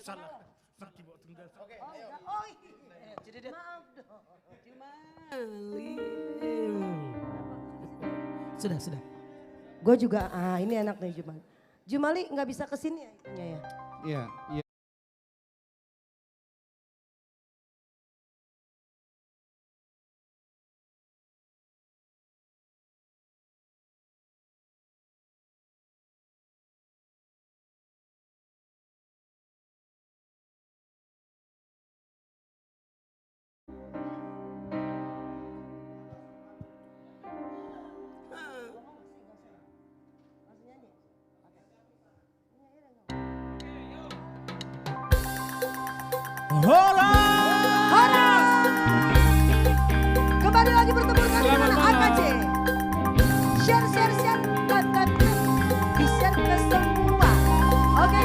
salah. Pakai bawa tunggal. Oke, ayo. Oh iya. Jadi dia Maaf dong. sudah. Gue juga, ini anak nih Jumali. Jumali nggak bisa kesini ya itunya ya? Iya, iya. Horas! Kembali lagi bertemu dengan AKJ. Share, tap, di-share ke semua. Oke.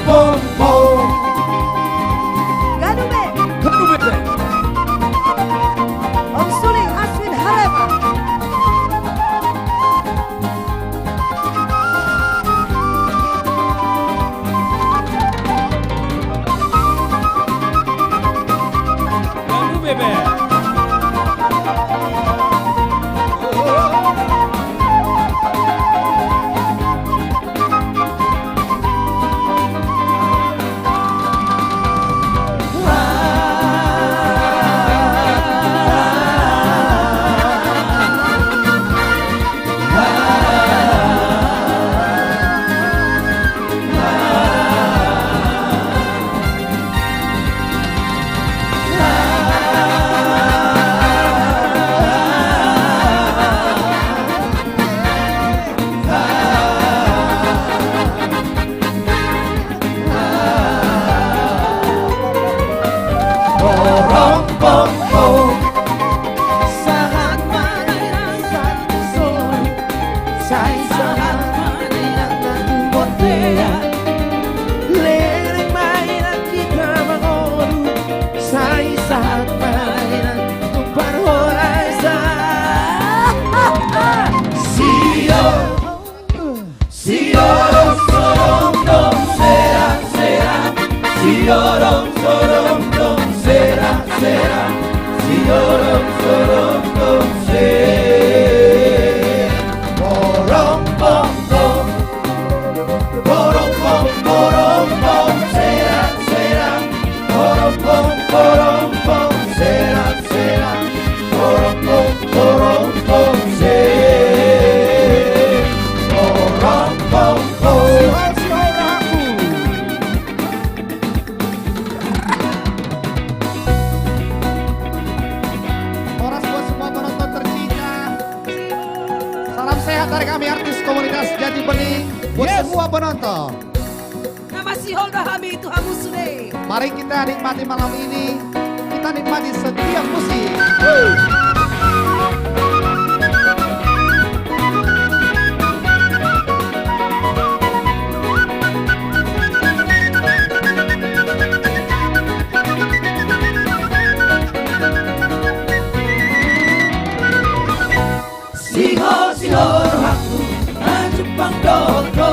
Pom Siorong sorong dong serang serang, siorong sorong dong serang. Borong bong bong, borong bong borong bong serang serang, borong bong serang serang, borong bong serang, borong bong. Horas buat semua penonton tercinta. Salam sehat dari kami artis komunitas Jati Bening buat semua penonton. Nama si Holda Hami itu Hamusune. Mari kita nikmati malam ini. Kita nikmati setiap musik. Siho rohaku Jepang doko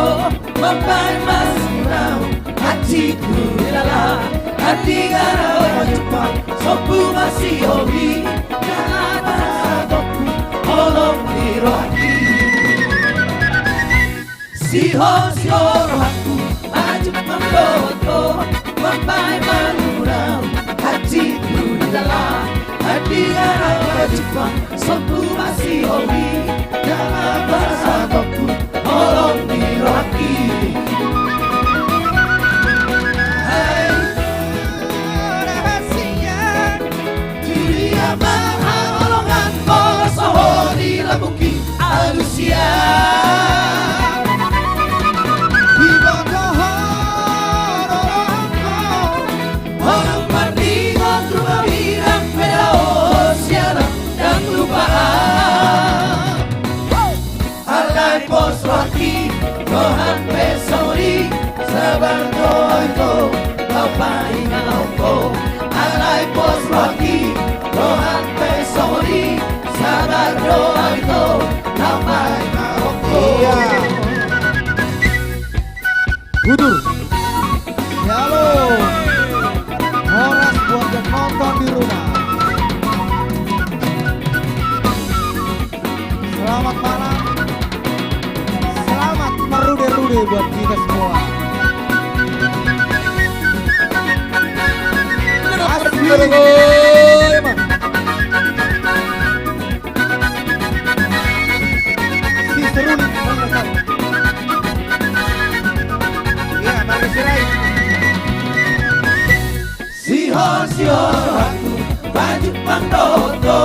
Mampai masunau Hatiku lala Hati gara Jepang Sopu masih hobi Jangan bahagoku Holong di rohaki Siho rohaku Jepang doko Mampai masunau Hatiku lala Hati gara Jepang Sopu masih hobi Jangan bahagoku Holong di rohaki. Hai rahasia Dunia mahal olongan Bola soho di lambuki Alusia Di bodoh Orang mati Ngotru babirang Peda osiana Dan lupaan Alay pos rohaki Rohan pesori Sabar doa itu Bapai ngauko Alay pos rohaki Rohan pesori Sabar doa itu Bapai ngauko Gudur. Halo. Horas buat yang nonton di rumah. Selamat malam. Selamat merude-rude buat kita semua. Si serun. Ya, bagus Sirai. Siho aku Baju pangdoto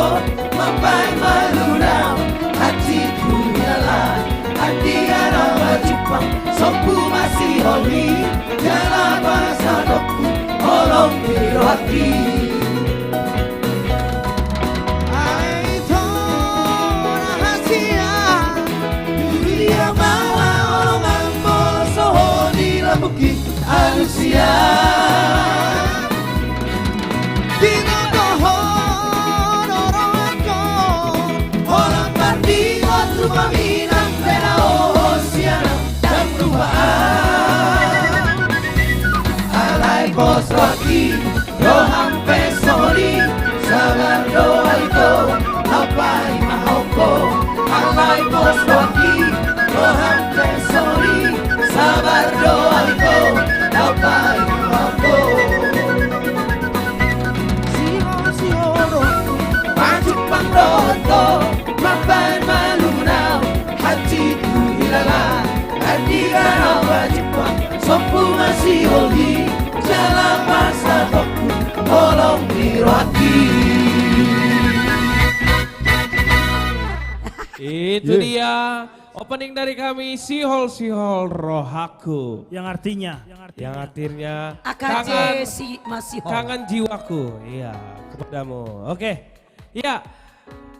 Mampai malunau Hatiku nyala Hati arah Jepang Sopu masih hobi Jalan bahasa doku Holong biru hati Aito rahasia Dunia mawa olongan Bola soho di lambuki Alusia Paminang pera osiana dan perubahan Alay pos rohaki Roham pesori Sabar doa itu Lapai mahoko Alay pos rohaki Roham pesori Sabar doa itu Lapai mahoko Siho rohku Maju pangdoto Mapai malunau Hatiku hilala Hati gara Jepang Sopu masih hobi Jalan masa toku Holong di rohaki. Itu dia opening dari kami Sihol Rohaku. Yang artinya Yang artinya AKJ si masih Hol. kangen jiwaku. Iya, kepadamu. Oke. Iya.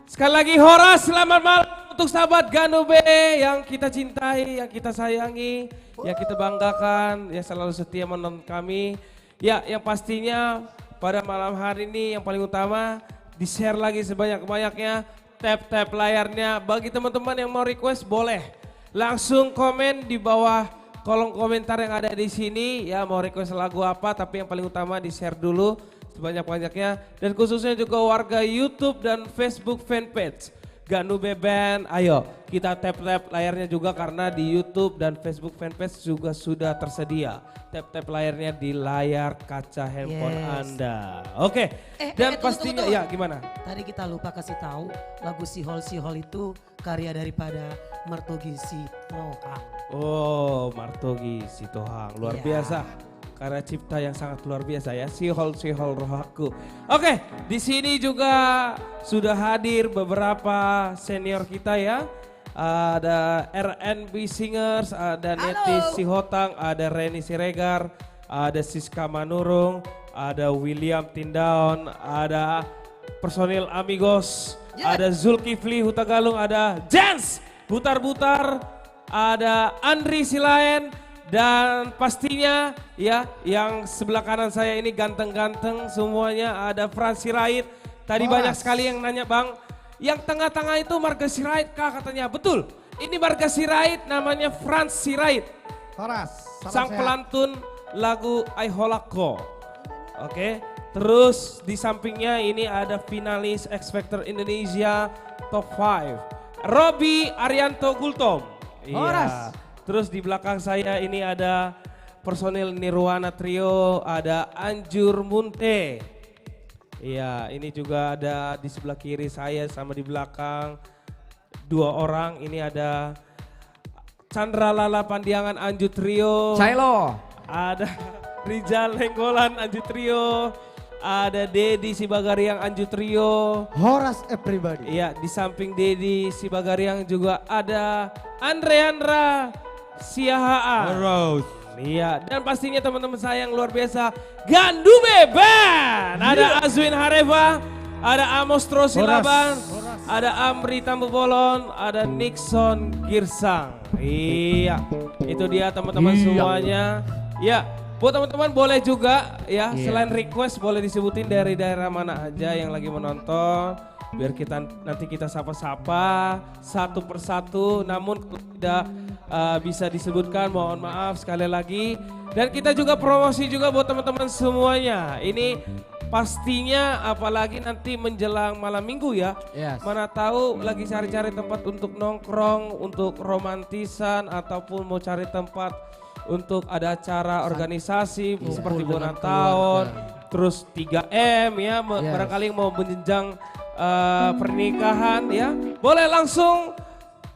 Sekali lagi Horas, selamat malam untuk sahabat Ganu B yang kita cintai, yang kita sayangi, yang kita banggakan, yang selalu setia menonton kami. Ya, yang pastinya pada malam hari ini yang paling utama di-share lagi sebanyak-banyaknya, tap layarnya. Bagi teman-teman yang mau request boleh langsung komen di bawah kolom komentar yang ada di sini ya, mau request lagu apa, tapi yang paling utama di-share dulu sebanyak-banyaknya, dan khususnya juga warga YouTube dan Facebook fanpage Ganube Band. Ayo kita tap-tap layarnya juga, karena di YouTube dan Facebook fanpage juga sudah tersedia. Tap-tap layarnya di layar kaca handphone Anda. Oke. Dan pastinya tunggu. ya gimana? Tadi kita lupa kasih tahu lagu Sihol itu karya daripada Martogi Sitohang. Oh, Martogi Sitohang, luar Iya. biasa. Karya cipta yang sangat luar biasa ya, Sihol rohaku. Oke, di sini juga sudah hadir beberapa senior kita ya. Ada R&B Singers, ada Neti Sihotang, ada Reni Siregar, ada Siska Manurung, ada William Tindaon, ada personil Amigos, ada Zulkifli Hutagalung, ada Jens Butar-Butar, ada Andri Silaen, dan pastinya ya yang sebelah kanan saya ini ganteng-ganteng semuanya, ada Frans Sirait. Tadi banyak sekali yang nanya, Bang, yang tengah-tengah itu Marga Sirait kah katanya? Betul, ini Marga Sirait, namanya Frans Sirait. Horas, salam Sang sehat. pelantun lagu I Holako. Oke, terus di sampingnya ini ada finalis X Factor Indonesia Top 5. Robi Arianto Gultom. Iya. Terus di belakang saya ini ada personil Nirwana Trio, ada Anjur Munte. Iya, ini juga ada di sebelah kiri saya sama di belakang 2 orang. Ini ada Chandra Lala Pandiangan Anjur Trio. Cailo. Ada Rizal Henggolan Anjur Trio. Ada Dedi Sibagariang Anjur Trio. Horas everybody. Iya, di samping Dedi Sibagariang juga ada Andreandra Siahaan. Iya, dan pastinya teman-teman saya yang luar biasa, Ganube Band. Ada Azwin Hareva, ada Amos Trosilaban, ada Amri Tambubolon, ada Nixon Girsang. Iya, itu dia teman-teman semuanya. Ya, buat teman-teman boleh juga ya, selain request boleh disebutin dari daerah mana aja yang lagi menonton. Biar kita nanti kita sapa-sapa satu persatu, namun tidak bisa disebutkan, mohon maaf sekali lagi. Dan kita juga promosi juga buat teman-teman semuanya. Ini pastinya apalagi nanti menjelang malam minggu ya. Mana tahu lagi cari-cari tempat untuk nongkrong, untuk romantisan, ataupun mau cari tempat untuk ada acara organisasi seperti Bonan Tahun, terus 3M ya, barangkali mau menjenjang pernikahan ya, boleh langsung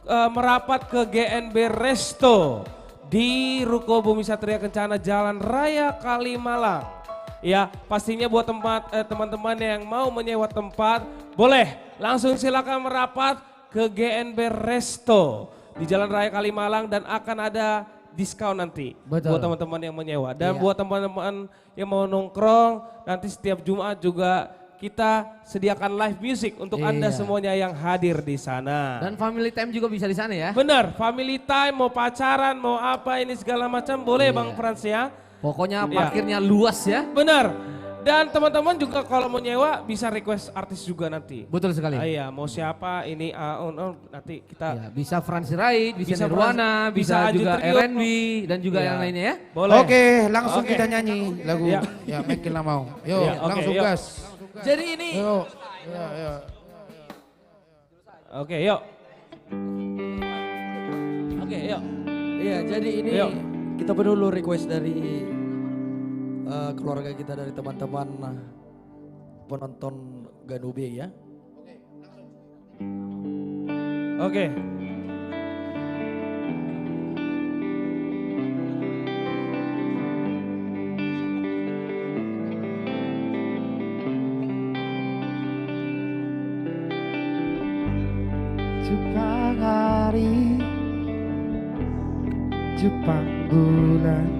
merapat ke GNB Resto di Ruko Bumi Satria Kencana Jalan Raya Kalimalang. Ya, pastinya buat teman-teman yang mau menyewa tempat, boleh langsung silakan merapat ke GNB Resto di Jalan Raya Kalimalang, dan akan ada diskon nanti buat teman-teman yang menyewa. Dan buat teman-teman yang mau nongkrong, nanti setiap Jumat juga kita sediakan live music untuk Anda semuanya yang hadir di sana. Dan family time juga bisa di sana ya. Benar, family time, mau pacaran, mau apa ini segala macam boleh Bang Frans ya. Pokoknya parkirnya luas ya. Benar. Dan teman-teman juga kalau mau nyewa bisa request artis juga nanti. Betul sekali. Iya, mau siapa ini nanti kita Bisa Frans Sirait, bisa Bisa Nirwana, Frans, bisa bisa juga Anjur Trio. R&B dan juga yang lainnya ya. boleh. Oke, langsung Oke. kita nyanyi lagu. Ya. Ya, makin lah mau. Yuk, Ya, oke, langsung yuk. gas. Jadi ini Yuk. Ya, ya. Oke, yuk. Oke, yuk. Iya, jadi ini Yuk. kita dulu request dari keluarga kita, dari teman-teman penonton Ganube ya. Oke. Jepang hari, Jepang bulan,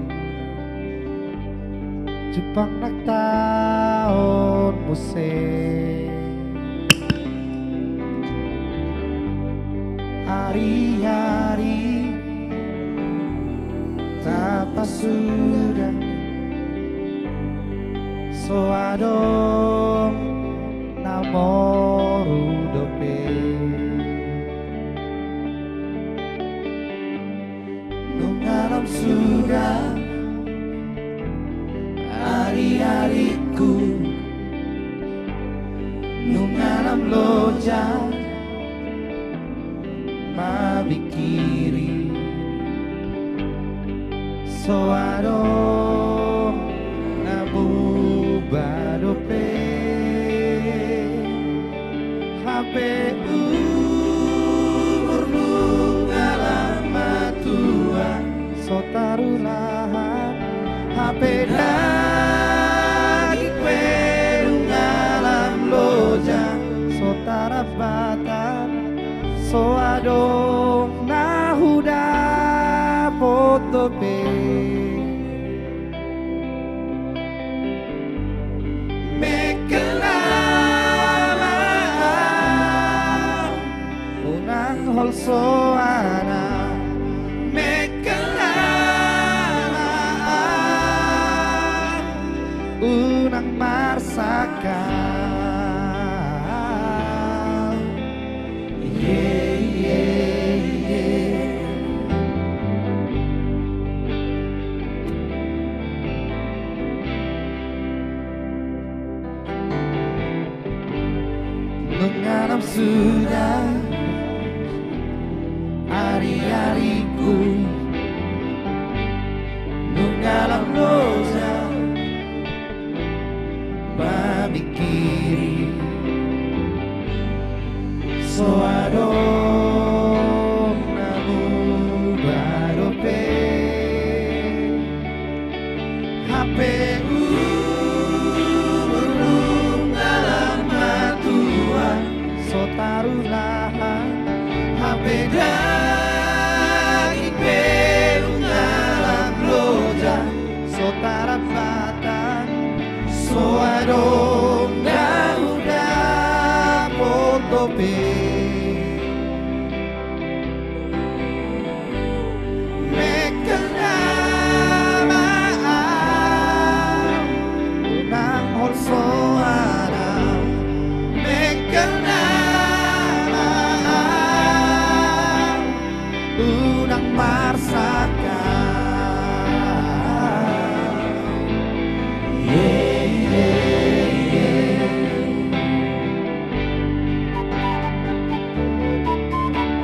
Jepang nak tahun musim. Hari-hari tanpa sudah soadong namoru dope. Nung alam sudah sudah hari-hariku nungalam loja mabikiri soado nabu badope HPU urungalam matua sotarulahan HP dagi kue ngalam loja sotarabatan soadong nahuda potope mekelaman unang holsoana mekelaman unang marsakan menganam sudah hari-hariku mengalam loja mamikiri soadong namu badope HPU sotarulahan HP dagi perungalam loja sotarapatan soadong nauda potope mekelamaan unang holsoanam mekelamaan unang marsakan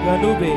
Ganube.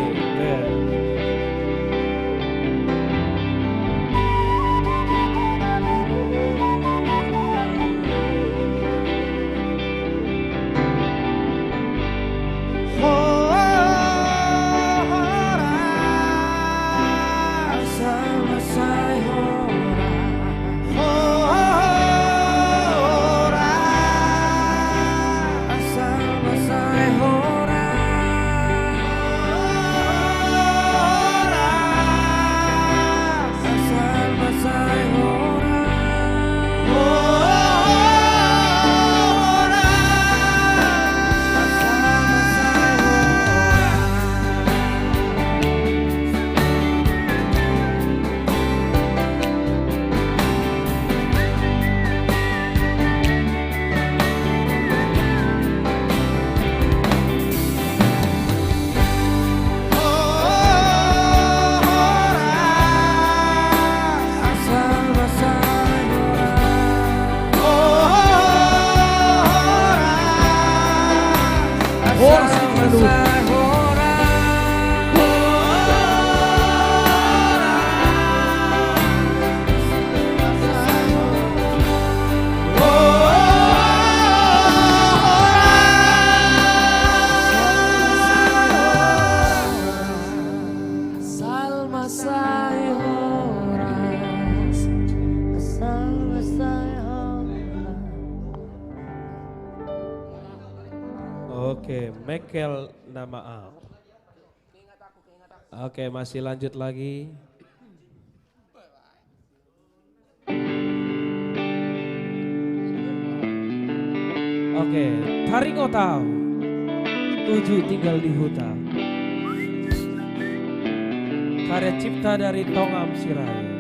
Oke, Mekel nama A. Oke, masih lanjut lagi. Oke, Taring Otau. 7 tinggal di hutan. Karya cipta dari Tongam Sirai.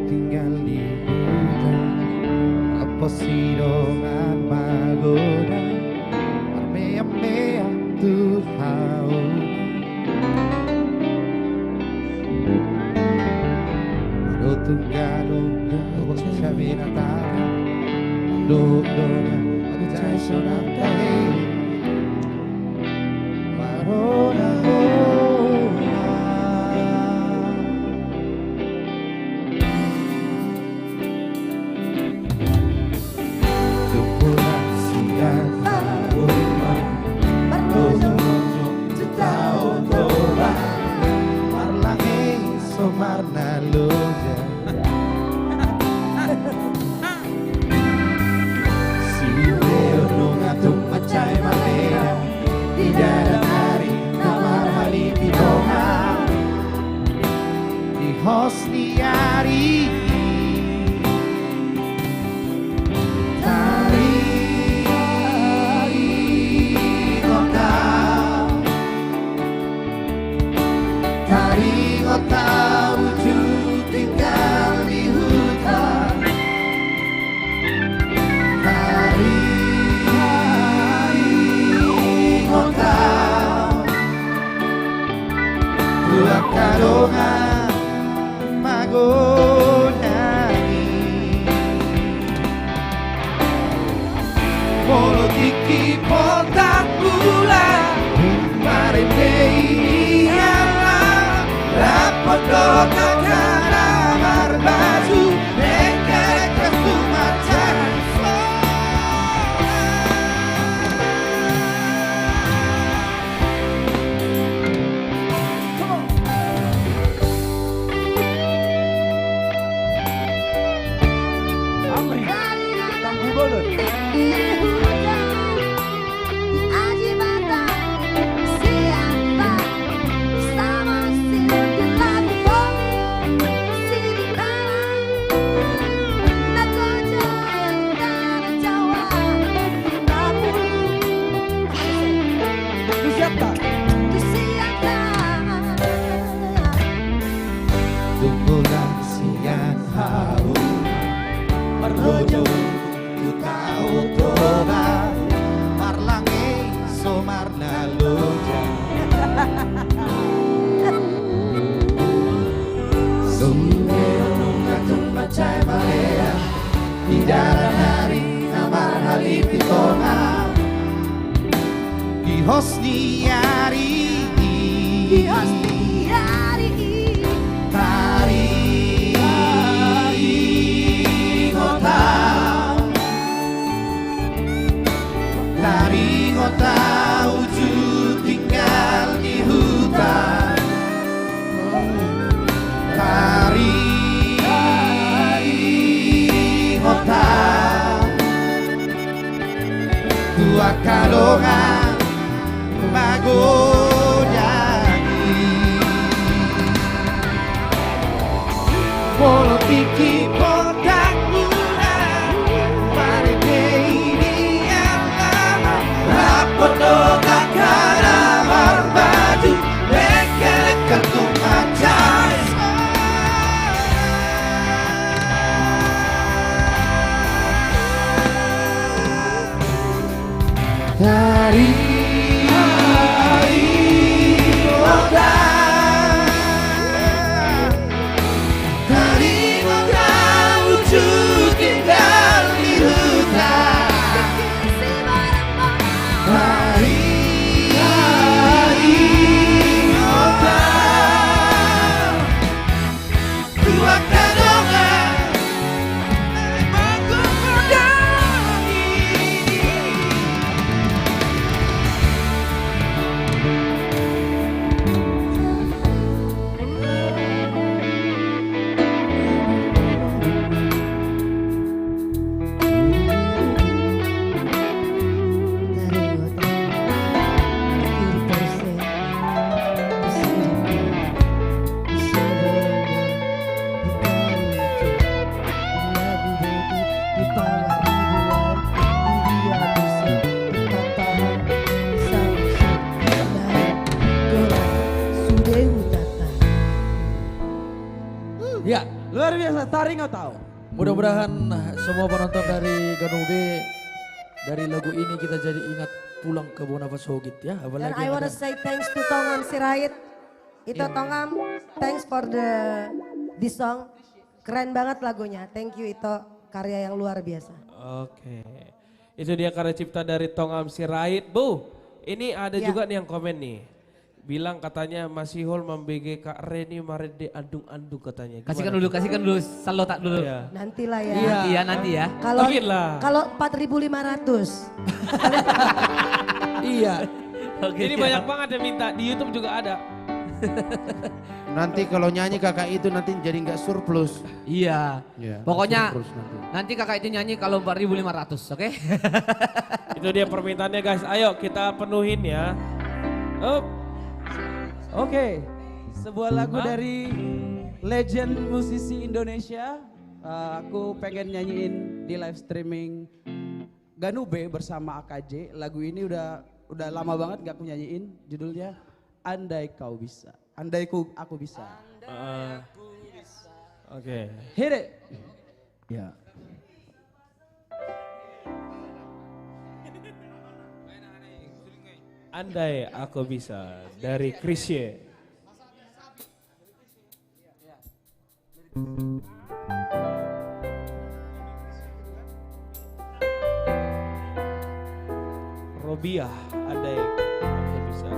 tinggal di hutan, apa sidongan magoda, armea-mea Tuhan. Tunggalo sa binatang doon magcay sa nagtahi marona Tukulan siya Uliman Marunong Tao Toba Marlangi Somar na loja Macay malaya di dalam hari kamar hari bidonga di hosniari tari kota wujud tinggal di hutan Kadongan magonani Politiki potak bulan Marindei ialah Rapat doka karamar baju Nekek kesumatan Tunggulan siang haus Marlojo tu tahu toba Marlangi somarna loja Sumber nungatung macay malaya Di dalam hari namar halip itonga Di hosniari Di hosniari Dari kota wujud tinggal di hutan Dari kota Tua Kadongan magonani Politiki potak bulan Marindei Potoka karamar baju Leke-leke kumacay Dari kota Dari kota wujud tinggal di hutan Tari nggak tahu. Mudah-mudahan semua penonton dari Ganube dari lagu ini kita jadi ingat pulang ke Bonavas Hogit ya. Dan Apalagi I yang wanna ada- say thanks to Tongam Sirait. Itu Tongam, thanks for this song. Keren banget lagunya. Thank you itu karya yang luar biasa. Oke. Itu dia karya cipta dari Tongam Sirait. Bu, ini ada Ya. juga nih yang komen nih. Bilang katanya Masih Hol membege Kak Reni Marede andung-andung katanya. Kasihkan Gimana? dulu salo tak dulu. Iya. Nantilah ya. Nanti ya. Kalau Dikit lah. kalau 4.500. Iya. Oke. Ini banyak banget yang minta, di YouTube juga ada. Nanti kalau nyanyi kakak itu nanti jadi nggak surplus. Iya. Iya, Pokoknya surplus nanti. nanti kakak itu nyanyi kalau 4.500, oke? Itu dia permintaannya guys, ayo kita penuhin ya. Oke, sebuah lagu dari legend musisi Indonesia. Aku pengen nyanyiin di live streaming Ganube bersama AKJ. Lagu ini udah lama banget gak aku nyanyiin. Judulnya Andai Kau Bisa. Aku bisa. Oke. Hit it. Ya. Andai aku bisa dari Chrisye. Robiah, andai aku bisa.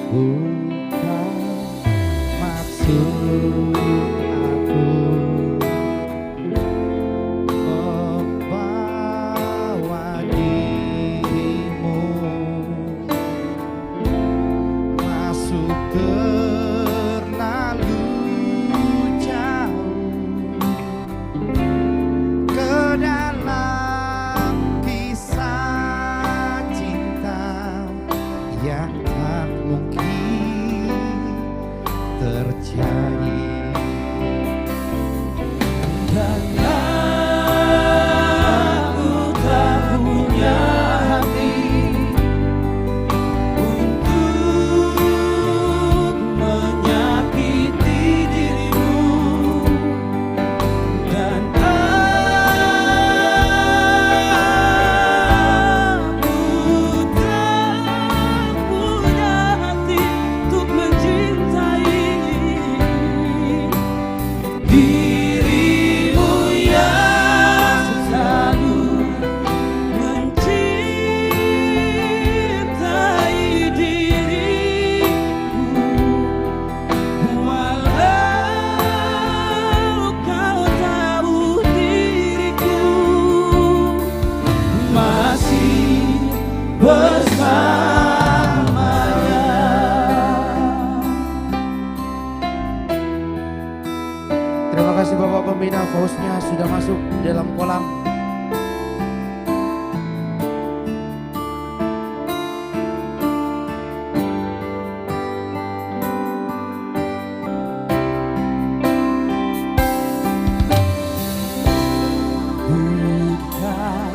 Bukan maksud aku membawa dirimu masuk terlalu jauh ke dalam kisah cinta yang tak mungkin terjadi. Dan aku tak punya hati untuk menyakiti dirimu. Dan aku tak punya hati untuk mencintai dirimu yang selalu mencintai diriku. Walau kau tahu diriku masih bersamanya. Terima kasih Bapak Pembina, Faustnya sudah masuk dalam kolam. Bukan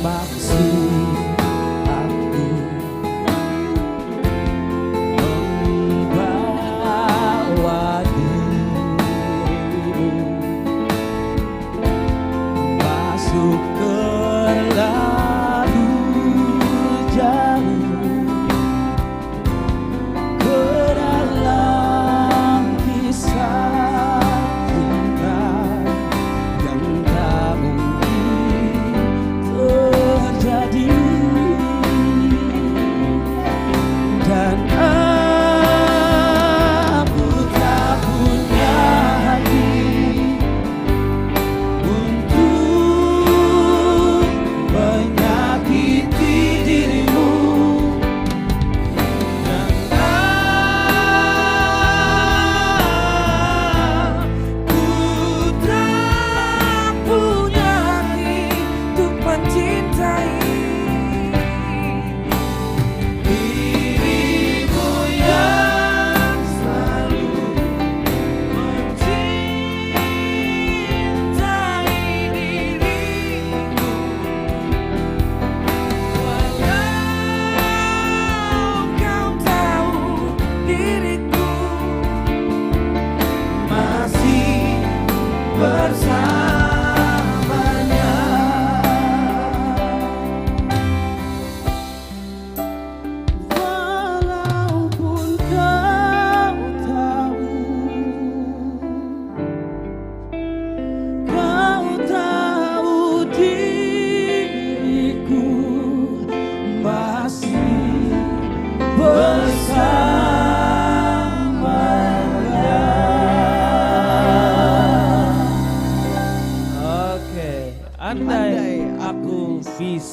maksud aku membawa dirimu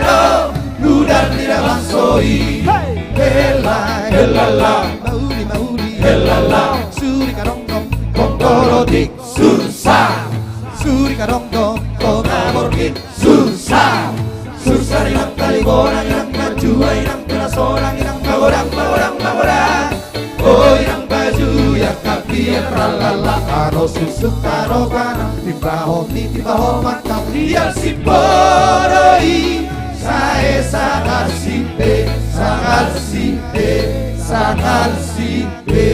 do Nudar tidak bangsoi Hela helala Mauli helala Suri karongdong Kongkorodik Sursar Suri karongdong Kongamorkin Sursar Sursar inang kaliborang inang majua inang penasorang inang magodang Oh inang baju ya kaki ya tralala Karo susu karo kanang Timbaho ni timbaho mantap Dia si boroi Sae sangar simpe Sangar simpe Sangar simpe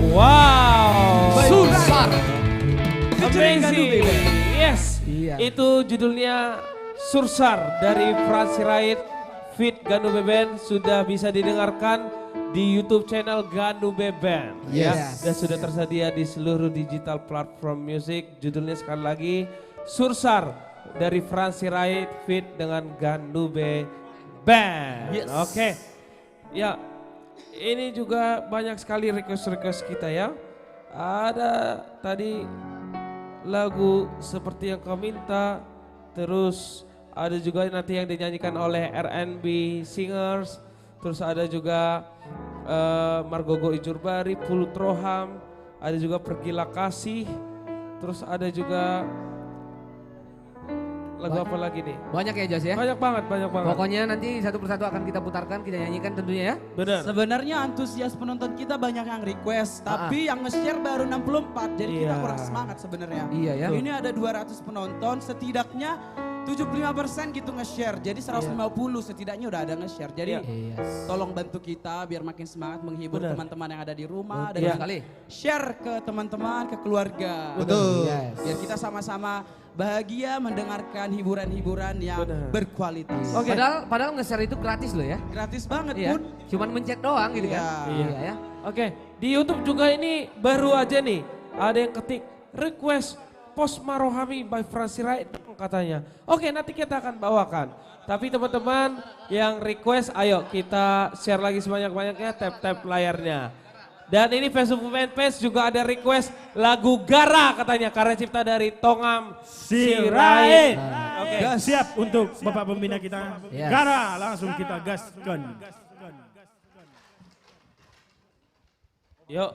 Wow. Sursar. Amazing. Yes. Iya. Itu judulnya Sursar dari Franz Sirait feat Ganube Band sudah bisa didengarkan di YouTube channel Ganube Band. Yes. Dan sudah tersedia di seluruh digital platform musik. Judulnya sekali lagi Sursar dari Franz Sirait feat dengan Ganube Band. Yes. Oke. Ya. Ini juga banyak sekali request-request kita ya. Ada tadi lagu seperti yang kau minta. Terus ada juga nanti yang dinyanyikan oleh R&B singers. Terus ada juga Margogo Ijurbari, Pulut Roham. Ada juga Pergilah Kasih. Terus ada juga lagu apa lagi nih? Banyak ya Jos ya? Banyak banget. Pokoknya nanti satu persatu akan kita putarkan, kita nyanyikan tentunya ya. Benar. Sebenarnya antusias penonton kita banyak yang request, tapi yang nge-share baru 64, jadi kita Iya. kurang semangat sebenarnya. Iya ya. Ini ada 200 penonton, setidaknya 75% gitu nge-share, jadi 150 setidaknya udah ada nge-share. Jadi tolong bantu kita biar makin semangat menghibur Benar. teman-teman yang ada di rumah Betul dan sekali. share ke teman-teman, ke keluarga. Betul. Yes. Biar kita sama-sama bahagia mendengarkan hiburan-hiburan yang Benar. berkualitas. Oke. Padahal nge-share itu gratis loh ya. Gratis banget Iya. Bun. Cuman mencet doang gitu kan. Iya. Iya ya. Oke, di YouTube juga ini baru aja nih ada yang ketik request Post Marohami by Franz Sirait katanya. Oke, nanti kita akan bawakan. Tapi teman-teman yang request, ayo kita share lagi sebanyak-banyaknya, tap-tap layarnya. Dan ini Facebook Fanpage juga ada request lagu Gara katanya, karya cipta dari Tongam Sirait. Oke. Siap untuk Bapak Pembina kita. Yes. Gara, langsung kita gaskan. Yuk,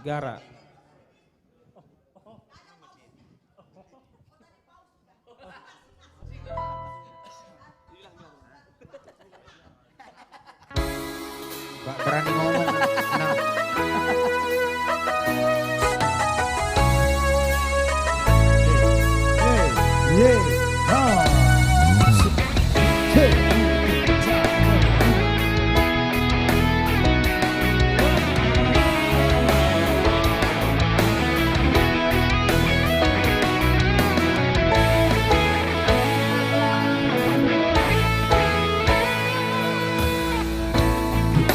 Gara. Gak berani ngomong. Nah.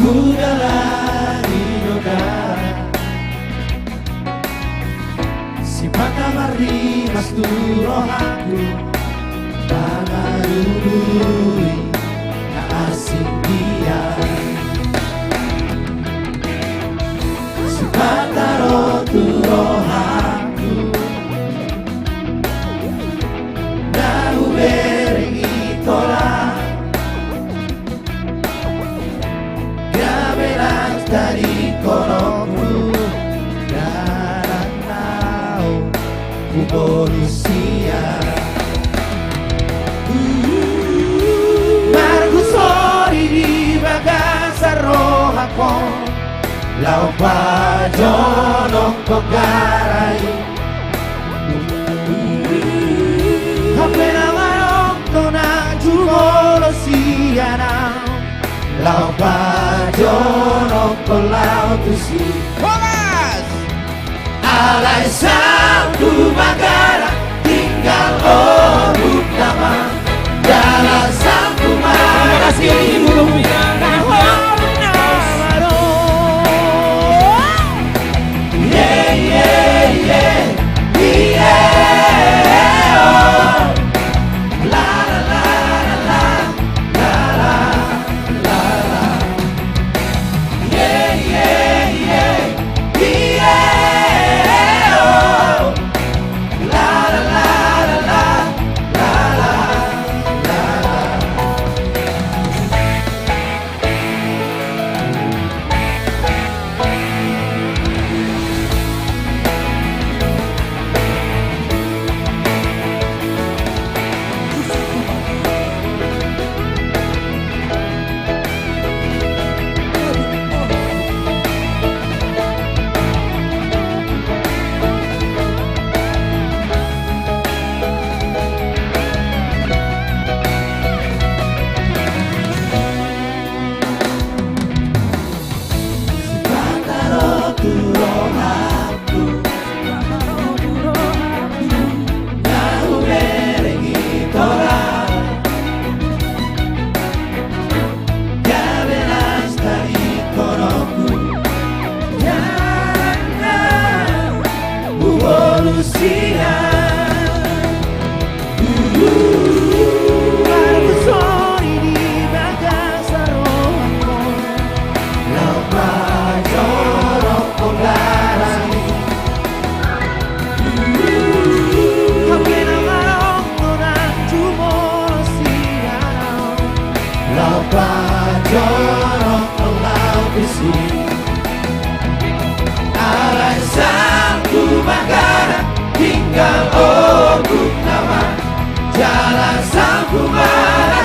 Udah lagi noda si mata mari mas rohaku pangarului na asing dia si mata rohaku na ubering itolah Gabelas dari kolomku dan tahu ku berusia Margo sorry di bagasa rohako Lau pajonong kogaray Appena marokko na jumolo siya Lau pajono con l'autosi Komas Alay satu magara Tinggal oruk nama Dalam satu marasi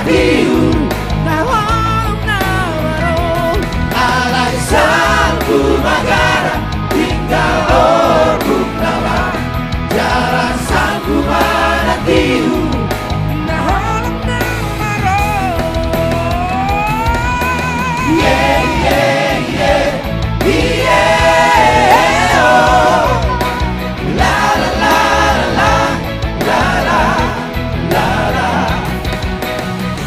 diu Nahong nawarong Alay salku magara Tinggal orbuk nama Jalan salku pada diu Nahong nawarong Yeah, yeah, yeah Yeah, oh La la la la la la la la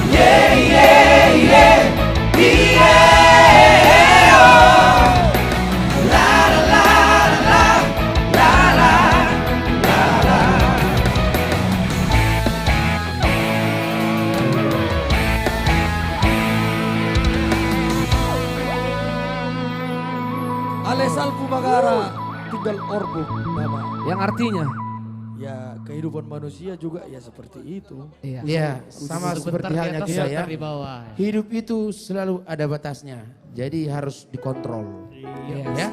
Yeah, yeah, yeah Yeah, oh La la la la la la la la Alesal Pumagara tinggal orbuk nama. Yang artinya? Ya kehidupan manusia juga ya seperti itu. Iya. Ya, sama seperti halnya kita ya. di bawah. Hidup itu selalu ada batasnya. Jadi harus dikontrol. Iya. Ya?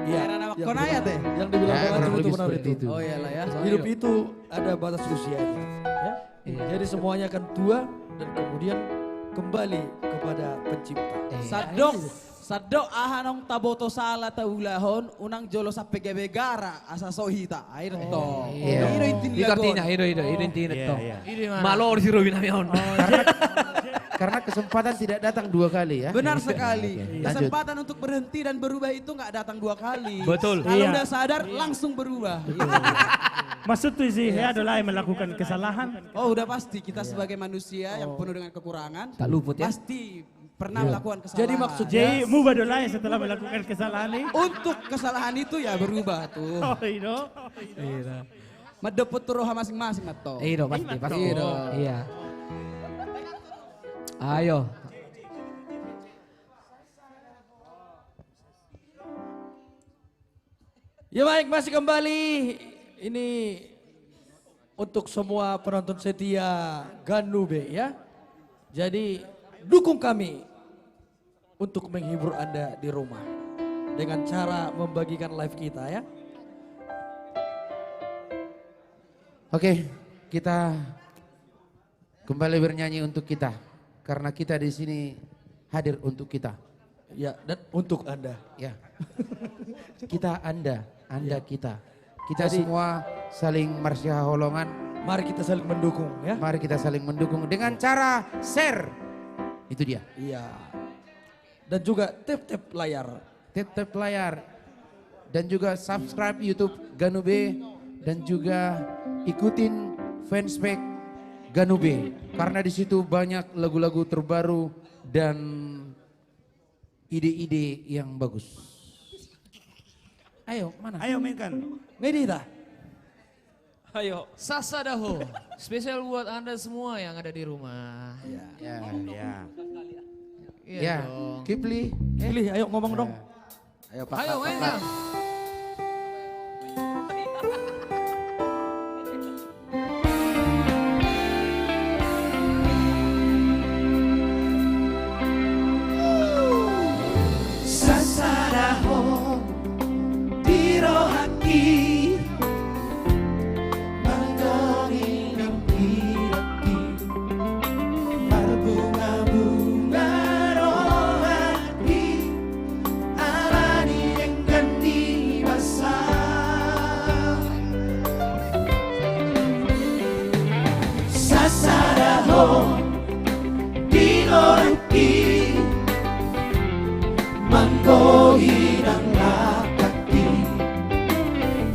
Iya. Era konaya teh. Yang dibilang Ya, Bang kurang Acung lebih itu benar seperti itu. itu. Oh iyalah ya. Hidup itu ada batas usianya. Ya? Iya. Jadi semuanya akan tua dan kemudian kembali kepada pencipta. Sadok ahanong taboto sala taulahon unang jolo sa pegabegara asa sohita air to. Iya. Iro intin Itu artinya, itu intinya Iya, to. iya. Malor si Robin Amion. Karena kesempatan tidak datang 2 kali ya. Benar sekali. Lanjut. Kesempatan untuk berhenti dan berubah itu nggak datang 2 kali. Betul. Kalau Iya. udah sadar langsung berubah. Maksud tuh sih adalah yang melakukan kesalahan. Oh udah pasti kita sebagai manusia yang penuh dengan kekurangan. Tak luput ya. Pasti pernah melakukan kesalahan. Jadi maksudnya Jadi mubadolai setelah melakukan kesalahan ini. untuk kesalahan itu ya berubah tuh. Oh, itu. Medeput roha masing-masing atau. Iya, pasti, pasti. Iya. Iya. Ayo. ya baik masih kembali ini untuk semua penonton setia Ganube ya. Jadi dukung kami untuk menghibur Anda di rumah dengan cara membagikan live kita ya. Oke, kita kembali bernyanyi untuk kita. Karena kita di sini hadir untuk kita. Ya dan untuk Anda. Ya. Kita Anda kita. Kita Jadi- semua saling marsyah holongan. Mari kita saling mendukung ya. Mari kita saling mendukung dengan cara share. Itu dia. Iya. Dan juga tap-tap layar. Tap layar. Dan juga subscribe YouTube Ganube. Dan juga ikutin fanspage Ganube. Karena di situ banyak lagu-lagu terbaru dan ide-ide yang bagus. Ayo, mana? Ayo mainkan. Medita. Ayo. Sasa Daho, spesial buat Anda semua yang ada di rumah. Ya. Iya Ya, dong. Kipli. Pilih ayo ngomong dong. Ayo Ayo mainkan. Sasaraho dirohaki Mangoni ng hiraki Marbunga-bunga rohaki Alani yang gandi basah Sasaraho dirohaki Mangkohi ng lakati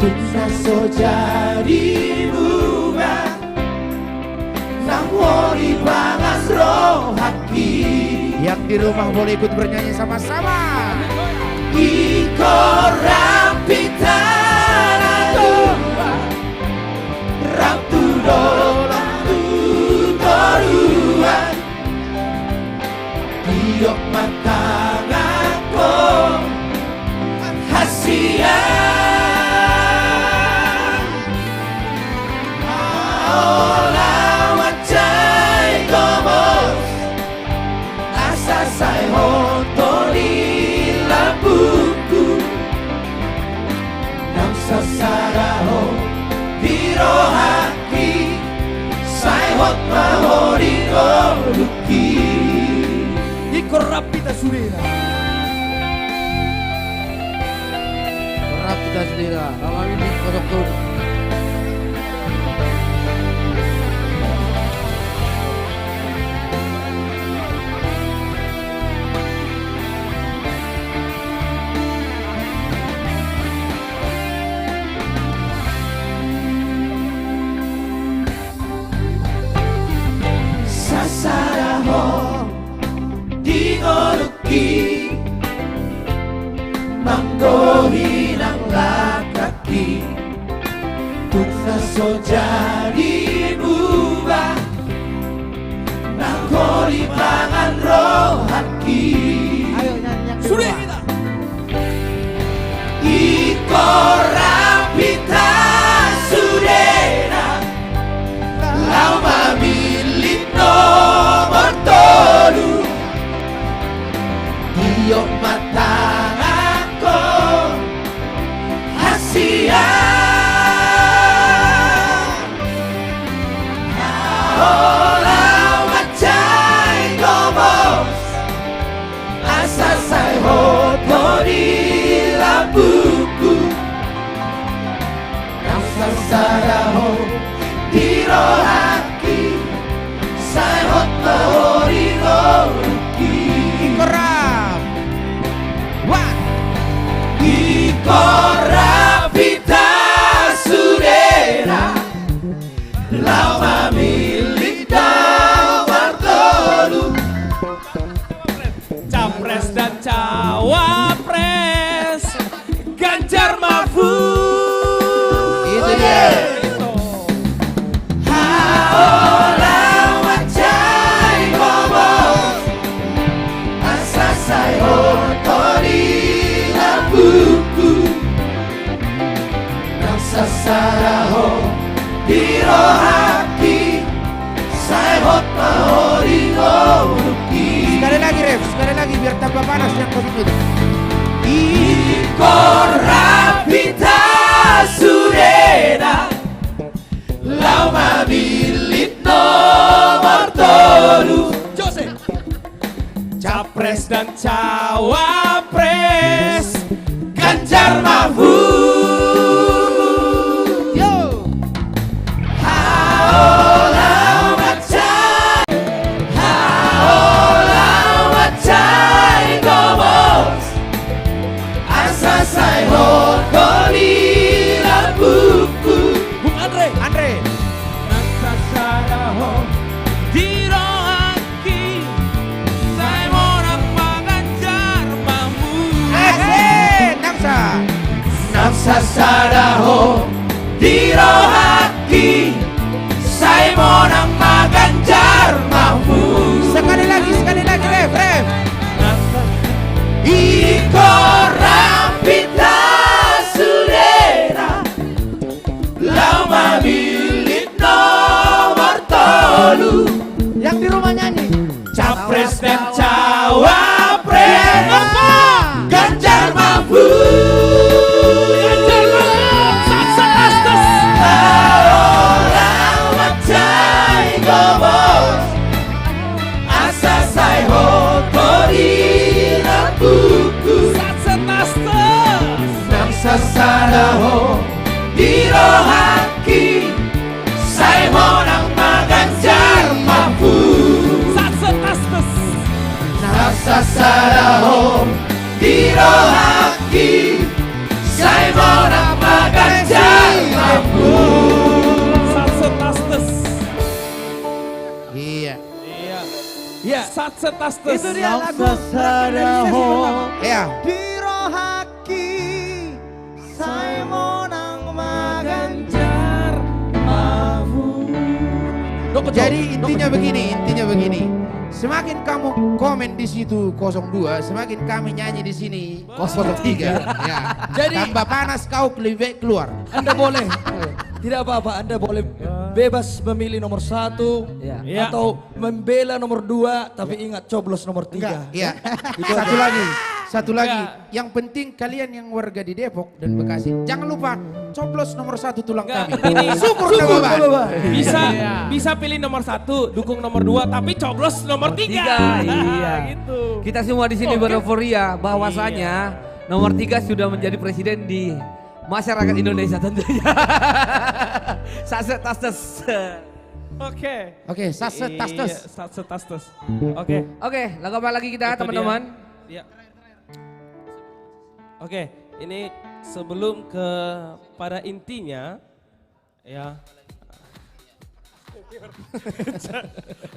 Tugsa so jadi bunga Nang wori bangas rohaki Yang di rumah boleh ikut bernyanyi sama-sama Iko rampitana doa Ramtu dolang tutoruan Tiok matang ako hasian Maola wajay gomos Asasay hotoli labuku hot mahori Luki. Iko rapita surira. Rapita sendiri. Lama ini kosong tuh. Sasaraho Dingoluki Manggohi ng lakaki Tuksa so jadi buba Nangkori pangan rohaki. Ayo nyanyi yang kedua. Iko rapita sudena Lau mamilit nomor tolu Iyo matang ako Hasia Hola macay gomos Asasay hotori labuku Nasasaraho Dirohaki Sayot mahori Luki. Ikorap One Ikorap Vita Sudera Lama milik nomor tolu. Capres dan cawapres Ganjar Mahfud. Itu dia. Haola wacai gomos Asasai hotori labuku Naksasaraho Dirohaki Saihot mahori Luki. Sekali lagi Ref, sekali lagi biar tambah panas yang kosong itu. Ikor rapita sudena Lau mamilit nomor tolu. Jose. Capres dan cawapres Ganjar Mahfud. Yo. Haola wacai gomos Asasai hotori labuku. Bung Andre. Naksasaraho Dirohaki Saimorang Ganjar Mahfud. Naksa. Naksasaraho Dirohaki Saimonang Ganjar Mahfud. Sekali lagi Ref. Iko rapita sudera Lau mamilit nomor tolu. Yang di rumah nyanyi Capres dan cawapres Ganjar Mahfud. Haola wacai gomos Asasai hotori labuku Naksasaraho Dirohaki Saimonang Ganjar Mahfud. Naksasaraho Dirohaki Saimonang Ganjar Mahfud. Iya. Iya. Satsetastes. Itu dia lagu. Iya. Dirohaki Saimonang Ganjar Mahfud. Jadi intinya begini. Semakin kamu komen di situ 02, semakin kami nyanyi di sini 03. Ya. Jadi tambah panas kau lebih baik keluar. Anda boleh, tidak apa-apa, Anda boleh bebas memilih nomor 1 Ya. atau membela nomor 2, tapi ingat coblos nomor 3. Iya. Itu Satu aja. lagi. Satu lagi, yang penting kalian yang warga di Depok dan Bekasi, jangan lupa coblos nomor 1 tulang kami. Ini Syukur Bapak. bisa pilih nomor 1, dukung nomor 2, tapi coblos nomor 3. Iya. Gitu. Kita semua di sini bereuforia bahwasanya nomor 3 sudah menjadi presiden di masyarakat Indonesia tentunya. Saset tastes. Oke, saset tastes. Saset tastes. Oke. Oke, lagu apa lagi kita Itu teman-teman? Ya. Oke, ini sebelum ke pada intinya ya.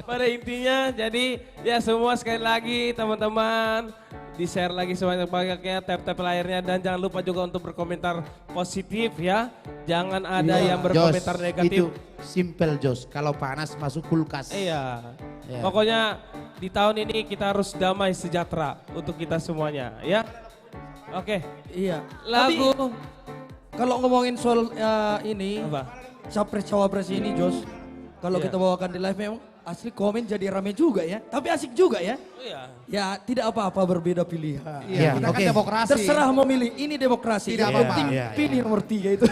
Pada intinya jadi ya semua sekali lagi teman-teman di-share lagi sebanyak-banyaknya, tap-tap layarnya dan jangan lupa juga untuk berkomentar positif ya. Jangan ada yang berkomentar Jos, negatif. Itu simple Jos, kalau panas masuk kulkas. Iya. Ya. Pokoknya di tahun ini kita harus damai sejahtera untuk kita semuanya ya. Oke. Iya. Lagu Tapi, kalau ngomongin soal ini, apa? capres-cawapres ini Jos, kalau Iya. kita bawakan di live memang asli komen jadi rame juga ya. Tapi asik juga ya. Iya. Ya tidak apa-apa berbeda pilihan. Iya, kita kan demokrasi. Terserah mau milih, ini demokrasi. Tidak Yang apa-apa. penting Iya, iya. pilih nomor 3 itu.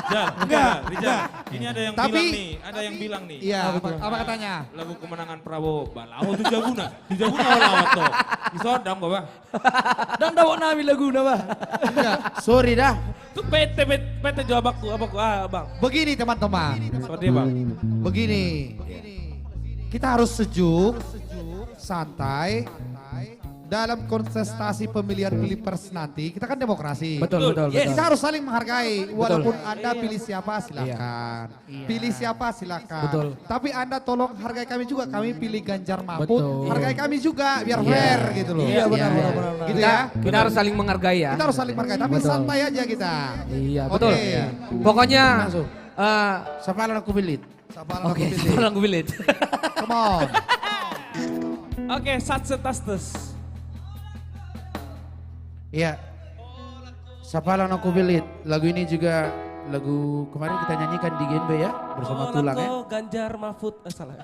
Rijal, ini ada yang Tapi- bilang nih, ada yang bilang nih. Iya, apa katanya? Lagu kemenangan Prabowo, balawo tu jaguna. Di jaguna lawat to. Isodam kok, Bang. Dan dawa nami laguna bah. Sorry dah. Itu PT jawab aku bang. Begini teman-teman, Seperti bang. begini. Kita harus sejuk, santai. Dalam kontestasi pemilihan pilpres nanti, kita kan demokrasi. Betul. Kita harus saling menghargai, walaupun Anda pilih siapa silakan. Pilih siapa silakan. Betul. Tapi Anda tolong hargai kami juga, kami pilih Ganjar Mahfud. Betul. Hargai kami juga, biar fair gitu loh. Iya benar. Gitu ya. Kita harus saling menghargai ya. Kita harus saling menghargai, tapi Betul. santai aja kita. Iya, Oke. betul. Pokoknya Langsung. eh, Sapalan aku belit. Sabar, oke, aku pilih. tolong gue bilit. Come on. Oke, Satsetastes. Iya. Sapalan aku belit. Lagu ini juga lagu kemarin kita nyanyikan di Genbe ya bersama Tulang ya. Ganjar Mahfud, salah.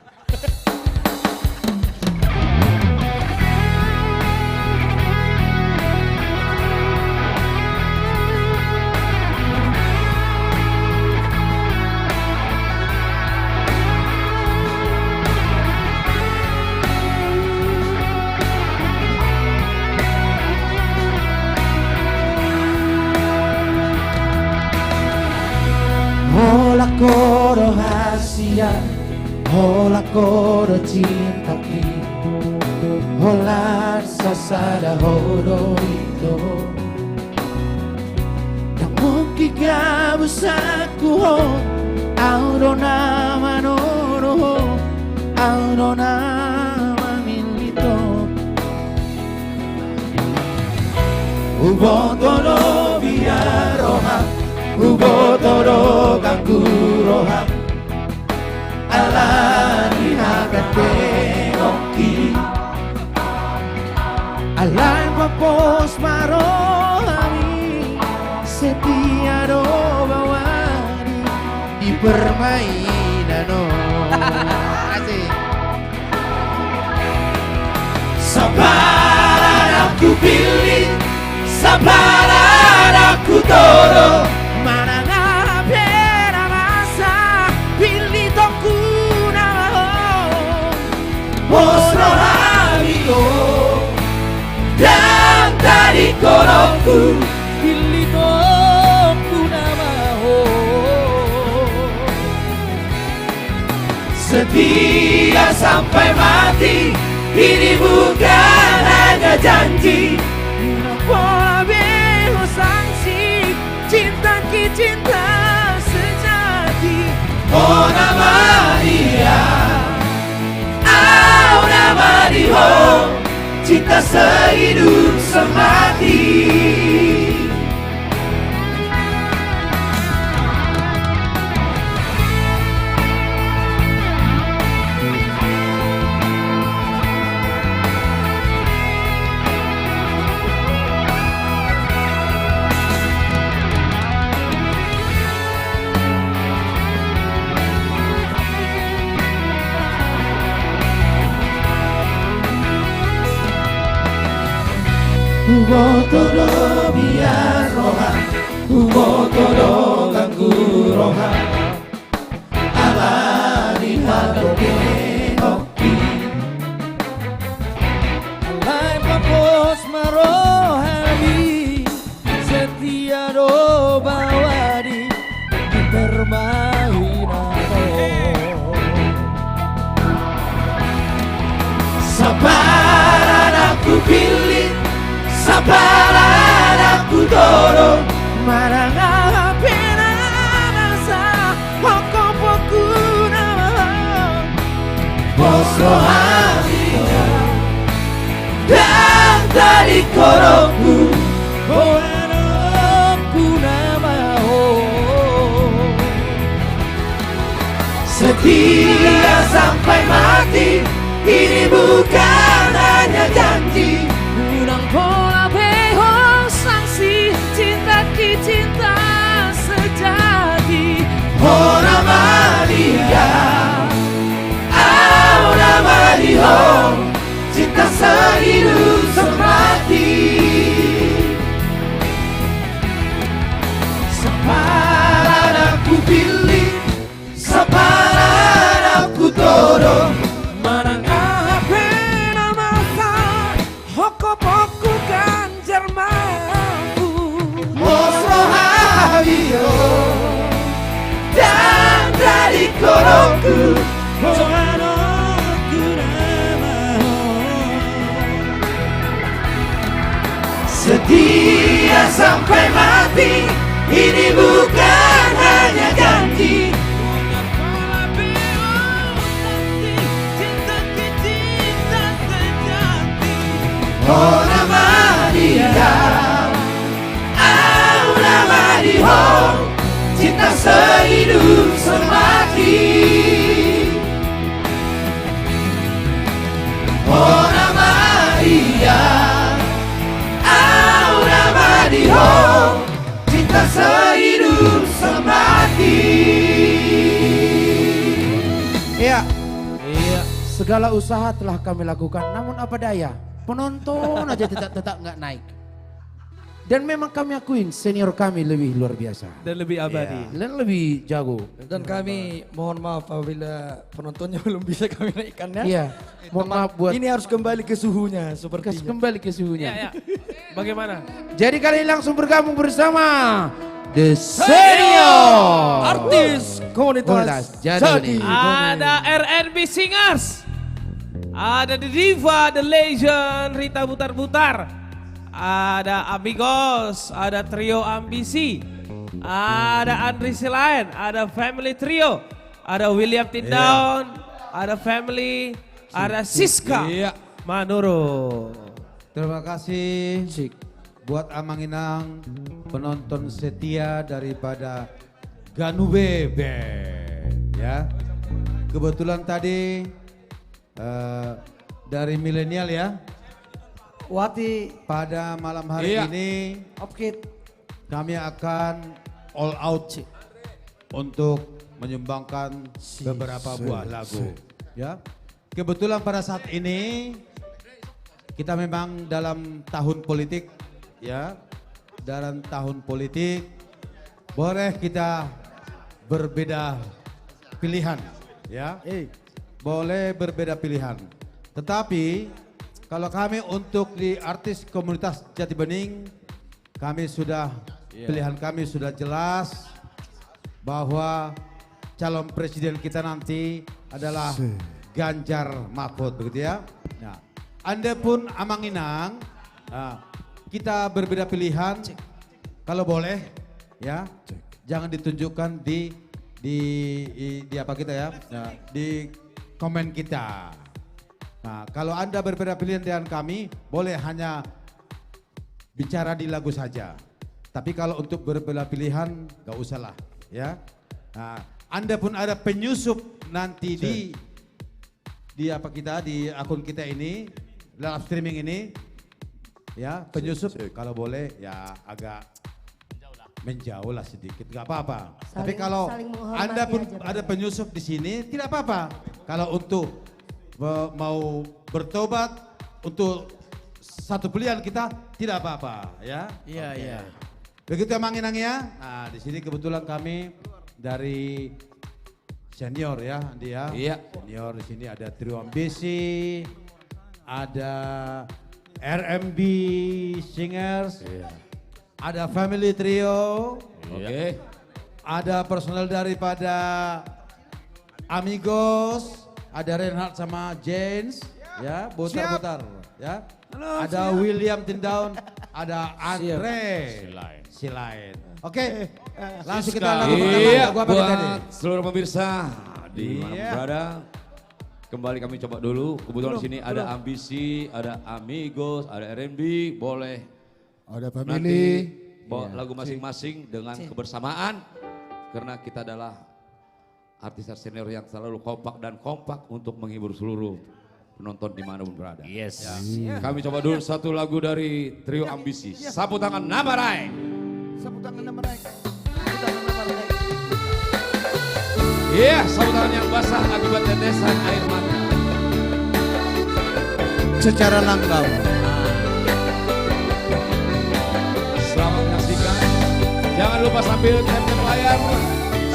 Hola koro hasia, hola koro cinta ki, hola sasada horo ito. Namuki ka busaku ho, auro nama noro ho, auro nama milito. Ubotoro biaroha, ubotoro kakuroha, alani hakateoki, alai papos marohami, setia do bawani di permainan no. Asik. Sabaran aku pilih, sabaran aku toro. Mana na pera masa pilih toku nama Osro Hamiko dan tadi koroku pilih toku nama setia sampai mati. Ini bukan hanya janji, pola beo sanksi, cinta ki cinta sejati. Oh nama dia, oh nama dia, cinta sehidup semati. Ubotodo biar roha, ubotodo gangguroha, abadi hadoke hoki. Alai papos marohani, setia do bawadi di permainan. Sabaran aku pilih, sabaran aku dorong, Maranga pena masa hokopoku nama bos rohania dan dari korokku. Boanoku nama Setia sampai mati, ini bukan hanya janji. Unang pola behong sanksi, cinta ki cinta sejati. Oh nama dia, oh nama dia, cinta sehidup semati. Sepalan aku pilih, sepalan aku dorong, Maranga pena masa hokopoku ganjar mampu. Mos rohabio dan dari korokku. Setia sampai mati, ini bukan hanya janji. Oh nama dia, oh nama dia, cinta sehidup semati. Oh nama dia, oh nama dia, cinta sehidup semati. Iya. Segala usaha telah kami lakukan, namun apa daya, penonton aja tetap nggak naik. Dan memang kami akuin senior kami lebih luar biasa. Dan lebih abadi. Dan lebih jago. Dan kami mohon maaf apabila penontonnya belum bisa kami naikkannya. Iya. Mohon maaf buat Ini harus kembali ke suhunya sepertinya. kembali ke suhunya. Ya, ya. Bagaimana? Jadi kalian langsung bergabung bersama The Senior Artis komunitas Jadi. Ada R&B Singers. Ada The Diva, The Legend, Rita Butar-Butar. Ada Amigos, ada Trio Ambisi. Ada Andri Silain, ada Family Trio. Ada William Tindaun, ada Family, ada Siska Manuro. Terima kasih buat Amanginang, penonton setia daripada Ganube Band, ya. Kebetulan tadi dari milenial ya. Wati Pada malam hari ini Opkit kami akan all out untuk menyumbangkan beberapa buah lagu, ya. Kebetulan pada saat ini kita memang dalam tahun politik, ya. Dalam tahun politik boleh kita berbeda pilihan, ya. Boleh berbeda pilihan. Tetapi kalau kami untuk di artis komunitas Jati Bening, kami sudah pilihan kami sudah jelas bahwa calon presiden kita nanti adalah Ganjar Mahfud, begitu ya. Nah, Anda pun Amanginang, kita berbeda pilihan. Kalau boleh, ya, jangan ditunjukkan di apa kita ya, di komen kita. Nah, kalau Anda berbeda pilihan dengan kami, boleh hanya bicara di lagu saja. Tapi kalau untuk berbeda pilihan, gak usah lah, ya. Nah, Anda pun ada penyusup nanti di apa kita, di akun kita ini, live streaming ini, ya, penyusup. Kalau boleh, ya agak menjauh lah sedikit, gak apa-apa. Tapi kalau Anda pun ada penyusup di sini, tidak apa-apa. Kalau untuk mau bertobat, untuk satu pilihan kita tidak apa-apa ya. Iya, Oke. iya. Begitu emang ya. Nah, di sini kebetulan kami dari senior ya, Andi ya. Iya. Senior di sini ada Trio Ambisi, ada RMB Singers, ada Family Trio, Oke. ada personel daripada Amigos, ada Reinhard sama James, ya, putar-putar, ya. Ada William Tindaun, ada Andre Silain. Oke, langsung kita lakukan Iya, lagu apa kita nih? buat seluruh pemirsa di mana Iya. berada. Kembali kami coba dulu. Kebetulan di sini ada Ambisi, ada Amigos, ada R&B, boleh. Ada Nanti bawa lagu masing-masing dengan kebersamaan. Karena kita adalah artis senior yang selalu kompak untuk menghibur seluruh penonton dimanapun berada. Yes. Ya. Kami coba dulu satu lagu dari Trio Ambisi. Sapu tangan Namarai. Sapu tangan Namarai. Iya, sapu tangan yang basah akibat tetesan air mata. Secara langgam. Selamat menyaksikan. Jangan lupa sambil tap layar,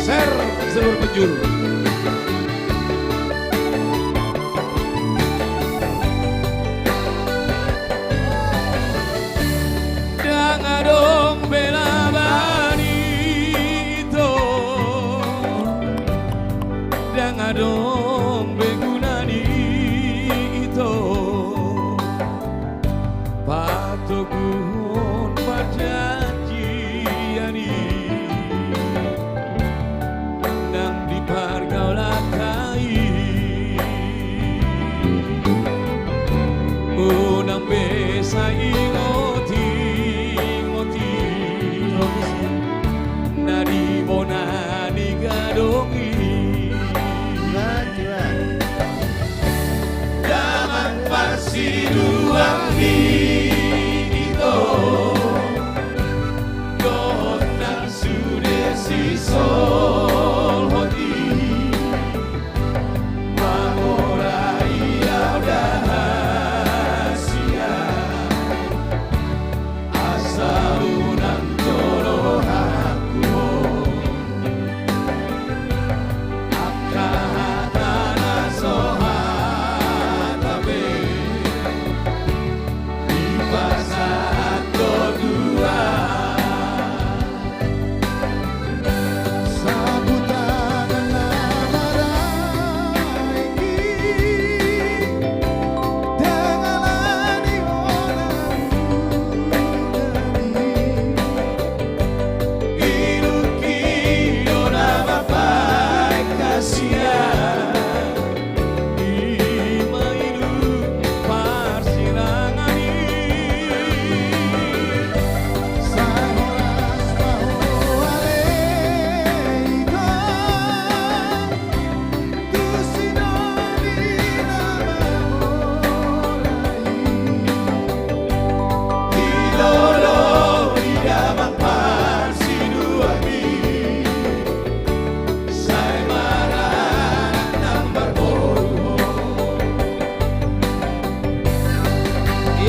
share ke seluruh penjuru. Jangan dong bela banito, jangan dong begunani itu, patogun perjanjiani, nang di pergaulakai, unang besa ingoti. Nadi bonani gadongi Daman parsiduangi itu Donan sudesi sol hoti Mamorai audahasia Asaunan tolohan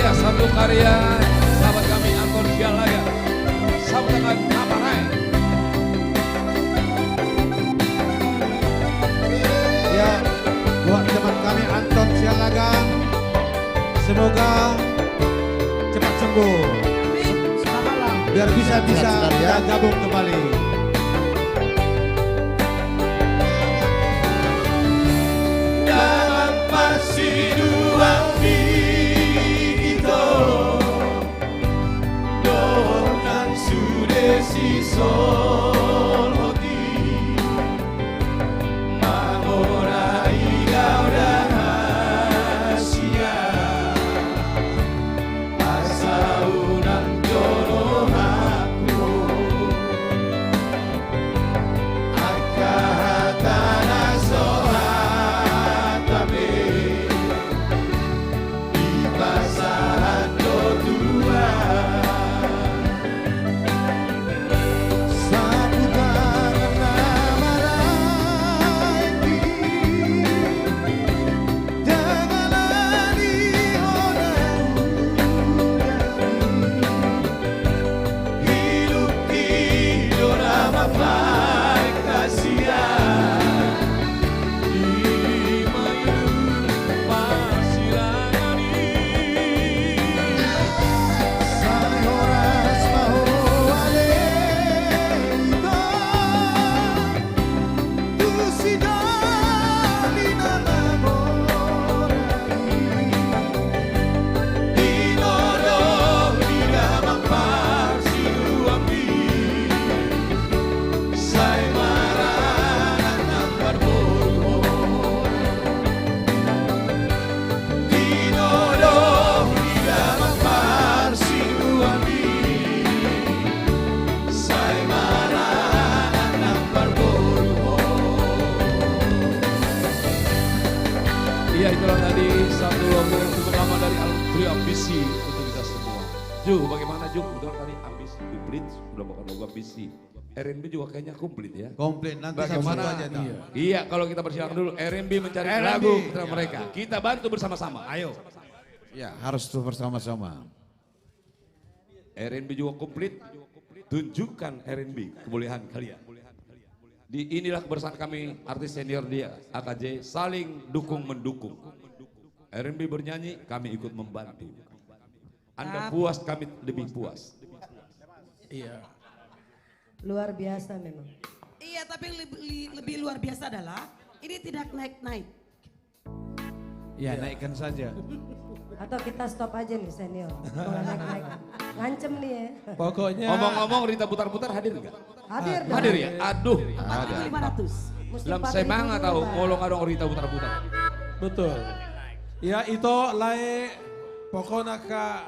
satu karya sahabat kami Anton Sialaga, sapu tangan Namarai. Ya, buat teman kami Anton Sialaga, semoga cepat sembuh. Biar bisa kita gabung kembali. Dalam persiduan Donan sudesi sol hoti Mamorai audahasia Asaunan jorohaku Akahatana sohatabe Ibasahan dodua Iya, itulah tadi satu lagu yang cukup lama dari Trio Ambisi untuk kita semua. Ju, bagaimana Ju? Kebetulan tadi Ambisi komplit, sudah bukan lagu Ambisi. R&B juga kayaknya komplit ya. Komplit, nanti bagaimana satu aja. Iya, kalau kita persilakan dulu R&B mencari R&B. lagu putra mereka. Kita bantu bersama-sama. Ayo. Ya, harus tuh bersama-sama. R&B juga komplit. Tunjukkan R&B kebolehan kalian. Di inilah kebersamaan kami artis senior dia AKJ saling dukung mendukung. R&B bernyanyi kami ikut membantu. Anda puas kami lebih puas. Iya. Luar biasa memang. Iya, tapi lebih luar biasa adalah ini tidak naik-naik. Ya, naikkan saja. Atau kita stop aja nih senior. Kalau naik-naik. Ngancem nih ya. Pokoknya. Ngomong-ngomong Rita Putar-Putar hadir enggak? Hadir dong. Hadir ya? Aduh. 4.500. Dalam saya mangga tahu ngolong adong Rita Putar-Putar. Betul. Ya itu lae pokoknya kak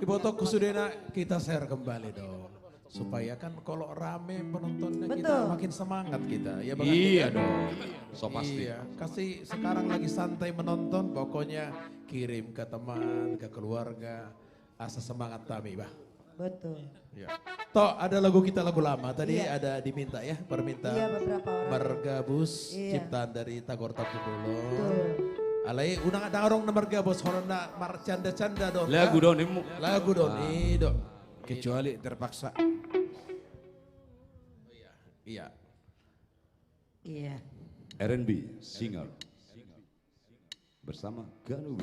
iboto kusudena kita share kembali dong. Supaya kan kalau rame penontonnya kita Betul. makin semangat kita. Ya Bang Iya Andi? dong. So pasti. Iya, kasih sekarang lagi santai menonton pokoknya kirim ke teman, ke keluarga. Asa semangat kami, Bah. Betul. Ya. Toh ada lagu kita lagu lama tadi Iya. ada diminta ya permintaan Iya, beberapa orang. Margabus Iya. ciptaan dari Tagor Tapukulo. Betul. Alai unang ada orang na Margabus horona mar canda-canda dong. Lagu dong nimu. Lagu dong dong. Kecuali terpaksa. Iya. Iya. R&B singer bersama Ganu.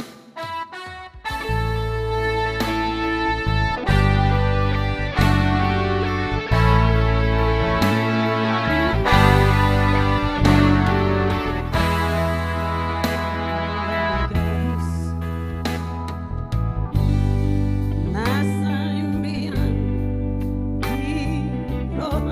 Oh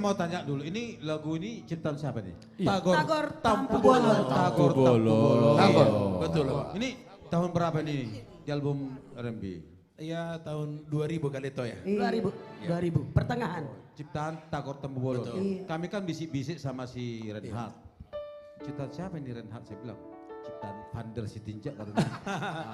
saya mau tanya dulu, ini lagu ini ciptaan siapa nih? Tagor Tampu Bolon. Tagor Tampu Bolon. Tagor, betul Pak. Ini tahun berapa nih di album R&B? Iya tahun 2000 kali itu ya. 2000 pertengahan. Ciptaan Tagor Tampu Bolon. Iya. Kami kan bisik-bisik sama si Reinhardt. Ciptaan siapa ini Reinhardt? Saya bilang, ciptaan Vander Sitinjak katanya.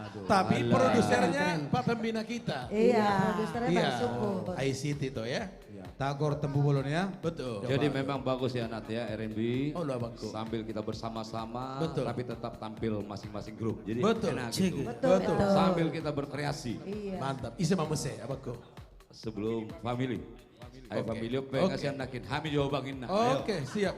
Aduh. Tapi produsernya Pak Pembina kita. Iya, produsernya Iya, Bang Suku. ICT itu ya. Tagor Tampu Bolon ya. Betul. Jadi memang bagus ya Nat ya R&B. Oh, lah, bagus. Sambil kita bersama-sama, Betul. tapi tetap tampil masing-masing grup. Jadi Betul. enak gitu. Betul. Sambil kita berkreasi Iya. Mantap. Isi mamese apa kok? sebelum family. Ayo Oke. family, Oke. kasihan nakin. Hami jawabangin na. Ayo. Oke, siap.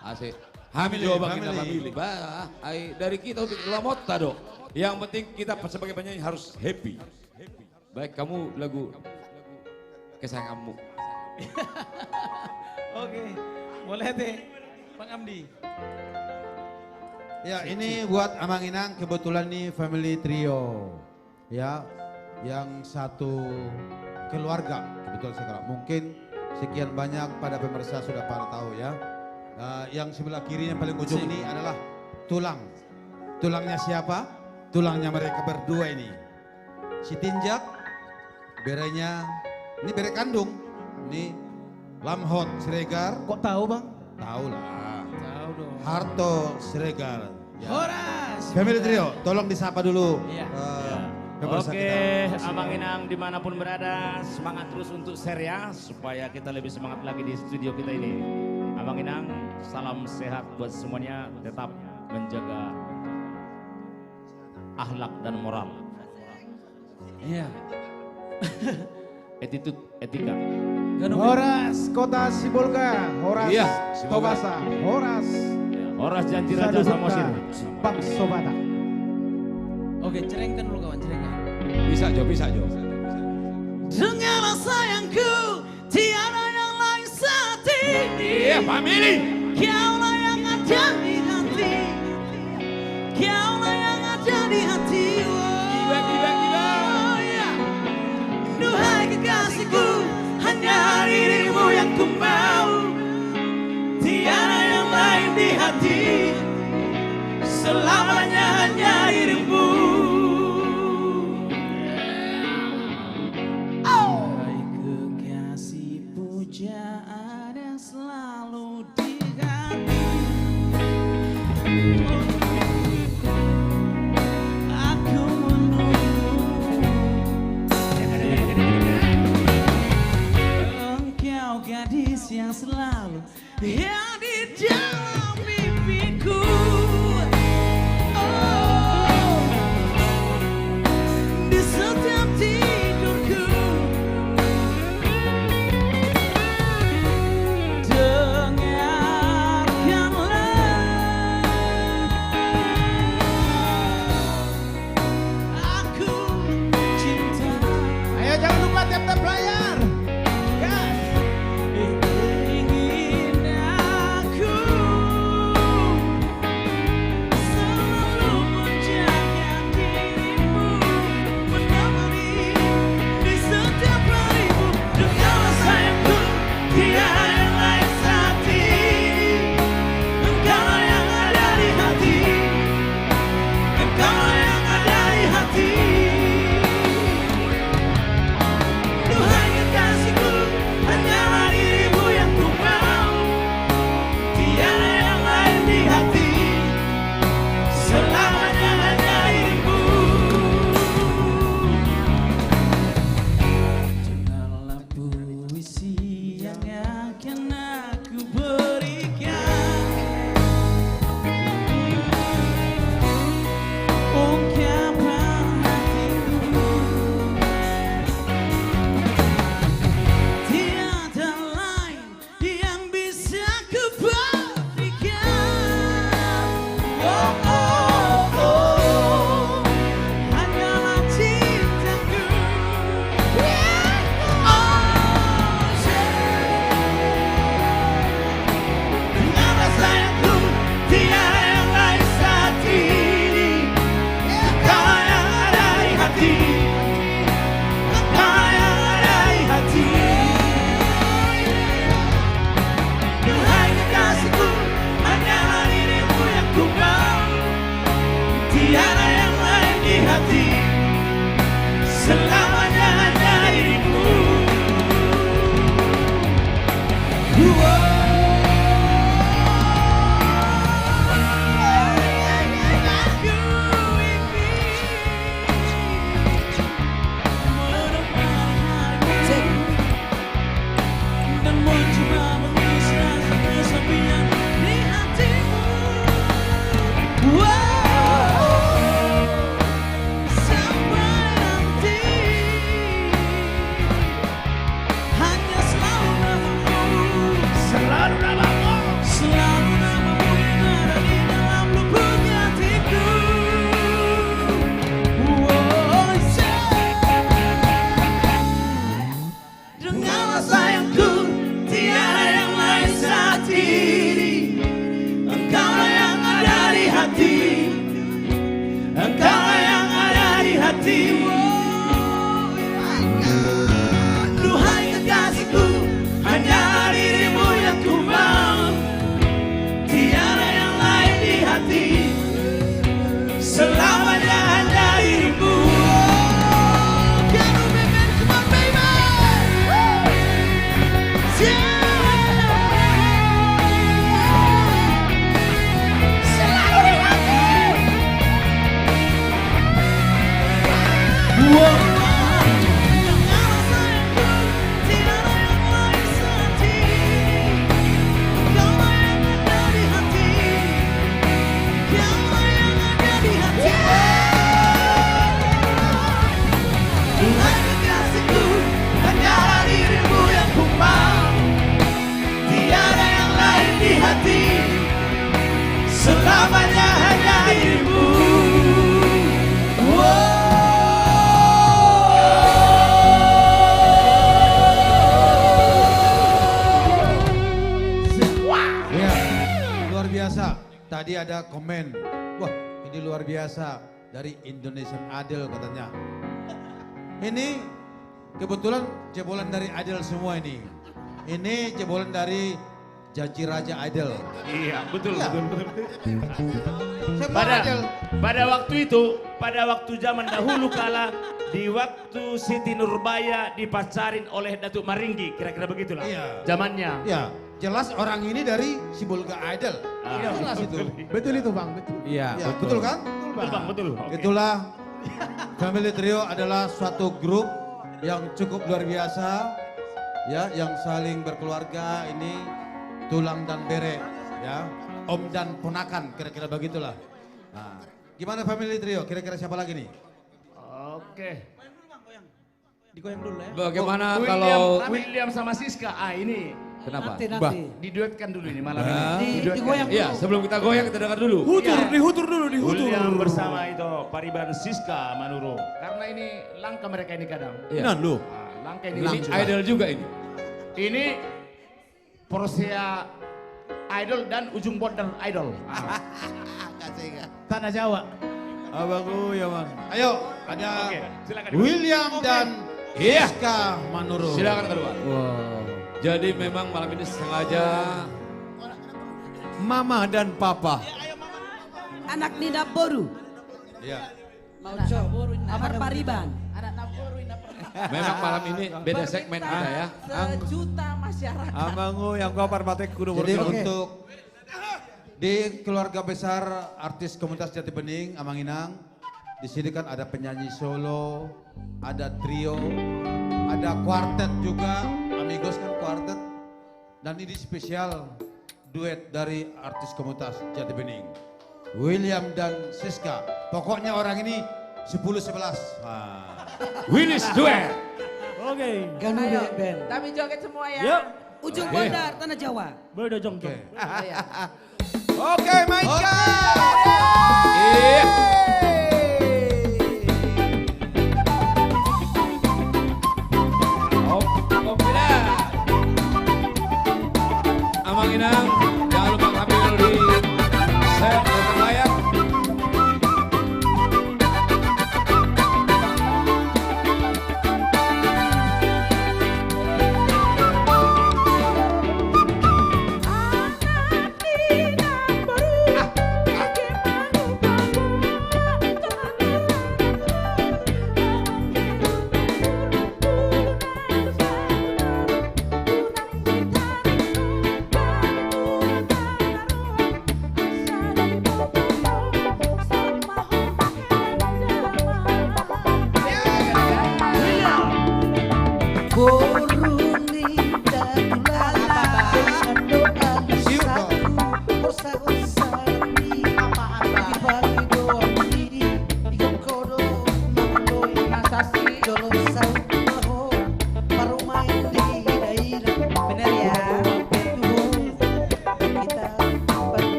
Asik. Hami jawabangin na family. family. Ay, dari kita untuk kelamot tado. Yang penting kita sebagai penyanyi harus happy. Baik kamu lagu kesayanganmu. Oke, boleh deh, Bang Amdi. Ya ini buat Amang Inang kebetulan nih family trio. Ya, yang satu keluarga kebetulan sekarang. Mungkin sekian banyak pada pemirsa sudah pada tahu ya. Yang sebelah kiri yang paling ujung ini adalah tulang. Tulangnya siapa? Tulangnya mereka berdua ini. Si Tinjak, berenya, ini bere kandung. Ini Lamhot Siregar. Kok tahu Bang? Tahu lah. Tahu dong. Harto Siregar. Ya. Horas. Family trio, tolong disapa dulu. Iya. pemirsa Oke, kita. Abang Inang dimanapun berada, semangat terus untuk share ya, supaya kita lebih semangat lagi di studio kita ini. Abang Inang, salam sehat buat semuanya, tetap menjaga akhlak dan moral. Iya. Attitude, etika. Horas Kota Sibolga, Horas Iya, Sibolga. Tobasa, Horas Horas Janji Raja Samosir. Bang Sobata. Oke, cerengkan dulu kawan, cerengkan. Bisa Jo, bisa Jo. Dengarlah sayangku, tiada yang lain saat ini. Iya, family. Kaulah yang ada di hati, kaulah yang ada di hati. Oh, ya. Duhai kekasihku, hanya dirimu yang ku mau. Tiada yang lain di hati, selamanya hanya dirimu. Hai kekasih, pujaan yang selalu di hati. Aku menunggu engkau, gadis yang selalu yang di dalam mimpiku. Oh, di setiap tidurku. Dengarkanlah ada komen, wah ini luar biasa dari Indonesian Idol katanya. Ini kebetulan jebolan dari Idol semua ini. Ini jebolan dari Janji Raja Idol. Iya, betul, Iya. betul. Semua Idol. Pada waktu itu, pada waktu zaman dahulu kala, di waktu Siti Nurbaya dipacarin oleh Datuk Maringgi, kira-kira begitulah. Iya. Zamannya. Ya, jelas orang ini dari Sibolga Idol. Ah, Jelas itu. Betul itu Bang, betul. Iya, Ya, betul kan? Betul Bang, betul. Oke. Itulah Family Trio adalah suatu grup yang cukup luar biasa, ya, yang saling berkeluarga. Ini tulang dan bere, ya, om dan ponakan, kira-kira begitulah. Nah, gimana Family Trio? Kira-kira siapa lagi nih? Oke. Digoyang dulu ya. Bagaimana William, kalau William sama Siska, ini kenapa? Nanti. diduetkan dulu ini malam Hah? ini. Diduetkan. Iya, sebelum kita goyang kita dengar dulu. Dihutur dulu, dihutur. William bersama itu Pariban Siska Manuro. Karena ini langka mereka ini kadang. Iya. Nah, langka ini. Ini idol juga ini. Ini Persea Idol dan Ujung Border Idol. Tanah Jawa. Abangku ya Bang. Ayo, ada Oke, silakan. William dan Iya. Siska Manuro. Silakan keluar. Jadi memang malam ini sengaja Mama dan Papa. Anak Nina Boru, Ya. Amar Pariban. memang malam ini beda segmen kita ya. Sejuta masyarakat. Amangu yang kau parbatek kudu Jadi untuk di keluarga besar artis komunitas Jati Bening, Amanginang, di sini kan ada penyanyi solo, ada trio, ada kuartet juga, Amigos kan kuartet, dan ini spesial duet dari artis komunitas Jati Bening, William dan Siska. Pokoknya orang ini 10-11. Winis Duet. Oke. Ayo, kami joget semua ya. Yuk. Ujung Bondar, Tanah Jawa. Berdojong jong. Oke, mainkan. Iya. Oke dah. Amanginang, jangan lupa ambil di set belakang layar.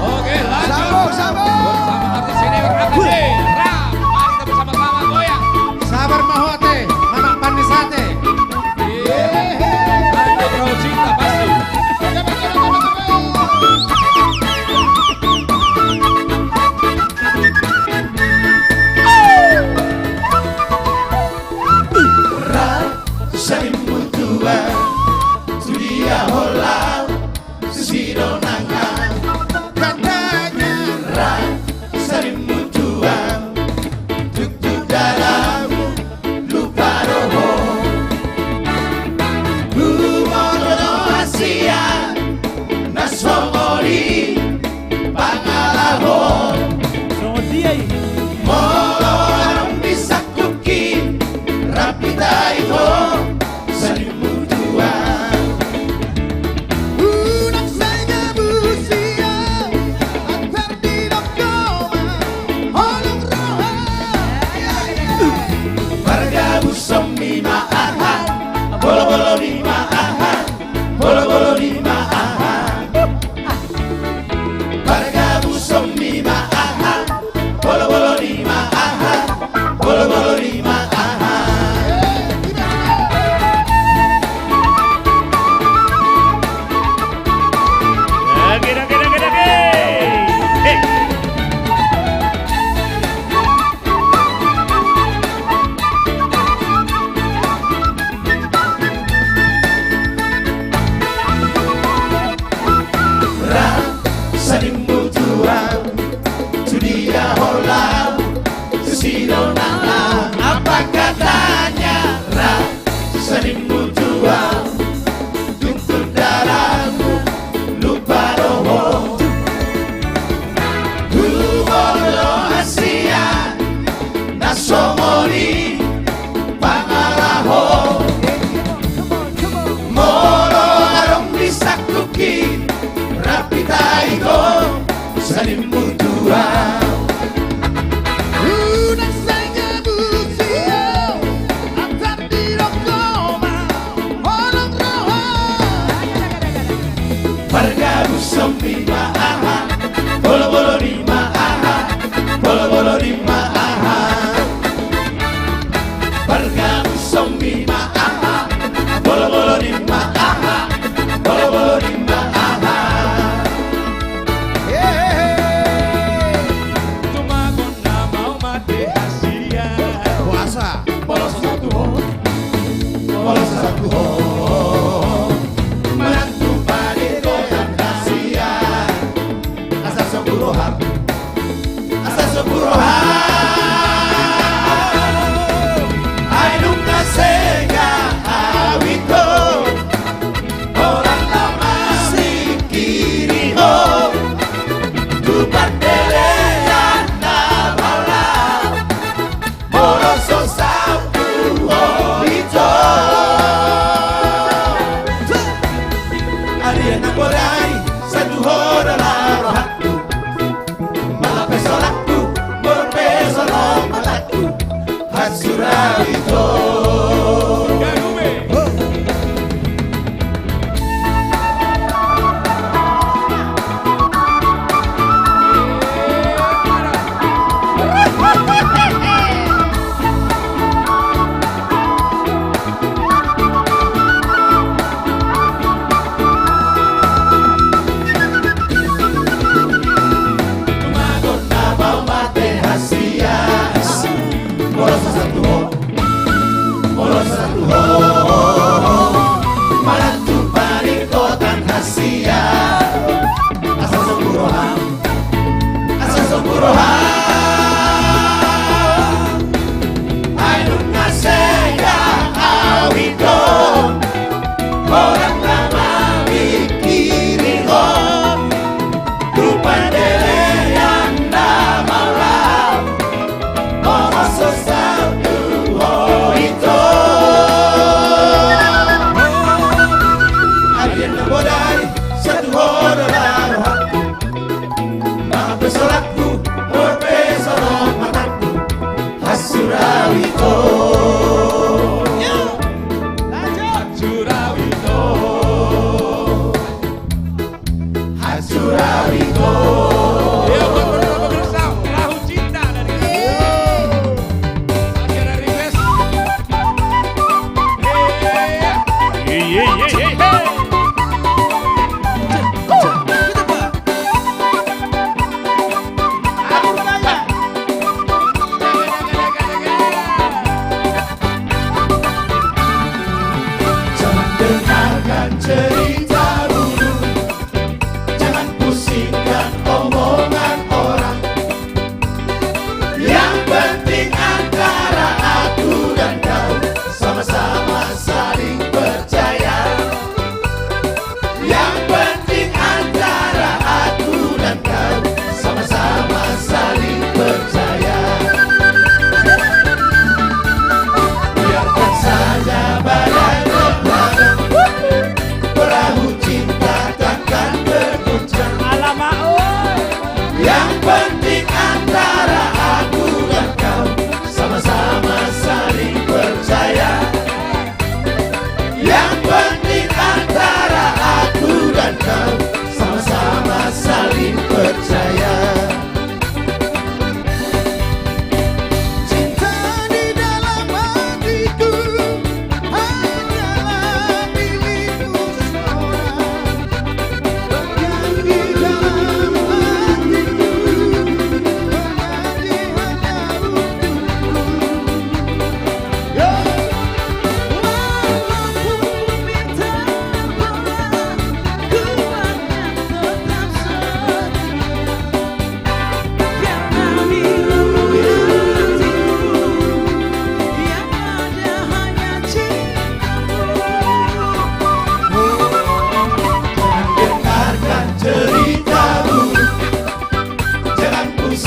Oke, lanjut. Bersama artis senior AKJ. Ram, mari kita bersama-sama goyang. Sabar mahote, mama panisate. Ada perahu cinta pasti. Salimu tua, sudia holau, susiro nangan. Katanya salimu tua, tuk dalammu lupa roho. Bumono Asia, nasomori, pangalahon. Molo arong bisa kuki, rapi taiko. Salimu tua, unak saja busia, antar di dokoma, holong roha. Warga busomi maahan, bolo-bolo di maahan, bolo-bolo di maahan. Warga busomi maahan, bolo-bolo di maahan, bolo-bolo di maahan. Salimu tua, sudia holau, susilo nana. Apa katanya? Salimu tua, tuntut darahmu, lupa roho. Bumono Asia, nasomori, pangalaho. Molo arong bisa kuki, rapi taiko, salimu tua. Unak saja busia, antar di dokoma, holong roha. Warga busomi maahan, bolo-bolo di maahan, bolo-bolo di maahan. Warga busomi maahan, bolo-bolo di maahan, bolo-bolo di maahan. Tumagon na mau mati Asia. Puasa. Bolos satu ho, bolos satu ho. Menantu pada kotan Asia, asal seburohan, asal seburohan. Aiduk nasega awito, orang lama si kiri ho. Tupat deleyan na bala, boroso sapu ho ito. Ariana borai, satu hora laro hakku. Malapeso lakku, morpeso lo malakku. Hatsura ito. Tumagon na bau mate Asia, boroso satu ho,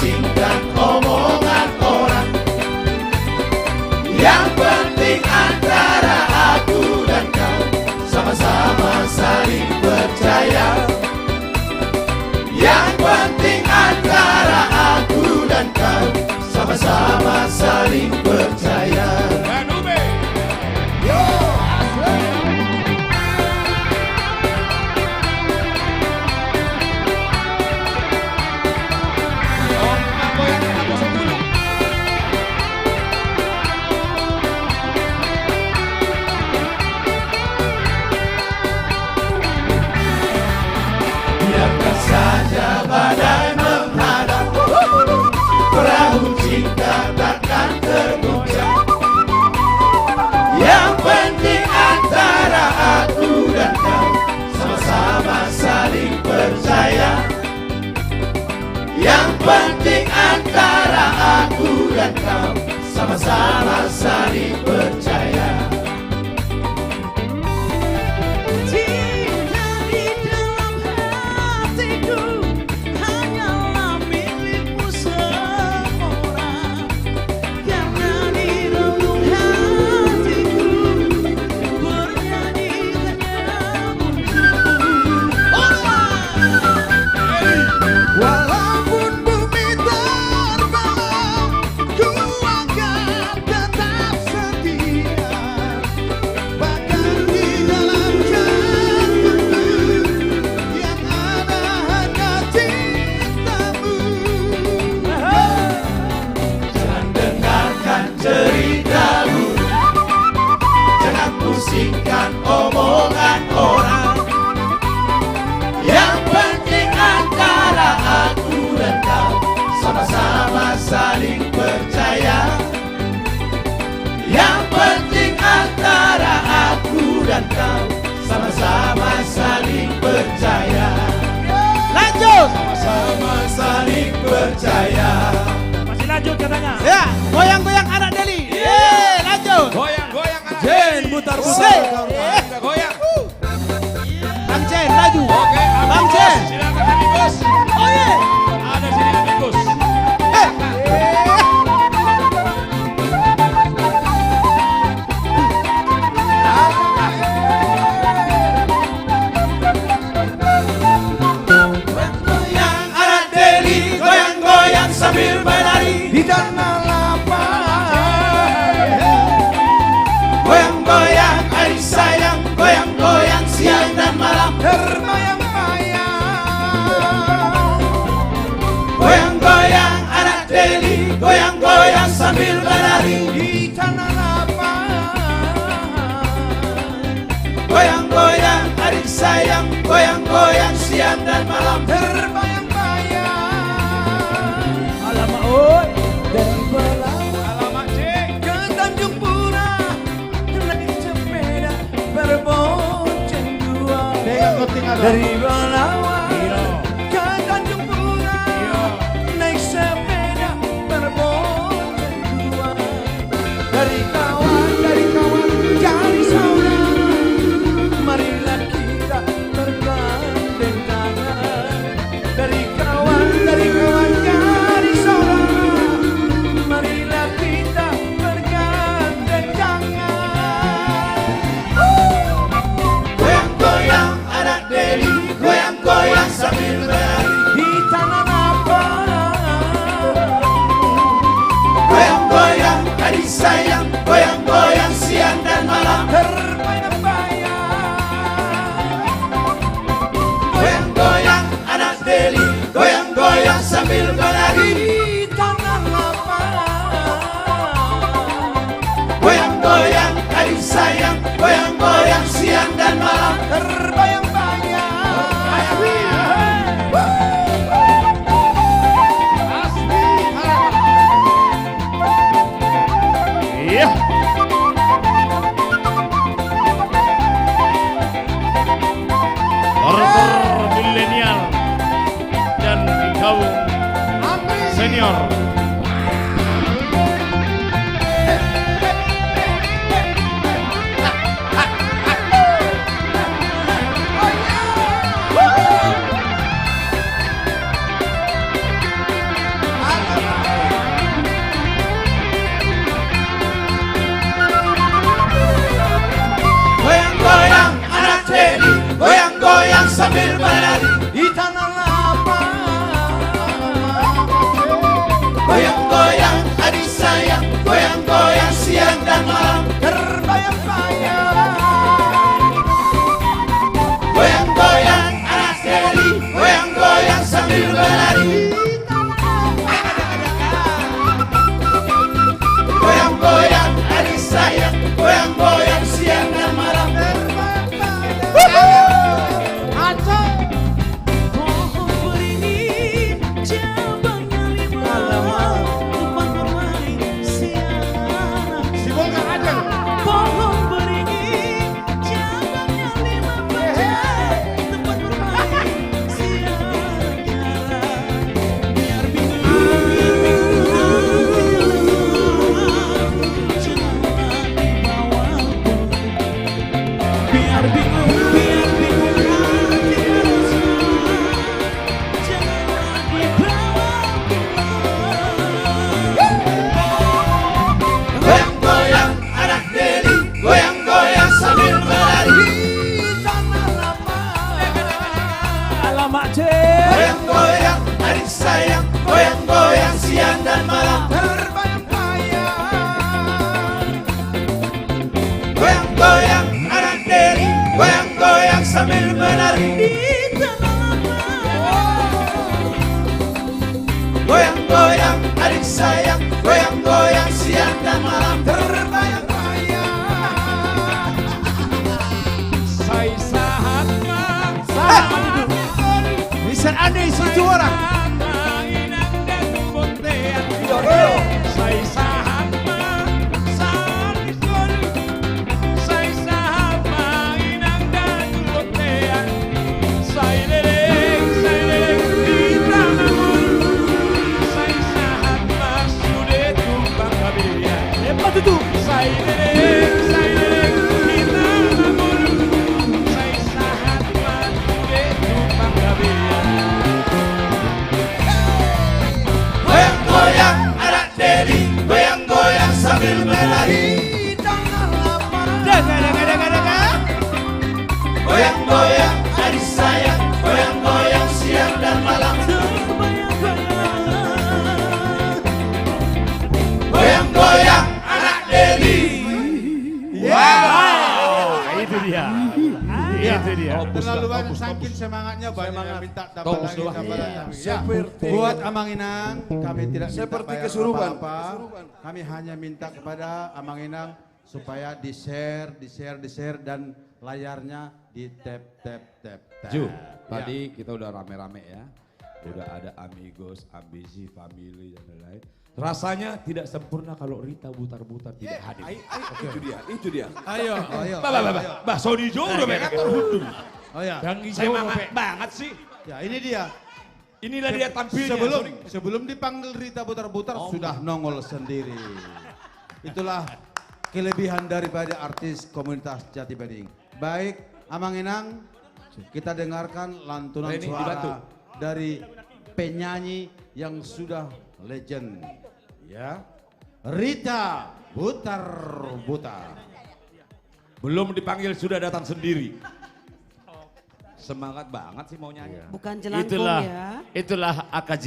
pusingkan omongan orang. Yang penting antara aku dan kau sama-sama saling percaya. Yang penting antara aku dan kau sama-sama saling percaya. Biarkan saja badai menghadap, perahu cinta takkan tergoncang. Yang penting antara aku dan kau sama-sama saling percaya. Yang penting antara aku dan kau sama-sama saling percaya. Cinta di dalam hatiku hanyalah milikmu seorang. Karena di dalam hatiku bernyanyi hanya untukmu. Walaupun bumi terbelah, ku akan tetap setia. Bahkan di dalam jantungku yang ada hanya cintamu. Jangan dengarkan ceritamu, jangan pusingkan omongan orang. Yang penting antara aku dan kau sama-sama saling percaya. Yang penting antara aku dan kau sama-sama saling percaya. Lanjut! Sama-sama saling percaya. Masih lanjut katanya. Ya, goyang-goyang anak Deli. Lanjut. Goyang-goyang anak Jen, mutar-mutar. Goyang. Bang Jen, laju. Oke, Bang Jen. silakan amigos. Oh iya. Ada sini amigos. Goyang anak Deli, goyang-goyang sambil berlari di tanah lapang. Goyang-goyang adik sayang, goyang-goyang siang dan malam terbayang-bayang. Goyang-goyang anak Deli, goyang-goyang sambil berlari di tanah lapang. Goyang-goyang adik sayang, goyang-goyang siang dan malam terbayang-bayang. Alamak oi, dari Belawan Alamak cik. ke Tanjung Pura, naik sepeda berbonceng dua. Dari Belawan ke Tanjung Pura, naik sepeda berbonceng dua. Dari kawan jadi saudara, marilah kita bergandeng tangan. Dari kawan jadi saudara, marilah kita bergandeng tangan. Goyang-goyang anak Deli, goyang-goyang sambil berlari Di tanah lapang, goyang-goyang adik sayang, goyang-goyang siang dan malam terbayang-bayang. Goyang-goyang anak Deli, goyang-goyang sambil berlari Di tanah lapang, goyang-goyang adik sayang, goyang-goyang siang dan malam terbayang-bayang. Iya. Order milenial dan kaum senior. Goyang-goyang adik sayang, goyang-goyang siang dan malam, terbayang-bayang. Goyang-goyang anak Deli, goyang-goyang sambil berlari. Goyang-goyang adik sayang, goyang-goyang siang dan malam, pohon beringin cabangnya 5, tempat bermain siang. Pohon beringin cabangnya 15, tempat bermain siang. Biar goyang-goyang anak Deli, goyang-goyang sambil berlari. Alamak Goyang-goyang adik sayang, goyang-goyang siang dan malam, goyang-goyang anak Deli, goyang-goyang sambil menari di tanah lapang. Goyang-goyang adik sayang, goyang-goyang siang dan malam, terbayang-bayang. Saya sahat Listen Andi, situ orang. Saya sahat saya sahat mainan dan botean. Saya leleng di tanah bulu. Saya sahat sudah tumpang kabian. Hebat itu. Saya leleng di tanah bulu. Saya sahat sudah tumpang kabian. Goyang-goyang anak Deli, goyang-goyang sambil berlari. Goyang-goyang adik sayang, goyang-goyang siang dan malam, goyang-goyang anak Deli. Itu dia. Itu dia. Terlalu banyak saking semangatnya banyak yang minta tambah Topus lagi, doang. tambah Iya. lagi. Ya, buat Amanginang kami tidak minta Seperti bayar kesurupan. apa-apa. Kami hanya minta kepada Amanginang supaya di-share dan layarnya di tap. Ju, Ya. tadi kita udah rame-rame ya. Udah ada amigos, ambisi, family dan lain-lain. Rasanya tidak sempurna kalau Rita Butar-Butar tidak hadir. Itu dia. Ayo. Bah, Sony Jo udah mereka terhutung. Oh ya. Saya semangat banget sih. Ya, ini dia. Inilah dia tampilnya. Sebelum dipanggil Rita Butar-Butar sudah nongol sendiri. Itulah kelebihan daripada artis komunitas Jati Bening. Baik, Amanginang, kita dengarkan lantunan Reni, suara dibantu. dari penyanyi yang sudah legend, ya, Rita Butar-Butar. Belum dipanggil sudah datang sendiri. Semangat banget sih mau nyanyi. Bukan jelangkung ya. Itulah AKJ.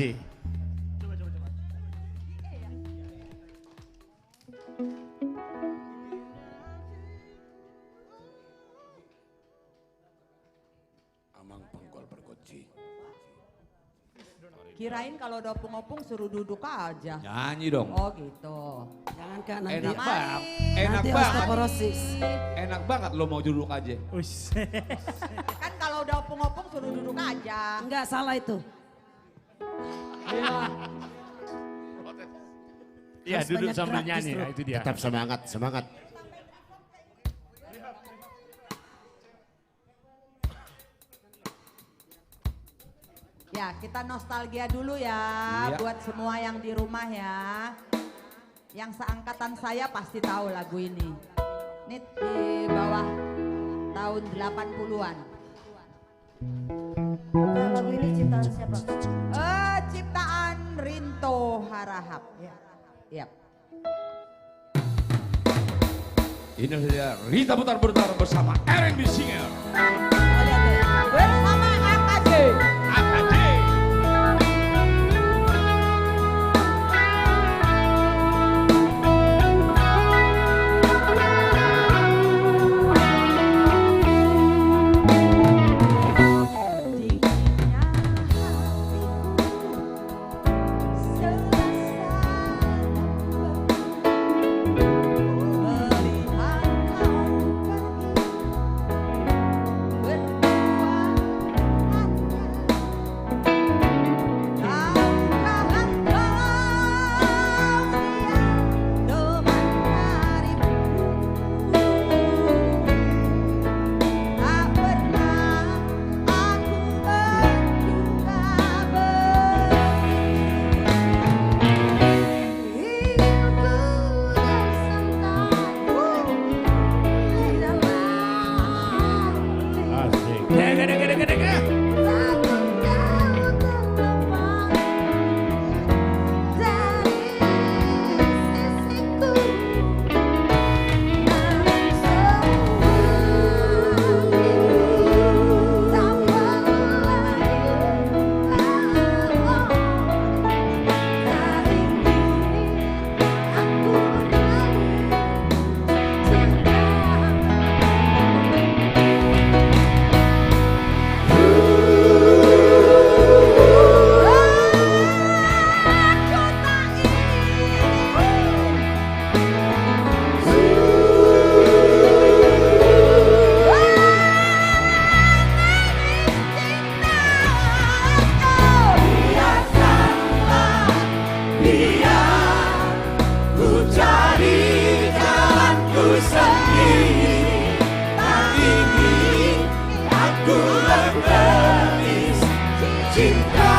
Amang Penggol Bergoci. Kirain kalau udah opung-opung suruh duduk aja. Nyanyi dong. Oh gitu. Jangan Kak nanti. Enak banget. Enak Nanti banget. osteoporosis. Enak banget lo mau duduk aja. Kan kalau udah opung-opung suruh duduk aja. Enggak salah itu. Iya, Harus duduk banyak sambil gerak nyanyi. justru. Nah, itu dia. Tetap semangat. Ya kita nostalgia dulu ya Iya. buat semua yang di rumah ya. Yang seangkatan saya pasti tahu lagu ini. Ini di bawah tahun 80-an. Nah, lagu ini ciptaan siapa? Ciptaan Rinto Harahap. Yap. Ini dia Rita Butar-Butar bersama R&B Singer. Bersama AKJ. AKJ. biar ku cari jalanku sendiri. Tak ingin aku egois cinta.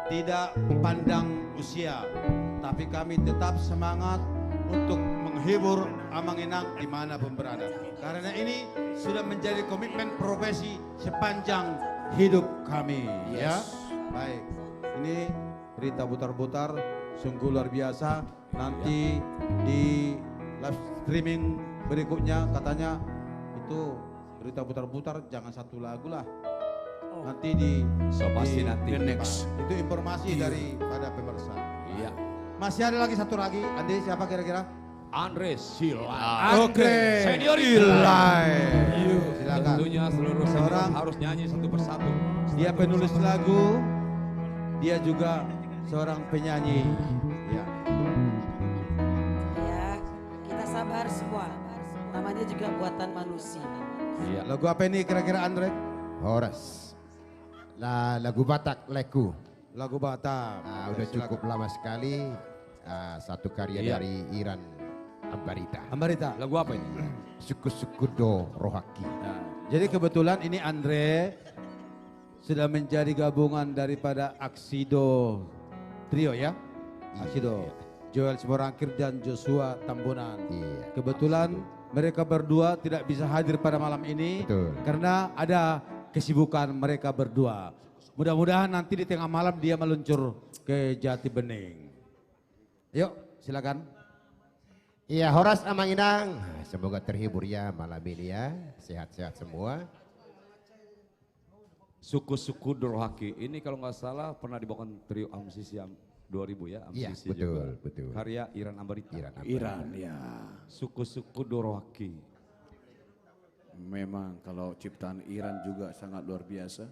Tidak pandang usia, tapi kami tetap semangat untuk menghibur Amanginang dimanapun berada. Karena ini sudah menjadi komitmen profesi sepanjang hidup kami. Ya, baik. Ini berita putar-putar sungguh luar biasa. Nanti di live streaming berikutnya katanya itu berita putar-putar jangan satu lagu lah. Nanti pasti nanti the next. Itu informasi daripada pemirsa. Iya. Masih ada lagi satu lagi. Andi siapa kira-kira? Andre Silai. Oke. Senior Silai. Silakan. Tentunya seluruh senior harus nyanyi satu persatu. Dia penulis lagu. Dia juga seorang penyanyi. Ya. Ya, kita sabar semua. Namanya juga buatan manusia. Iya. Lagu apa ini kira-kira Andre? Horas. lagu Batak Leku. Lagu Batak. Nah, udah cukup lama sekali. Satu karya dari Iran Ambarita. Ambarita. Lagu apa ini? Suku-suku do rohaki. Nah, jadi kebetulan ini Andre sudah menjadi gabungan daripada Aksido Trio ya. Aksido. Joel Simorangkir dan Joshua Tambunan. Iya. Kebetulan mereka berdua tidak bisa hadir pada malam ini. Betul. Karena ada kesibukan mereka berdua. Mudah-mudahan nanti di tengah malam dia meluncur ke Jati Bening. Yuk silakan. Iya, Horas Amanginang. Semoga terhibur ya malam ini ya. Sehat-sehat semua. Suku-suku Dorohaki. Ini kalau nggak salah pernah dibawakan trio Amsisi 2000 ya. Iya, Amsisi betul, juga. betul. Karya Iran Ambarita. Iran ya. Suku-suku Dorohaki. Memang kalau ciptaan Iran juga sangat luar biasa.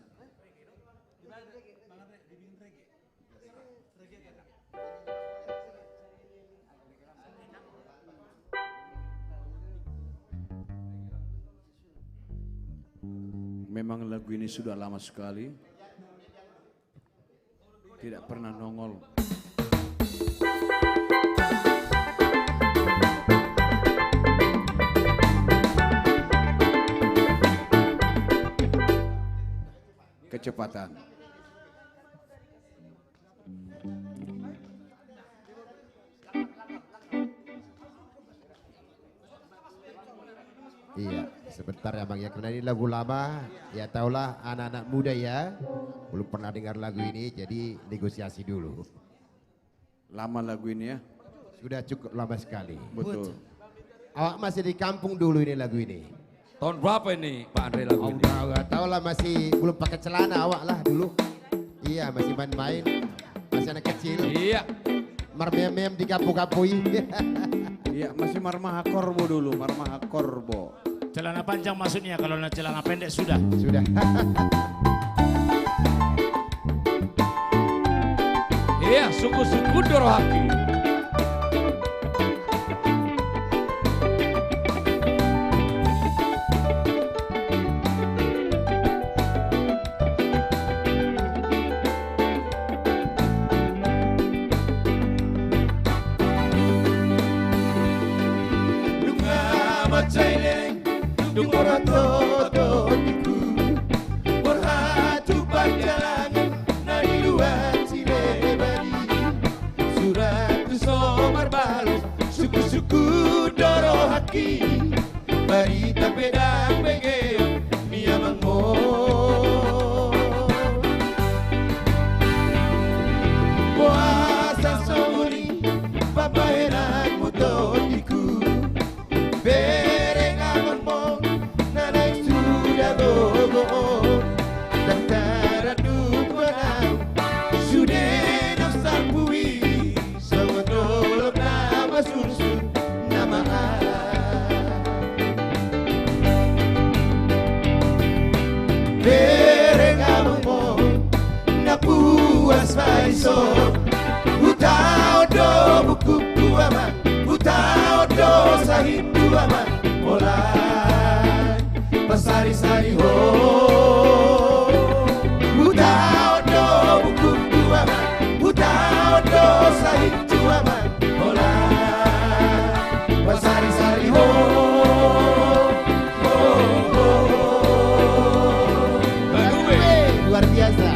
Memang lagu ini sudah lama sekali. Tidak pernah nongol. Kecepatan. Iya, sebentar ya Bang ya, karena ini lagu lama, ya taulah anak-anak muda ya, belum pernah dengar lagu ini, jadi negosiasi dulu. Lama lagu ini ya? Sudah cukup lama sekali. Betul. Awak masih di kampung dulu ini lagu ini? Tahun berapa ini Pak Andre lagu ini? Enggak tahu lah, masih belum pakai celana awak lah dulu. Iya, masih main-main, masih anak kecil. Iya. Marmem-mem dikapu-kapui. Iya, masih marmaha korbo dulu, marmaha korbo. Celana panjang maksudnya, kalau celana pendek sudah. Sudah. Iya, suku-suku Dorohaki. Suku-suku Dorohaki, barita pedang bege mia mangmo. Puasa somuni papaheran mutoniku, bereng amon nanai sudah gogo, daftar dukungan sudah nafsan bui, sama dolok nama susu. Berengamamo na puas maiso utao do buku kuaman utao do sahib kuaman olai pasari-sari ho utao do buku kuaman utao do sahib kuaman olai pasari-sari ho. Luar biasa.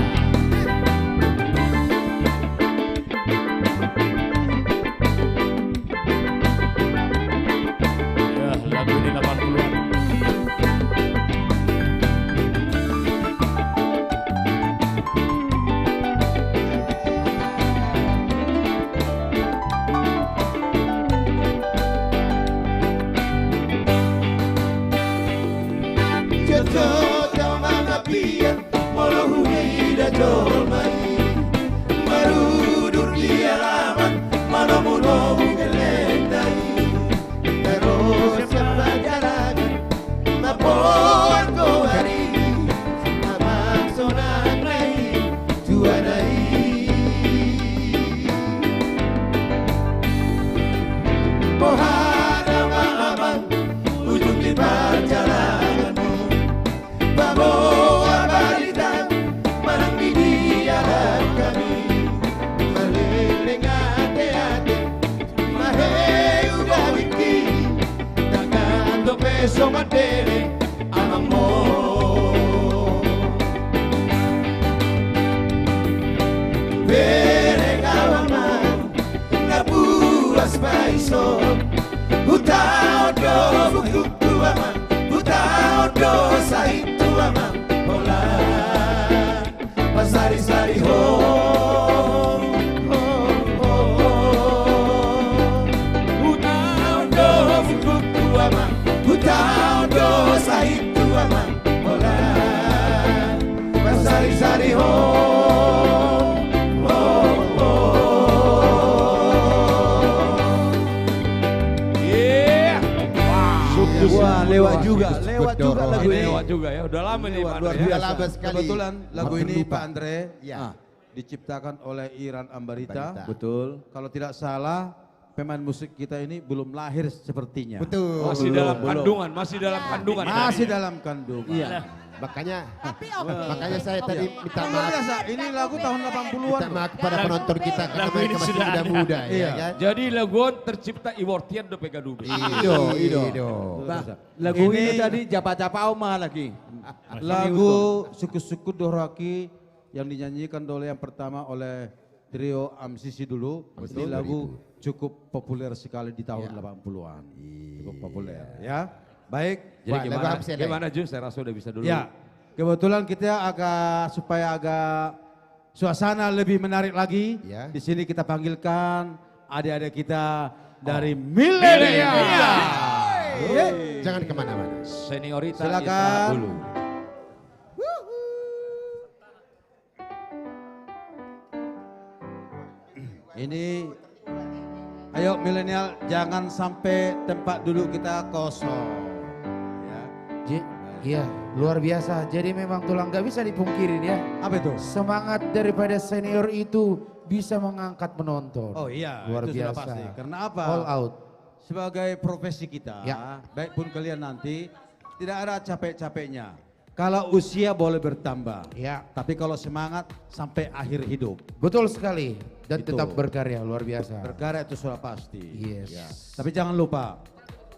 Ya, lagu ini 80-an. Jojo tamang apian molo hida jol mai marudur di alaman manomuno gelendai terus berjalan mapoan ko hari amang sonan nai juanai pohara abang ujung di perjalanan bawa barita mana dosa itu amam pola Pasari-sari ho Hutang dosa itu amam Hutang dosa itu amam pola Pasari-sari ho Wah, lewat juga lagu ini. Lewat juga ya, udah lama nih Pak Andre. Luar lama biasa. sekali. Kebetulan lagu ini Pak Andre Ya. diciptakan oleh Iran Ambarita. Betul. Kalau tidak salah, pemain musik kita ini belum lahir sepertinya. Betul. Masih dalam kandungan, masih dalam kandungan. Masih dalam kandungan. Iya. Makanya saya tadi minta Luar maaf. biasa, ini lagu tahun 80-an. Minta maaf kepada penonton kita karena mereka masih muda-muda ya Iya. kan? Jadi laguan tercipta iwortian do Pegadube. Ido. Lagu ini tadi japa-japa Oma lagi. Lagu Suku-Suku Doraki yang dinyanyikan oleh yang pertama oleh trio Amsisi dulu. Ini lagu cukup populer sekali di tahun 80-an. Cukup populer ya. Baik. Jadi Wah, gimana Ju? Saya rasa udah bisa dulu. Ya, kebetulan kita supaya agak suasana lebih menarik lagi. Ya. Di sini kita panggilkan adik-adik kita dari Milenial. Jangan kemana-mana. Seniorita Silakan. istirahat dulu. Ini, ayo Milenial, jangan sampai tempat duduk kita kosong. Iya, luar biasa. Jadi memang tulang gak bisa dipungkirin ya. Apa itu? Semangat daripada senior itu bisa mengangkat penonton. Oh iya, luar itu sudah biasa. pasti. Karena apa? All out. Sebagai profesi kita, Ya. baik pun kalian nanti tidak ada capek-capeknya. Kalau usia boleh bertambah, Ya. tapi kalau semangat sampai akhir hidup. Betul sekali. Dan Itu. tetap berkarya, luar biasa. Berkarya itu sudah pasti. Yes. Ya. Tapi jangan lupa,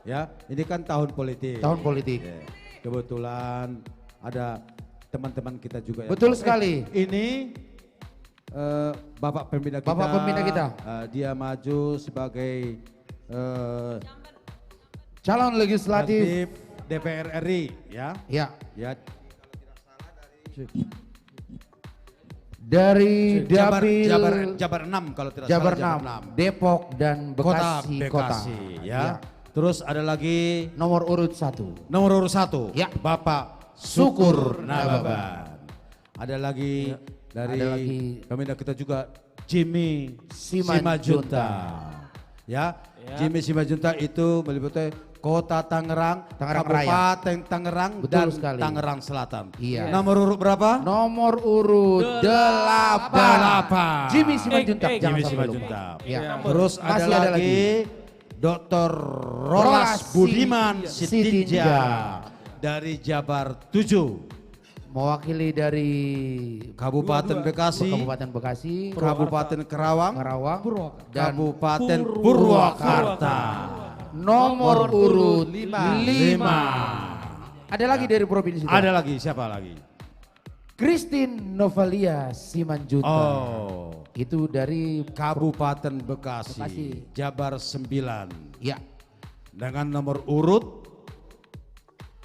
ya ini kan tahun politik. Tahun politik. Ya. Kebetulan ada teman-teman kita juga. Betul sekali. Ini Bapak Pembina kita. Bapak Pembina kita. Dia maju sebagai calon legislatif DPR RI, ya. Ya. Ya. Dari Dapil Jabar 6 kalau tidak Jabar salah. 6, Depok dan Bekasi Kota. Ya. Terus ada lagi nomor urut 1. Nomor urut 1. Ya. Bapak Syukur Nababan. Ada lagi dari Ada lagi pemindah kita juga Jimmy Simanjunta. Ya. Jimmy Simanjunta itu meliputi Kota Tangerang, Tangerang Raya. Kabupaten Tangerang Betul dan sekali. Tangerang Selatan. Iya. Nomor urut berapa? Nomor urut 8. Jimmy Simanjunta. Jangan Jimmy sampai Simanjunta. lupa. Ya. Terus ada Masih ada lagi Dr. Rolas Budiman Sitinja Sitinja. dari Jabar 7. Mewakili dari Kabupaten Bekasi, Kabupaten Bekasi, Kabupaten Karawang, dan Kabupaten Purwakarta. Nomor urut 5. Ada lagi dari provinsi itu? Ada lagi, siapa lagi? Christine Novalia Simanjunta. Oh. Itu dari Kabupaten Bekasi, Bekasi. Jabar 9. Ya. Dengan nomor urut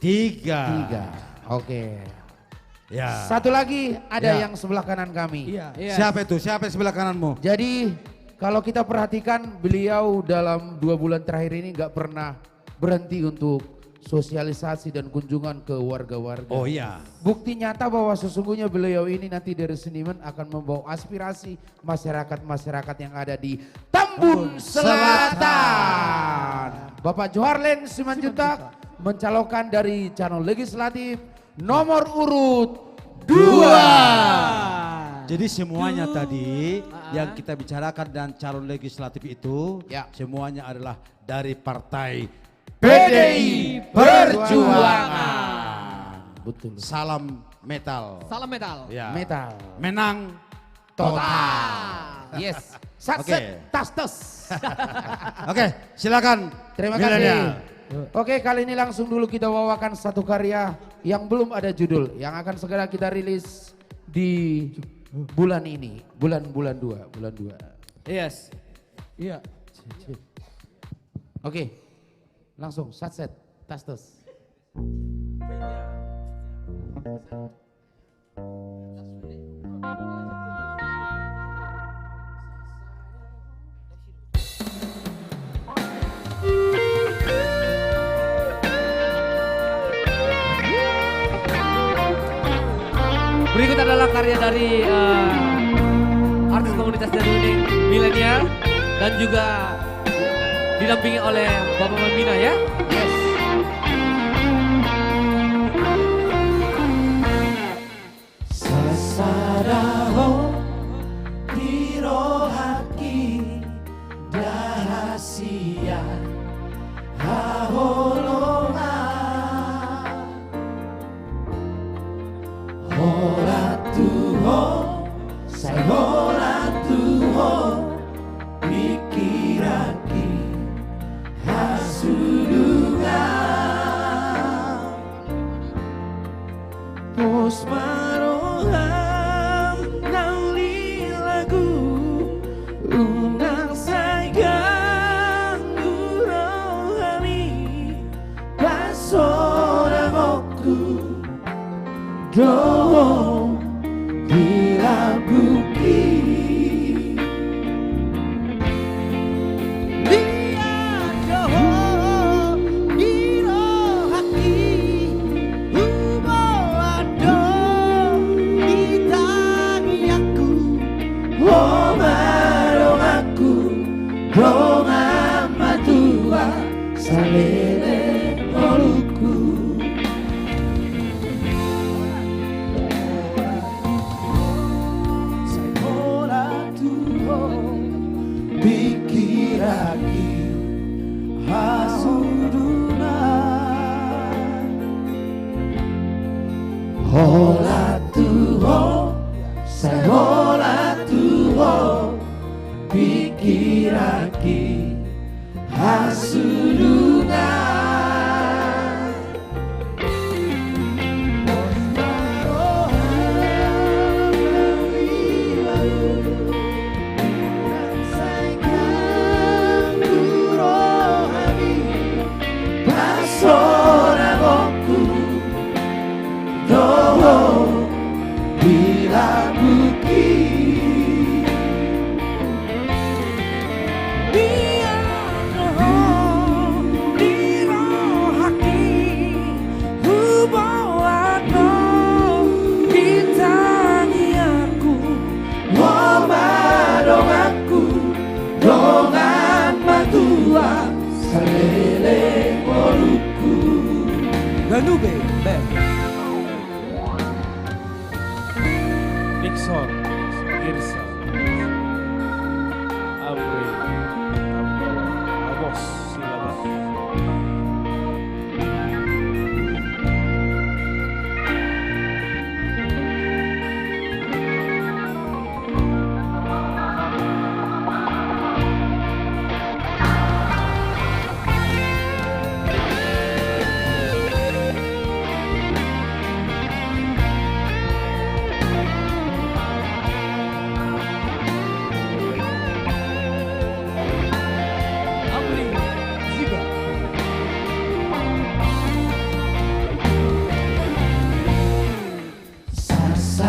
3. Oke. Ya. Satu lagi ada Ya. yang sebelah kanan kami. Siapa itu? Siapa yang sebelah kananmu? Jadi kalau kita perhatikan beliau dalam 2 bulan terakhir ini nggak pernah berhenti untuk sosialisasi dan kunjungan ke warga-warga. Oh iya. Bukti nyata bahwa sesungguhnya beliau ini nanti dari seniman akan membawa aspirasi masyarakat-masyarakat yang ada di Tambun Selatan. Bapak Joharlen Simanjuntak mencalonkan dari calon legislatif nomor urut 2. Jadi semuanya tadi yang kita bicarakan dan calon legislatif itu semuanya adalah dari partai PDI Perjuangan. Betul. Salam metal. Salam metal. Ya. Metal. Menang total. Yes. Satset tastes. Oke, silakan. Terima Milenial. kasih. Oke, kali ini langsung dulu kita bawakan satu karya yang belum ada judul, yang akan segera kita rilis di bulan ini, bulan 2. Yes. Iya. Oke. Langsung satset tastes. Berikut adalah karya dari artis komunitas Jati Bening milenial dan juga didampingi oleh Bapak Mamina ya. Yes. Sasadaho hirohaki dahasia haholonga horatuho sayhoratuho pikiraki hasudunga Posmaroham nali lagu unang sayang rohani pasora moku doh dirabuki lihat doh dirohaki ubawa oh marong aku Roma matua salele oluku Sayora tuho pikiraki hasuduna Hola tuho sayora tuho pikiraki hasudunga Pasora boku doho dirabuki Salele oluku Ganube Band Nixon, Irsa, Amri, Tambolo, Amos, silakan.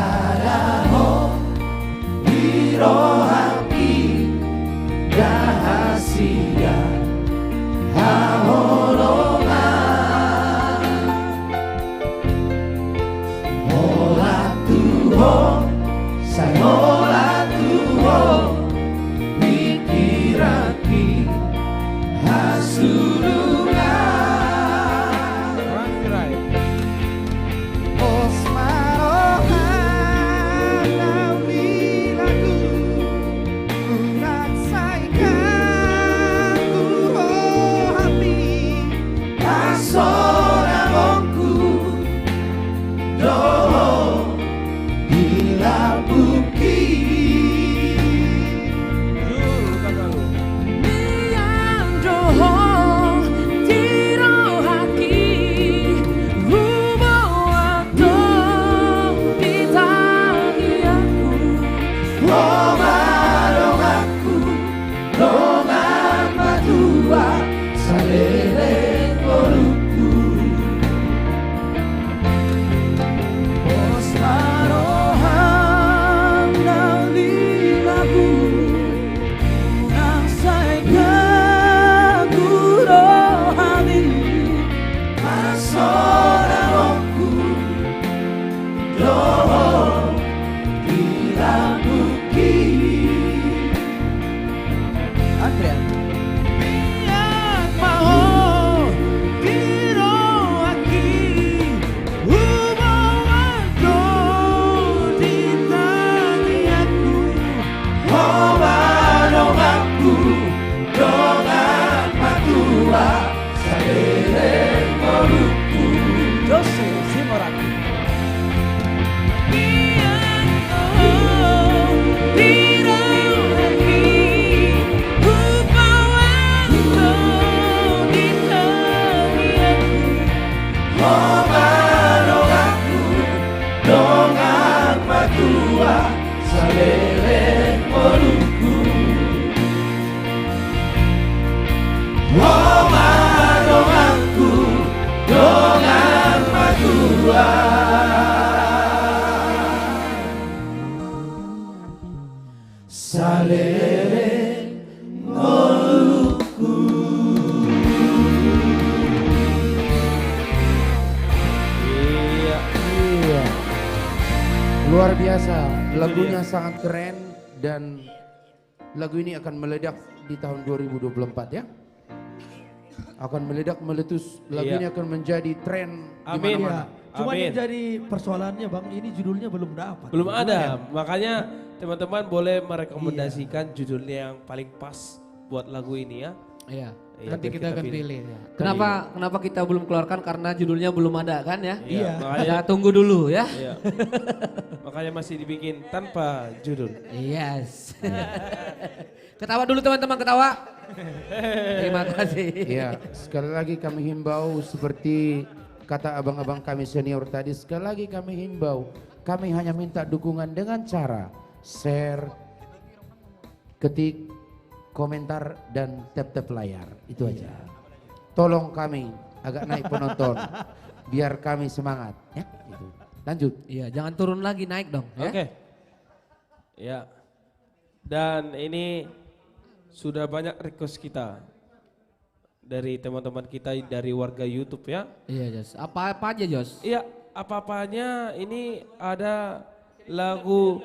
Sasaraho hirohaki dahasia haholonga Hola tuho sayhola tuho pikiraki hasudunga salere ngoluku. Iya. Luar biasa, lagunya sangat keren dan lagu ini akan meledak di tahun 2024 ya. Akan meledak meletus, lagu ini akan menjadi tren di mana-mana. Cuma yang jadi persoalannya Bang, ini judulnya belum dapat. Belum ada, makanya teman-teman boleh merekomendasikan judulnya yang paling pas buat lagu ini ya. Iya. Nanti kita akan pilih ya. Kenapa kita belum keluarkan karena judulnya belum ada kan ya? Iya. Makanya tunggu dulu ya. Iya. Makanya masih dibikin tanpa judul. Yes. Ketawa dulu teman-teman, ketawa. Terima kasih. Iya, sekali lagi kami himbau seperti kata abang-abang kami senior tadi, sekali lagi kami himbau, kami hanya minta dukungan dengan cara share, ketik, komentar dan tap-tap layar, itu aja. Tolong kami agak naik penonton, biar kami semangat ya. Gitu. Lanjut. Iya, jangan turun lagi, naik dong. Ya? Oke. Ya. Dan ini sudah banyak request kita dari teman-teman kita dari warga YouTube ya. Iya Jos, apa aja Jos? Iya, apa-apanya ini ada lagu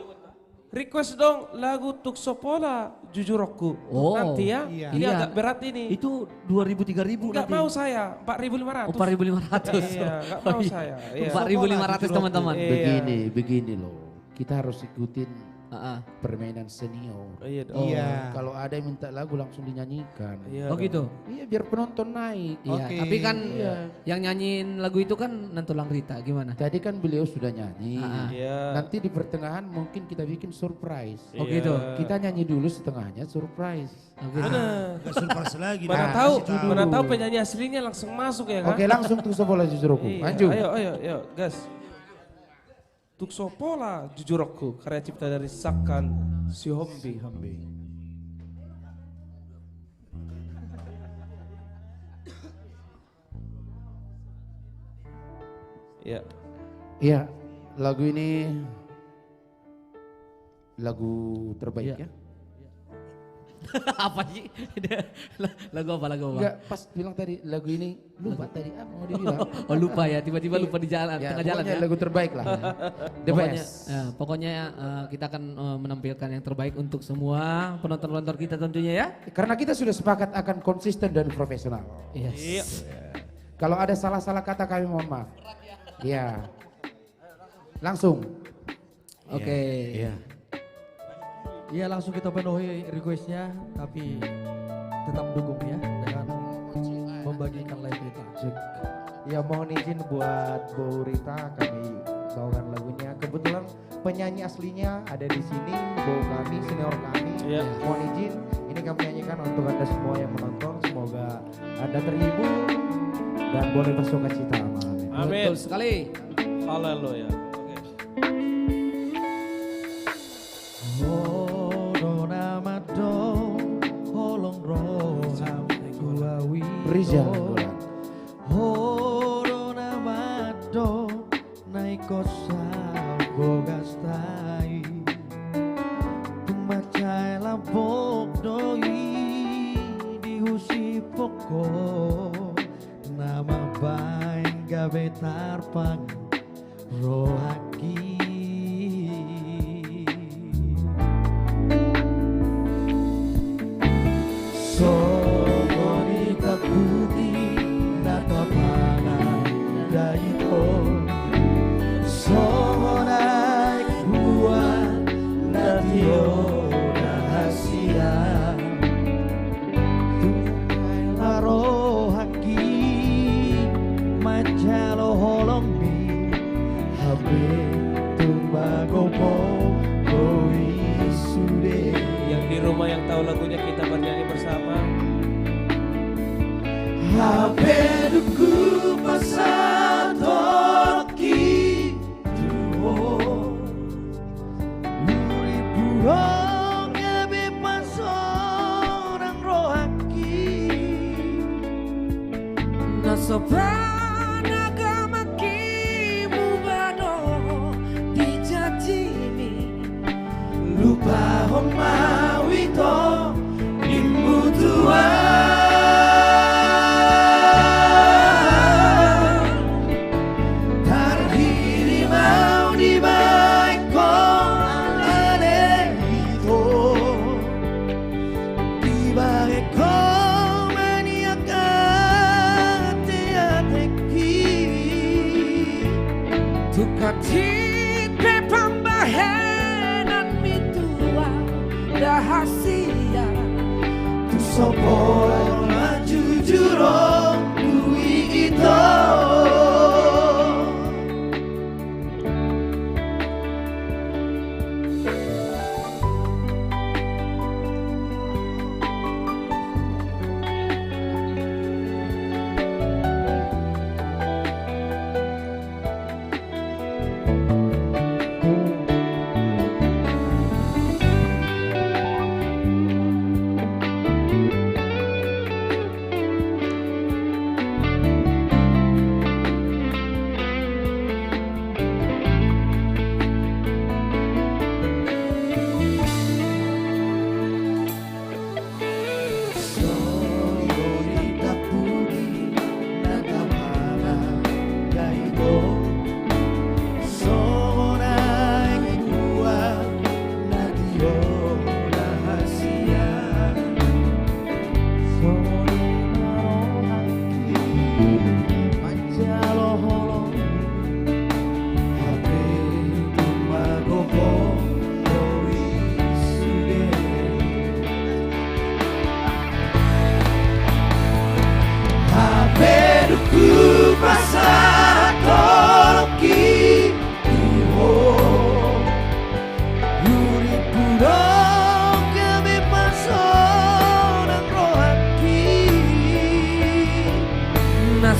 request dong lagu Tuksopola Jujur Aku. Oh, nanti ya. iya. Ini Iya. agak berat ini. Itu 2.000-3.000 Enggak nanti. mau saya, 4.500. 4.500. Iya, enggak mau saya. Iya. 4.500 teman-teman. Begini loh, kita harus ikutin permainan senior. Iya dong. Iya. Kalau ada yang minta lagu langsung dinyanyikan. Iya Oh gitu? Iya, biar penonton naik. Iya, tapi kan yang nyanyiin lagu itu kan Nantulang Rita, gimana? Tadi kan beliau sudah nyanyi. Iya. Nanti di pertengahan mungkin kita bikin surprise. Oh gitu? Kita nyanyi dulu setengahnya surprise. Benar. Gak surprise lagi. Mana tahu penyanyi aslinya langsung masuk ya kan? Oke, langsung Tuksopola Jujur Aku. Iya, Lanjut. Ayo, gas. Tuksopola Jujur Aku, karya cipta dari Sakan Sihombi. Ya. Iya, lagu ini lagu terbaik ya. Apa sih? Lagu apa? Enggak, pas bilang tadi lagu ini lupa tadi apa mau dibilang. Oh lupa ya, tiba-tiba lupa di jalan, tengah jalan ya. Lagu terbaik lah. The Pokoknya, best. pokoknya kita akan menampilkan yang terbaik untuk semua penonton-penonton kita tentunya ya. Karena kita sudah sepakat akan konsisten dan profesional. Yes. Kalau ada salah-salah kata kami mohon maaf. Iya. Langsung. Oke. Iya. Iya langsung kita penuhi requestnya, tapi tetap dukung ya dengan membagikan live kita. Ya mohon izin buat Bu Rita, kami bawakan lagunya. Kebetulan penyanyi aslinya ada di sini, Bu kami, senior kami. Iya. Mohon izin, ini kami nyanyikan untuk Anda semua yang menonton. Semoga Anda terhibur dan boleh bersuka cita malam ini. Amin. Betul sekali. Haleluya. Oke. Rizal. Horona mado naiko salgo gastai Tumacay lampok doi dihusi poko Nama baing gabe tarpang rohaki Yang di rumah yang tahu lagunya kita bernyanyi bersama. Hapeduku pasatoki duo Uri burong ebe pasorang rohaki Nasobana gamaki mubado dijajimi Lupa homa wito Nimutuan Tarhiri mau di baik kong ane itu Di baik kong maniakan teateki Tukati pe pambahenan mitua rahasia Tu sopor maju jurong kui itu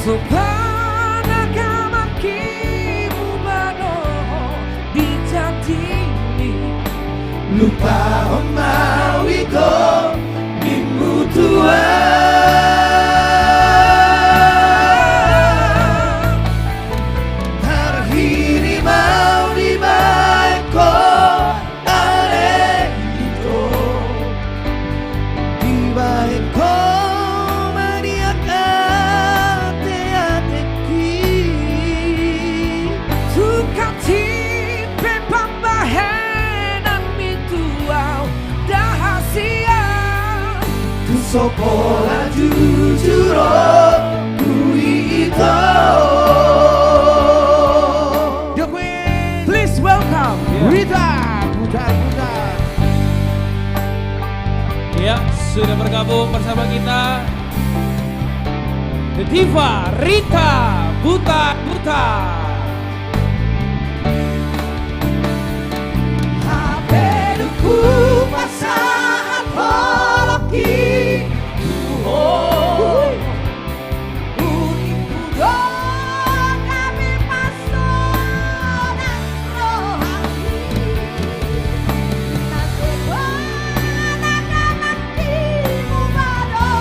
Sopana kamakimu bano di jatini Lupa omawiko Nimutua Tarhiri mau di baiko ane itu Di baiko maniakan teateki Tukati pe pambahenan mitua rahasia Tu sopola jujuro kui itu The Queen, please welcome Rita Putar. Ya, sudah bergabung bersama kita The Diva Rita Buta. Hapeduku pasahat poloki Unipudo kami pasonan rohani Nasibana kamantimu bado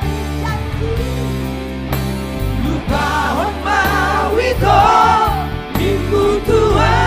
dijanji Lupa omawito Nimutuan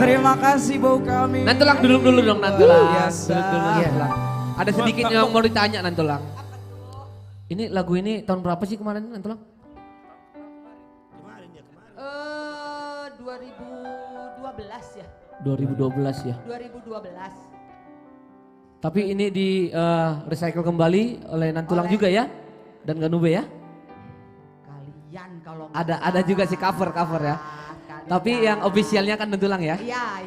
Terima kasih bau kami. Nantulang dulu dong Nantulang. Biasa. Nantulang. Ada sedikit yang mau ditanya Nantulang. Ini lagu ini tahun berapa sih kemarin Nantulang? 2012 ya. 2012 ya. 2012. Tapi ini di recycle kembali oleh Nantulang juga ya? Dan Ganube ya? Kalian kalau Ada juga sih cover ya. Tapi yang officialnya kan Nantulang ya? Iya.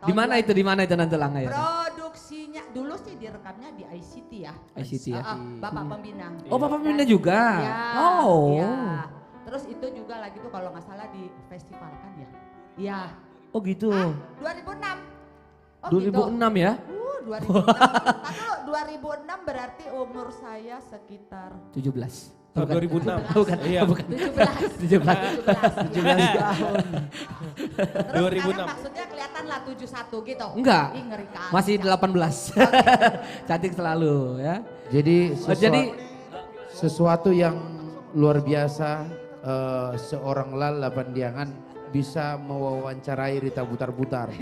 Di mana itu Nantulang ya? Produksinya dulu sih direkamnya di ICT ya. ICT ya. Bapak Pembina. Oh, Bapak Pembina juga. Ya, Oh. Ya. Terus itu juga lagi tuh kalau nggak salah di festival kan ya. Iya. Oh gitu. 2006. Oh 2006 gitu. ya? 2006. Kalau 2006 berarti umur saya sekitar 17. Tahun 2006. Bukan. Iya. Bukan. 17 tahun. Terus sekarang maksudnya kelihatan lah 71 gitu. Enggak. Ih, ngeri kali. Masih 18. Cantik selalu ya. Jadi sesuatu yang luar biasa, seorang Lala Pandiangan bisa mewawancarai Rita Butar-Butar.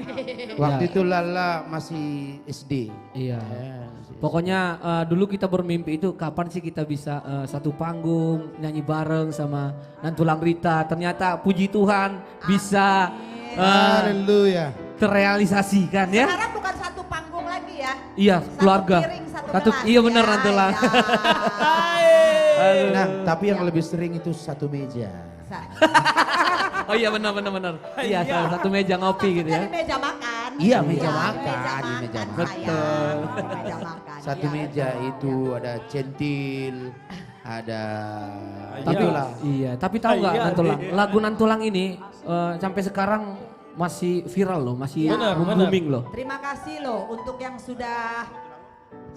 Waktu itu Lala masih SD. Iya. Pokoknya dulu kita bermimpi itu kapan sih kita bisa satu panggung nyanyi bareng sama Nantulang Rita. Ternyata puji Tuhan bisa Haleluya. terrealisasikan ya. Sekarang bukan satu panggung lagi ya. Iya, keluarga. Piring, satu gelas. Iya benar Nantulang. Nah, tapi yang lebih sering itu satu meja. Oh iya benar. Iya, satu meja ngopi gitu ya. Di meja makan. Iya, meja makan, di meja makan. Betul. Meja makan. Satu meja itu ada centil, ada Tapi tapi tahu nggak Nantulang? Lagu Nantulang ini sampai sekarang masih viral loh, masih booming loh. Terima kasih loh untuk yang sudah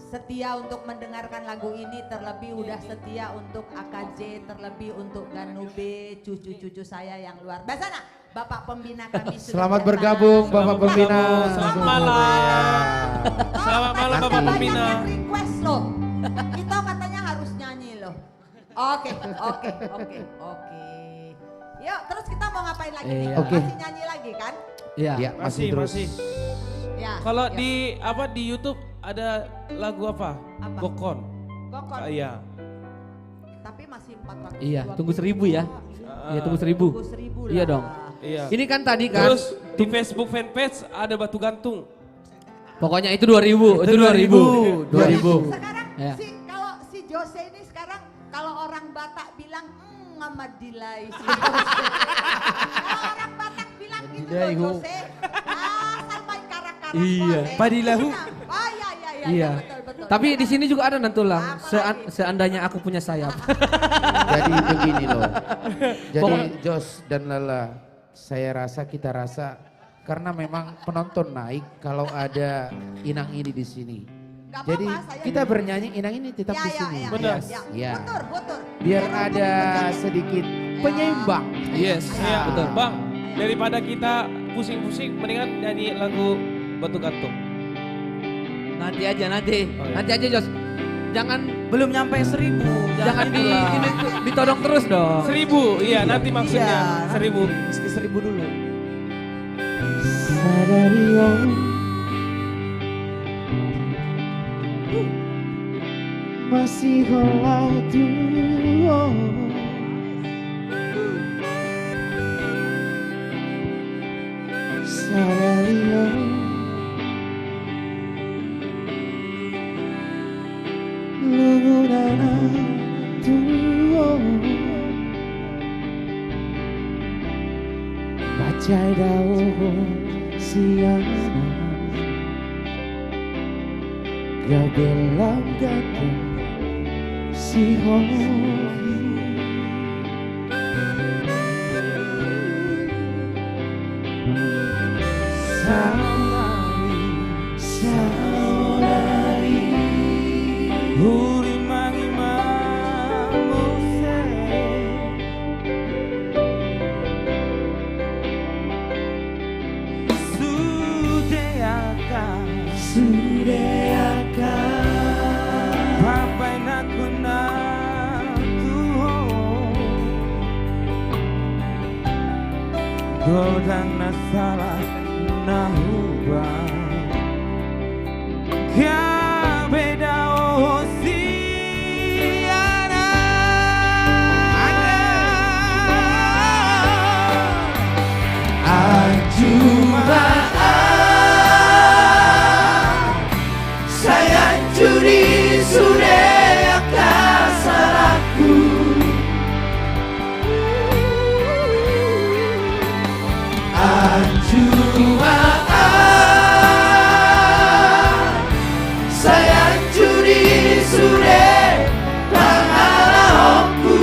setia untuk mendengarkan lagu ini, terlebih udah setia untuk AKJ, terlebih untuk Ganube, cucu-cucu saya yang luar biasa. Nah, Bapak Pembina kami sudah Selamat bergabung Bapak Pembina. Selamat malam. Selamat malam Bapak Pembina. Banyak yang request loh. Kita katanya harus nyanyi loh. Oke. Yuk, terus kita mau ngapain lagi nih? Oke. Masih nyanyi lagi kan? Iya, masih terus. Ya. Kalau di YouTube ada lagu apa? Gokon. Gokon. Iya. Tapi masih 400. Iya, tunggu 1000 ya. Iya, tunggu 1000. Tunggu 1000 lah. Iya dong. Iya. Ini kan tadi kan. Terus di Facebook fanpage ada batu gantung. Pokoknya itu 2000, itu 2000. 2000. Sekarang Ya. kalau si Jose ini sekarang kalau orang Batak bilang ngamadilai si Jose. Kalau orang Batak bilang gitu loh Jose. Asal main karak-karak. Iya. Padilahu. Oh iya, betul. Tapi di sini juga ada Nantulang. Seandainya aku punya sayap. Jadi begini loh. Jadi Jos dan Lala, kita rasa karena memang penonton naik kalau ada Inang ini di sini. Jadi kita bernyanyi Inang ini tetap di sini. Benar. Ya. Betul. Biar ada sedikit penyeimbang. Yes, iya betul. Bang, daripada kita pusing-pusing mendingan nyanyi lagu Batu Gantung. Nanti aja Jos. Jangan Belum nyampe 1000. jangan ini ditodong terus dong. 1000, iya nanti maksudnya 1000. Mesti 1000 dulu. Sadario masih kalau tuh Sadario lugurana tuh bacai daun siang gabelang gantung si hobi saudari Huri mangi mamuse Sudeaka Papai nakuna tuho Godang nasalah nahubah Kabeda osiana Ajuma Sayang judi sure pangalahku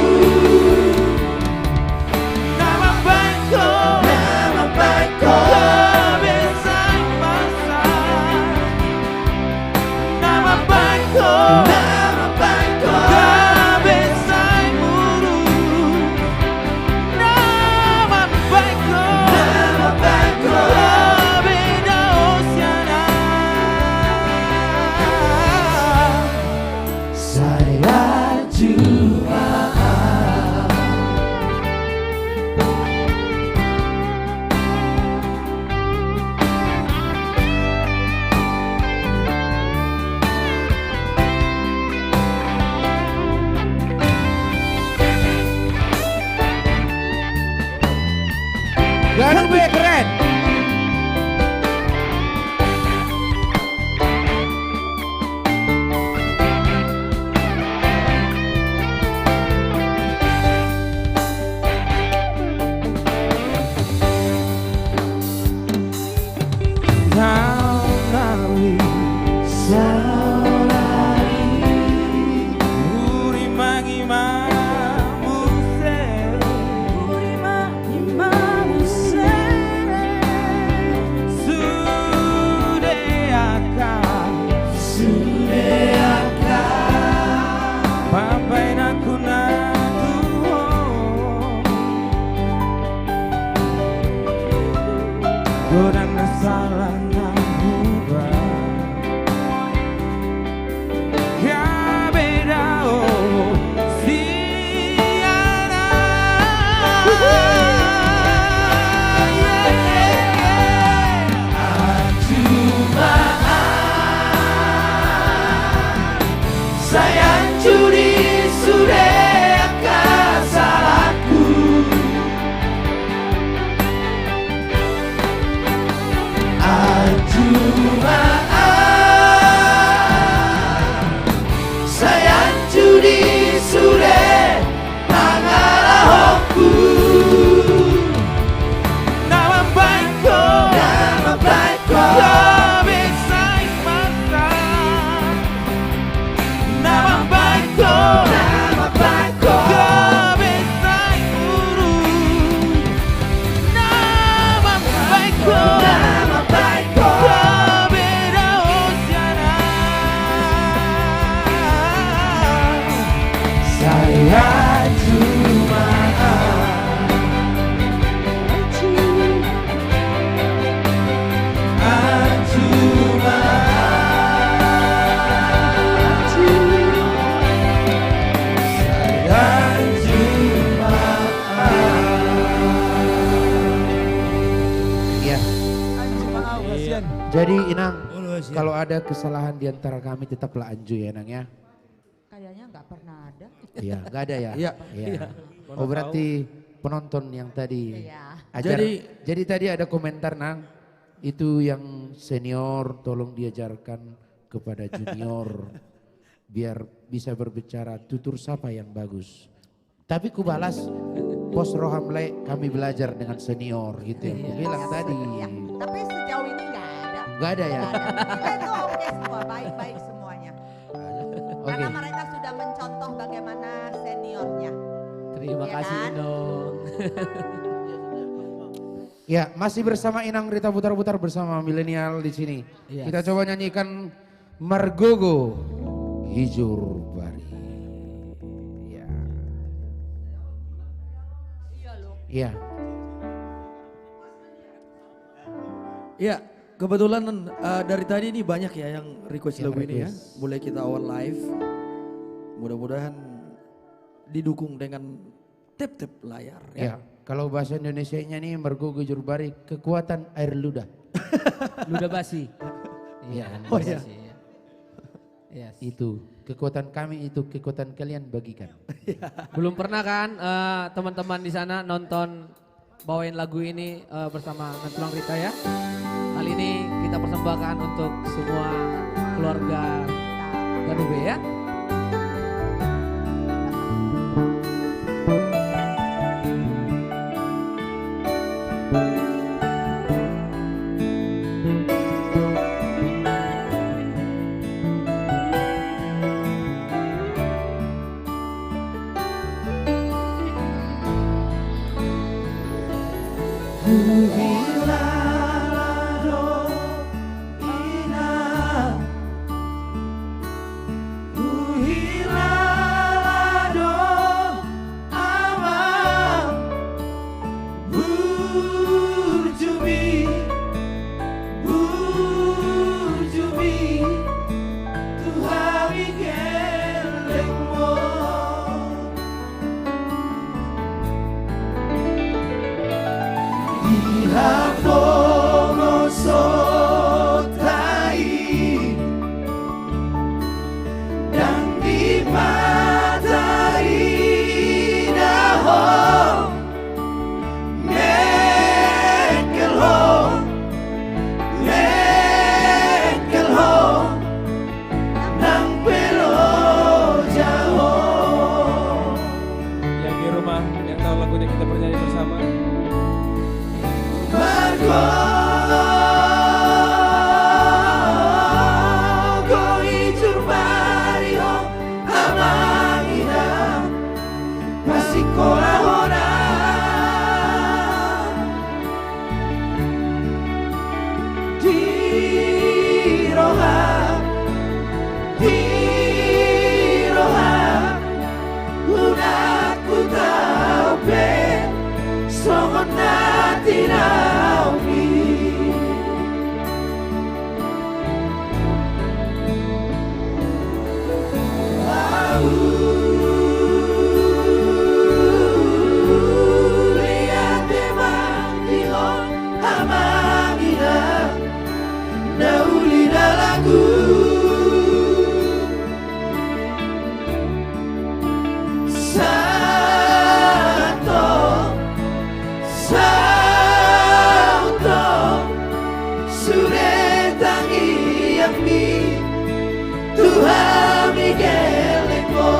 nama baikku kebesai masa nama baikku kebesai muru nama baikku kebeda oceana saya jua Ganu B keren. sayang judi sudah kesalahanku sayang judi sudah pangalahku nama baikku kebesai masa nama baikku kebesai muru nama baikku kebeda oceana saya cuma Iya. Jadi Inang, kalau ada kesalahan di antara kami tetaplah anju ya Inang ya. Kayaknya nggak pernah ada. Iya, nggak ada ya? Iya. Iya. Oh berarti penonton yang tadi Iya. ajar. Jadi tadi ada komentar Nang, itu yang senior tolong diajarkan kepada junior biar bisa berbicara tutur sapa yang bagus. Tapi ku balas, Pos Rohamle kami belajar dengan senior gitu yang ku bilang tadi. Iya. Tapi sejauh ini nggak ada. Nggak ada ya? Kita itu oke semua, baik-baik semuanya. Karena mereka sudah mencontoh bagaimana seniornya. Terima kasih dong. Ya, masih bersama Inang Rita Putar-Putar bersama milenial di sini. Yes. Kita coba nyanyikan Margogo Hijur Bari. Ya. Iya. Iya, kebetulan dari tadi ini banyak ya yang request lagu ini ya. Mulai kita awal live, mudah-mudahan didukung dengan tap-tap layar Ya, kalau bahasa Indonesianya nih Margogo Hijur Bari, kekuatan air ludah. Ludah basi. Iya. Oh iya. Yes. Itu kekuatan kami, itu kekuatan kalian bagikan. Belum pernah kan teman-teman di sana nonton bawain lagu ini bersama Nantulang Rita ya. Kali ini kita persembahkan untuk semua keluarga Ganube ya. Naomi. Lihat emang dihon hamangina naulina lagu Santo Santo Suretangi yami Tuhan Miguel Eko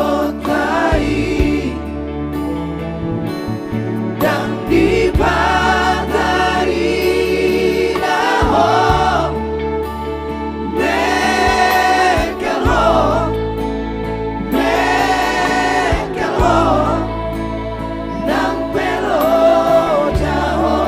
Sotai dan di Pantari Naho Mekelho nang pelo jaho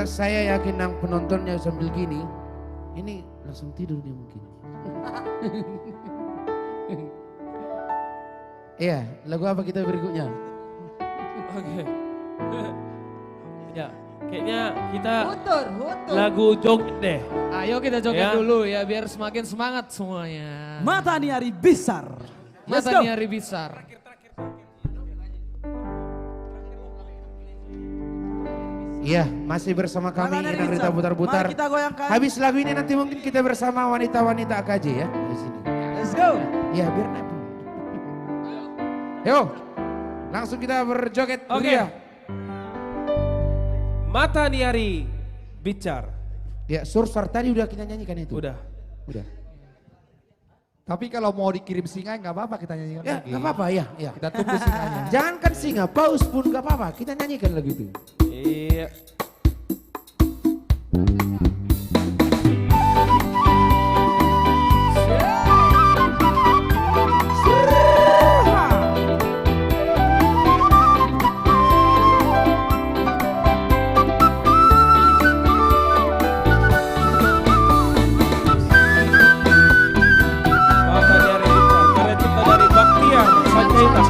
Saya yakin yang penontonnya sambil gini, ini langsung tidur dia mungkin. Iya, lagu apa kita berikutnya? Oke. Ya, kayaknya kita Hutur. lagu joget deh. Ayo kita joget Ya. dulu ya biar semakin semangat semuanya. Mata Niari Besar. Let's Mata go. Niari Besar. Iya, masih bersama kami Inang Rita Putar-Putar. Mari kita goyangkan. Habis lagu ini nanti mungkin kita bersama wanita-wanita AKJ ya di sini. Let's go. Iya, biar naik. Yo, langsung kita berjoget. Oke. Ya. Mata Niari Bicar. Ya, Sursar tadi udah kita nyanyikan itu. Udah. Tapi kalau mau dikirim singa nggak apa-apa kita nyanyikan Ya, lagi. nggak apa-apa ya. Kita tunggu singanya. Jangankan singa, paus pun nggak apa-apa. Kita nyanyikan lagu itu. Iya. Mata Niari Bicar, karya cipta dari Baktiar Panjaitan.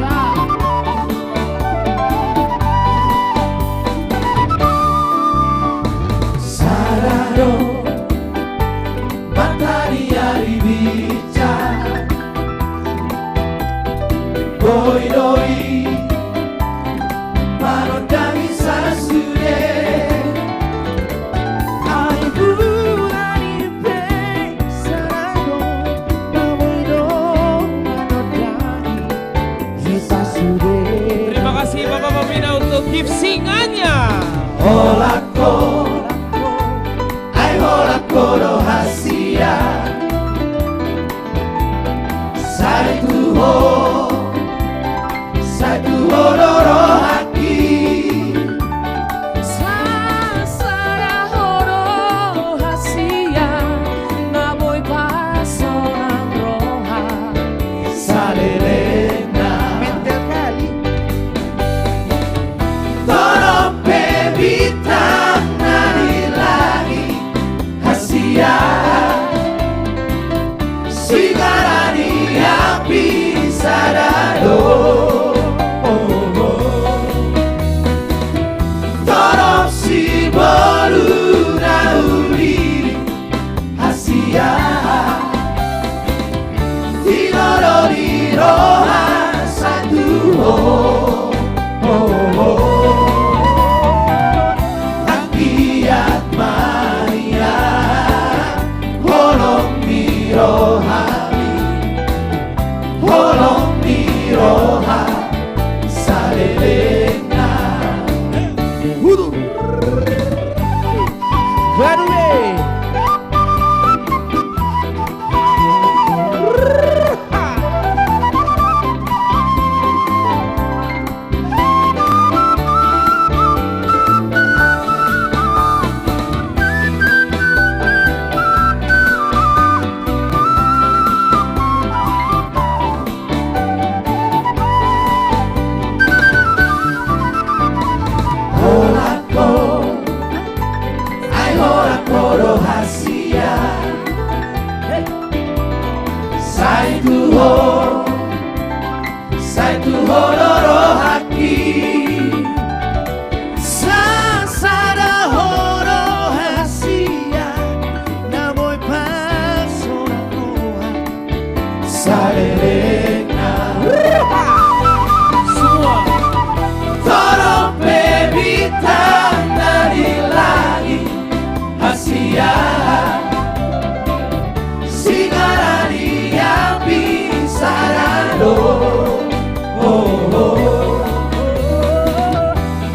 Holako, ai holako rahasia. Satu hororo haki. Sasara horo hasia, naboy pa seorang roha. Salelena mental kali. Tolong bebitang nari lagi hasia. Sigarani api sadado. Tolong si bolu nauri hasia. Tidoro di roha satu Hakiat mania holong di rohani. Holong di roha salelena. Ganube. Holako, ai holako rahasia. Saitu hororo haki. Sasada horo hasia. Namoy pasokoa. Salelena. Semua. Tolong bebitang dari langit hasia. Sigarani api sarado.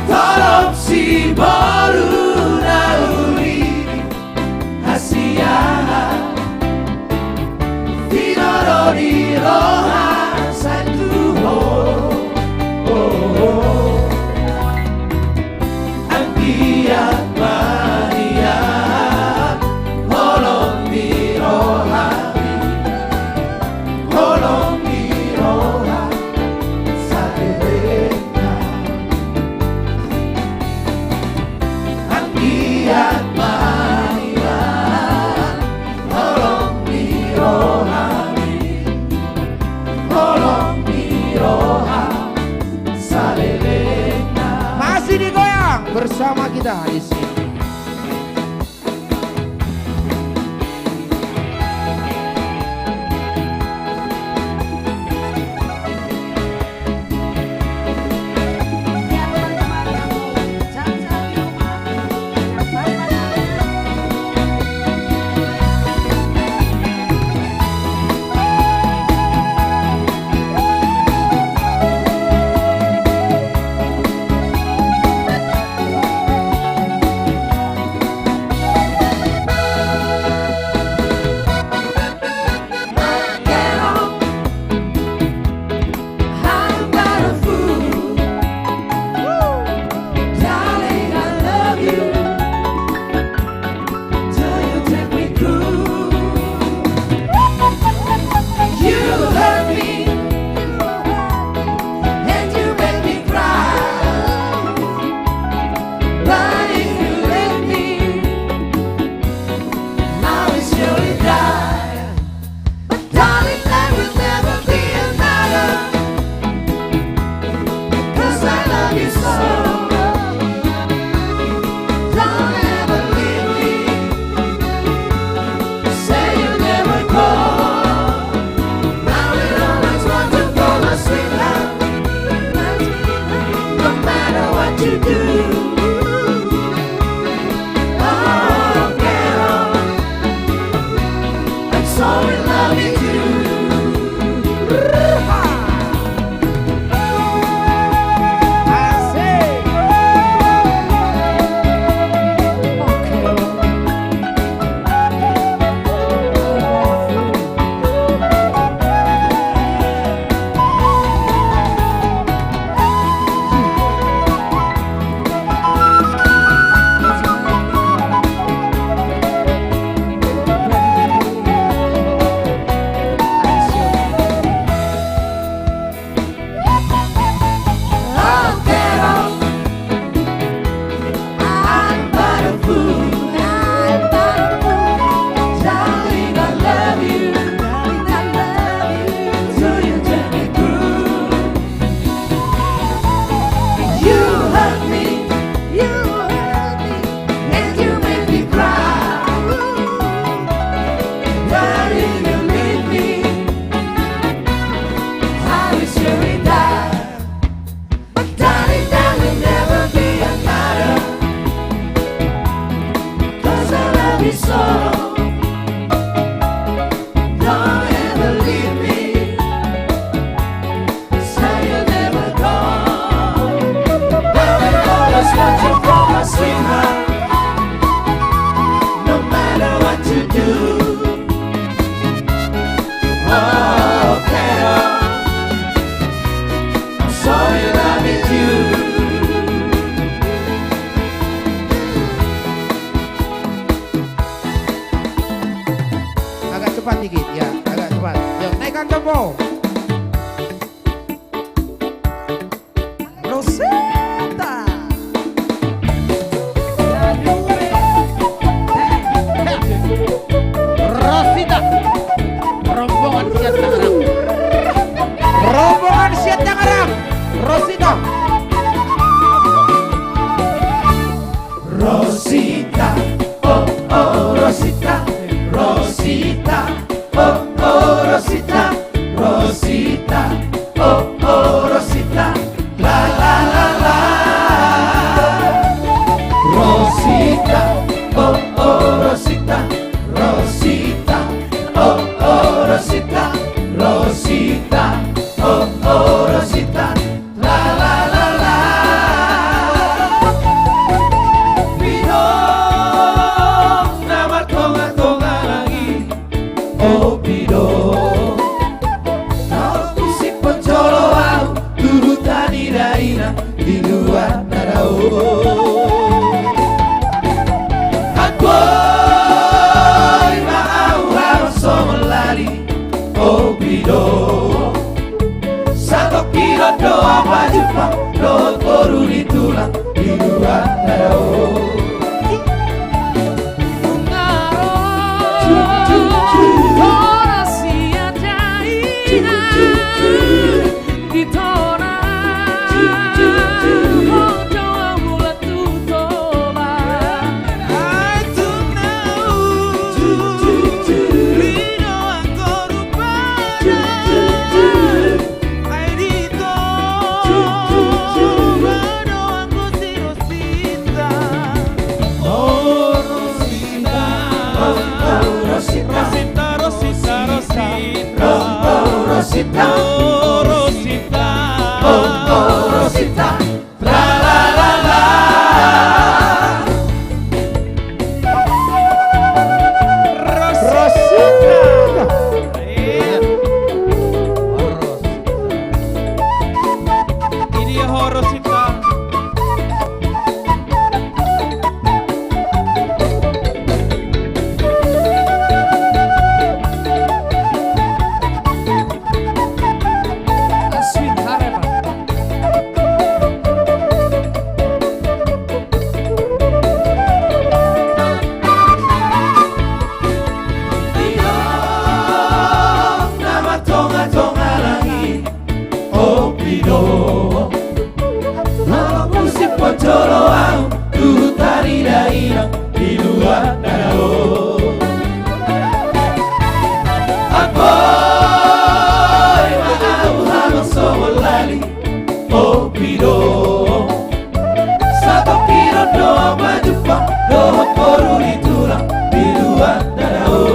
Tolong si baru nauri hasia. Tidoro di roha satu Angkiat mania holong di rohani. Holong di roha salelena. Angkiat mania holong di rohani. Holong di roha salelena. Masih digoyang bersama kita di sini. cepat dikit ya, agak cepat. Yuk naikkan tempo. Rosita. Rosita. Rombongan siap Tangerang. Rombongan siap Tangerang. Rosita. Rosita, oh oh Rosita, Rosita, oh oh Rosita, Rosita, oh oh Rosita, la la la la. Rosita, oh oh Rosita, Rosita, oh oh Rosita, Rosita, oh oh Rosita, la la la la. Di luar narao Ako'y maaw-aw somalali O bido Sa tokiro doa majupang Doa koru ditulang Di luar narao Rosita, oh Rosita, oh oh Rosita, la la la la. Rosita, Ini ya Rosita. Di luar danau Ako'y maaw-aw somalali O pido Sa tokiro doa majupang Doa koru ditulang Di luar danau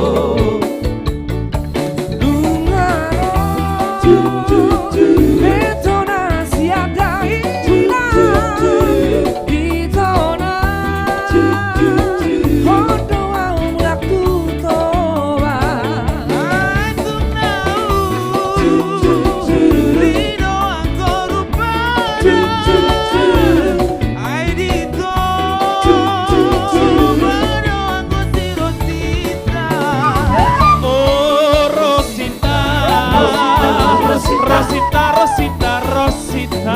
Rosita, Rosita, Rosita,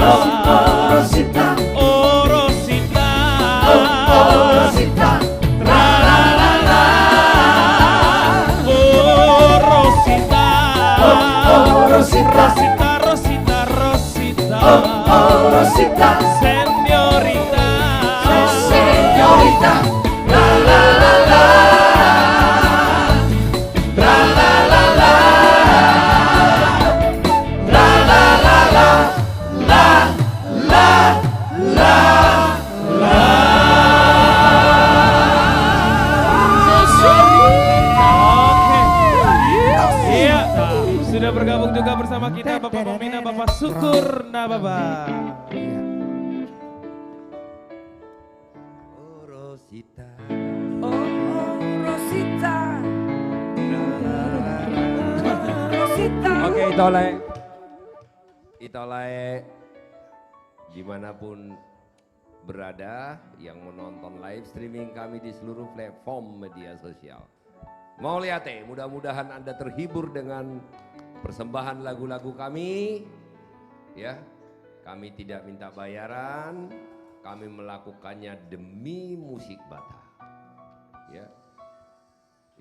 Rosita, oh Rosita, oh oh Rosita, la la la la. oh Rosita, oh oh Rosita, Rosita, Rosita, Rosita, oh oh Rosita, señorita, señorita, la la la la, la la la la. Sudah bergabung juga bersama kita Bapak Pembina Bapak Syukur Nababa. Oh Rosita, oh Rosita, Rosita. Oke, Itolai dimanapun berada yang menonton live streaming kami di seluruh platform media sosial. Mau lihat mudah-mudahan Anda terhibur dengan persembahan lagu-lagu kami. Ya, kami tidak minta bayaran, kami melakukannya demi musik Batak. Ya,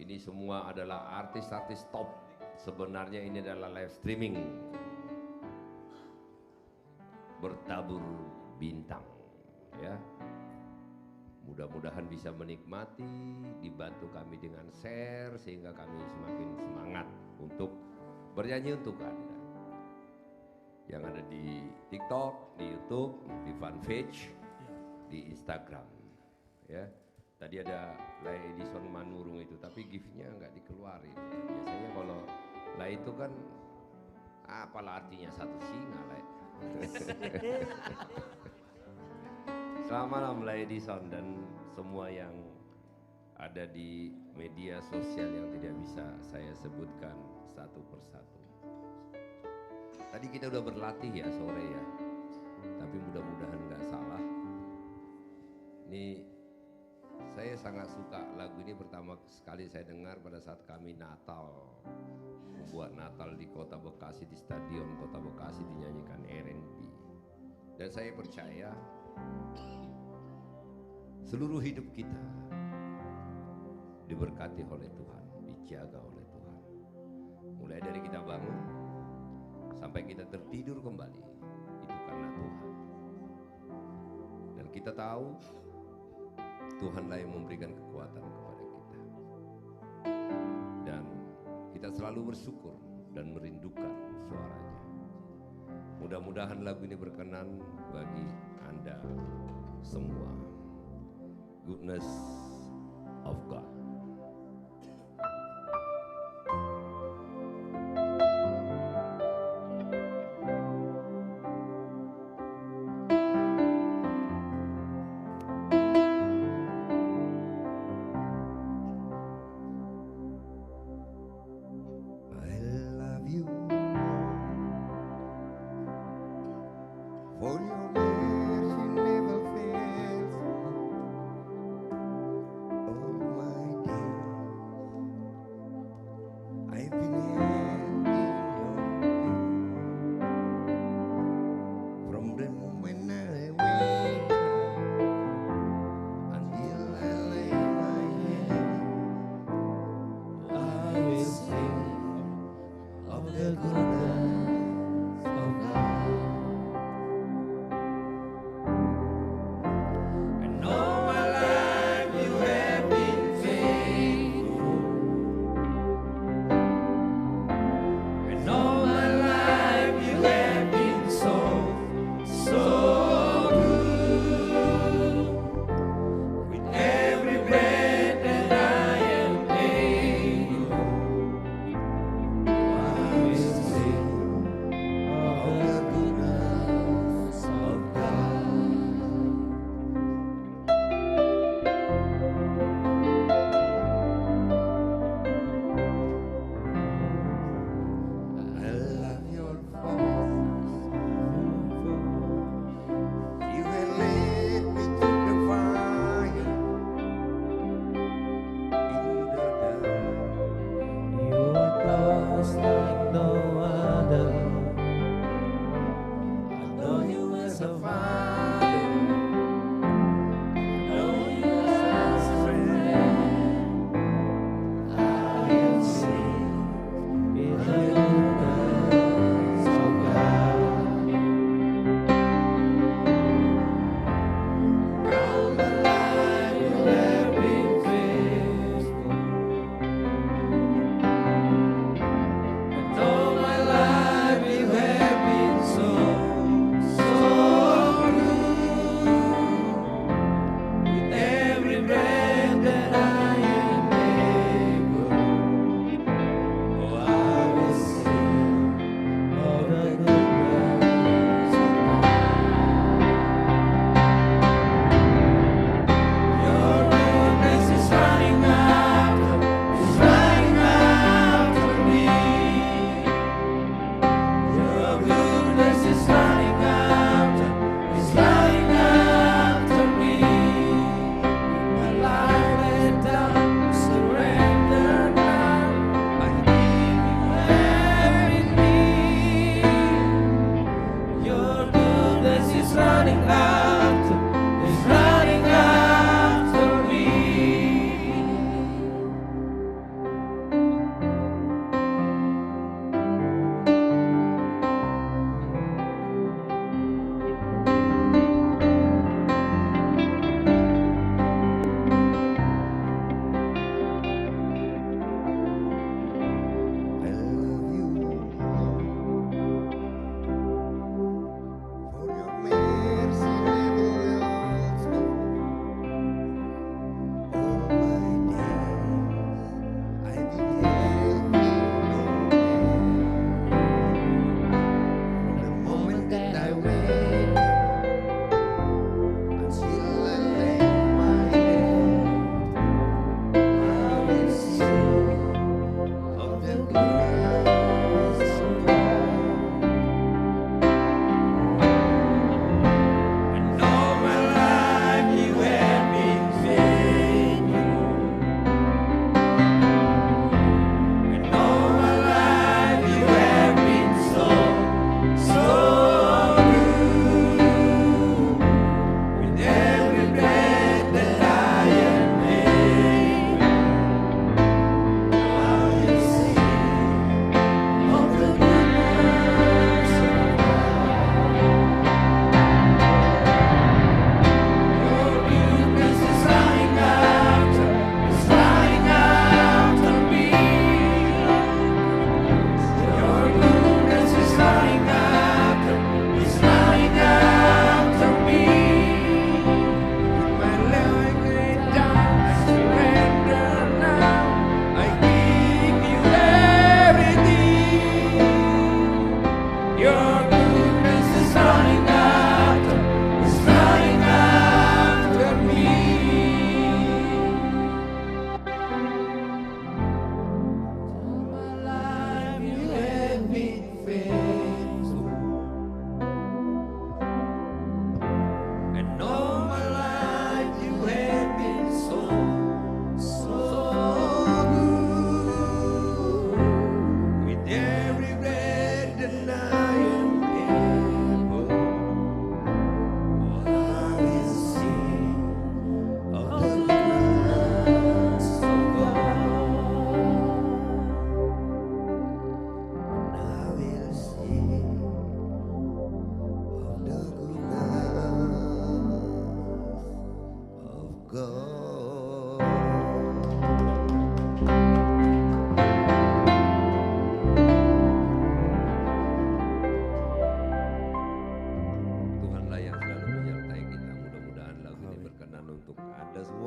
ini semua adalah artis-artis top. Sebenarnya ini adalah live streaming bertabur bintang. Ya, mudah-mudahan bisa menikmati, dibantu kami dengan share sehingga kami semakin semangat untuk bernyanyi untuk Anda. Yang ada di TikTok, di YouTube, di fanpage, di Instagram. Ya, tadi ada Lai Edison Manurung itu, tapi gift-nya nggak dikeluarin. Ya. Biasanya kalau Lai itu kan apalah artinya satu singa Lai. Selamat malam Lai Edison dan semua yang ada di media sosial yang tidak bisa saya sebutkan satu persatu. Tadi kita udah berlatih ya sore ya, tapi mudah-mudahan nggak salah. Ini saya sangat suka lagu ini, pertama sekali saya dengar pada saat kami Natal, membuat Natal di Kota Bekasi, di Stadion Kota Bekasi dinyanyikan R&B. Dan saya percaya seluruh hidup kita diberkati oleh Tuhan, dijaga oleh Tuhan. Mulai dari kita bangun sampai kita tertidur kembali, itu karena Tuhan. Dan kita tahu Tuhanlah yang memberikan kekuatan kepada kita. Dan kita selalu bersyukur dan merindukan suaranya. Mudah-mudahan lagu ini berkenan bagi Anda semua. Goodness of God. For your mercy never fails. All my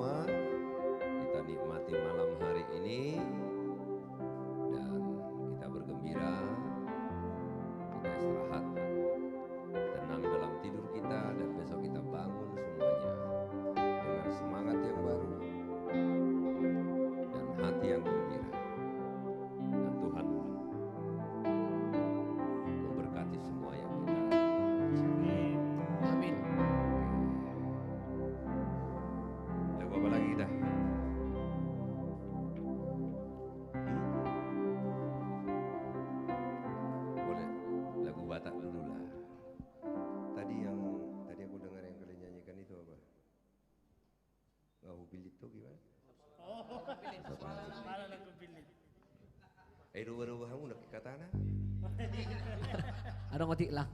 semua. Kita nikmati malam hari ini dan kita bergembira, kita istirahat, tenang dalam tidur kita dan besok kita bangun semuanya dengan semangat yang baru dan hati yang gembira. Dan Tuhan memberkati semua yang kita. Amin. Lagu apa lagi kita? Boleh lagu Batak dulu lah. Tadi aku dengar yang kalian nyanyikan itu apa? Ngau bilit tuh gimana? Ruwa-ruwa kamu nak katana? Ada ngotik lang.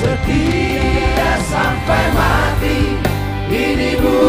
Setia sampai mati, ini bukan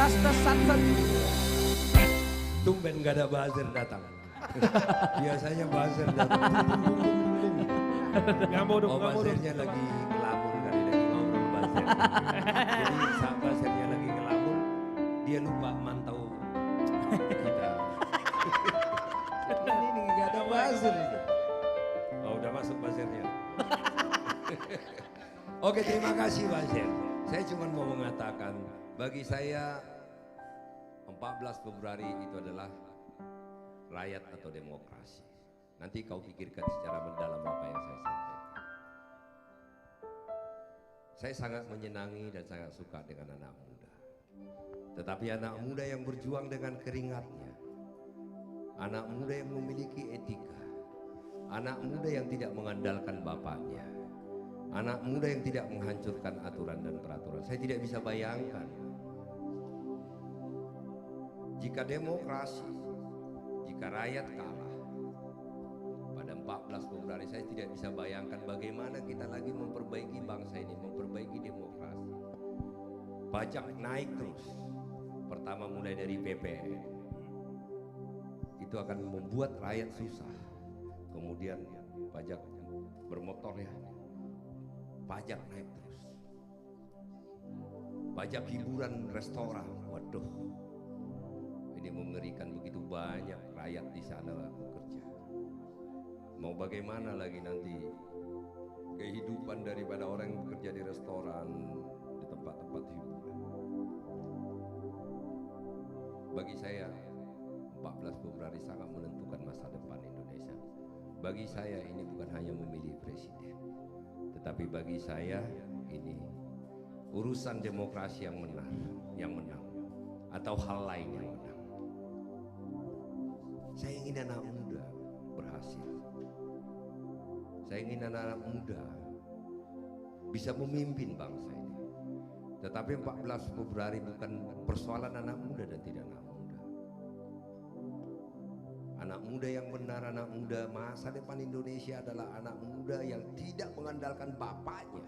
just the sunset. Tumben gak ada buzzer datang. Biasanya buzzer datang. Ngamuk dong, Oh, ngamuk dong. buzzernya lagi ngelamun kali, lagi ngobrol buzzer. Jadi saat buzzernya lagi ngelamun, dia lupa mantau kita. Ini gak ada buzzer ini. Oh, udah masuk buzzernya. Oke, terima kasih buzzer. Saya cuma mau mengatakan, bagi saya 14 Februari itu adalah rakyat atau demokrasi. Nanti kau pikirkan secara mendalam apa yang saya sampaikan. Saya sangat menyenangi dan sangat suka dengan anak muda. Tetapi anak muda yang berjuang dengan keringatnya, anak muda yang memiliki etika, anak muda yang tidak mengandalkan bapaknya, anak muda yang tidak menghancurkan aturan dan peraturan. Saya tidak bisa bayangkan jika demokrasi, jika rakyat kalah pada 14 Februari, saya tidak bisa bayangkan bagaimana kita lagi memperbaiki bangsa ini, memperbaiki demokrasi. Pajak naik terus, pertama mulai dari BPN, itu akan membuat rakyat susah. Kemudian pajak bermotor ya, pajak naik terus. Pajak hiburan restoran, waduh. Ini mengerikan, begitu banyak rakyat di sana bekerja. Mau bagaimana lagi nanti kehidupan daripada orang yang bekerja di restoran, di tempat-tempat hiburan. Bagi saya 14 Februari sangat menentukan masa depan Indonesia. Bagi saya ini bukan hanya memilih presiden, tetapi bagi saya ini urusan demokrasi yang menang atau hal lain yang menang. Saya ingin anak muda berhasil. Saya ingin anak-anak muda bisa memimpin bangsa ini. Tetapi 14 Februari bukan persoalan anak muda dan tidak anak muda. Anak muda yang benar, anak muda, masa depan Indonesia adalah anak muda yang tidak mengandalkan bapaknya.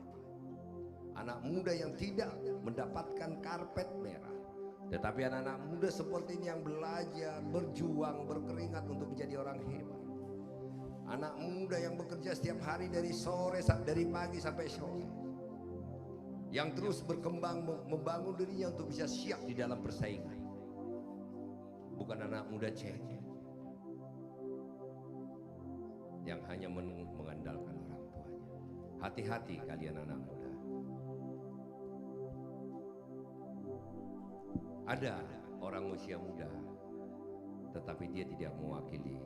Anak muda yang tidak mendapatkan karpet merah. Tetapi anak-anak muda seperti ini yang belajar, berjuang, berkeringat untuk menjadi orang hebat. Anak muda yang bekerja setiap hari dari pagi sampai sore. Yang terus berkembang, membangun dirinya untuk bisa siap di dalam persaingan. Bukan anak muda cengeng yang hanya mengandalkan orang tuanya. Hati-hati kalian anak muda. Ada orang usia muda, tetapi dia tidak mewakili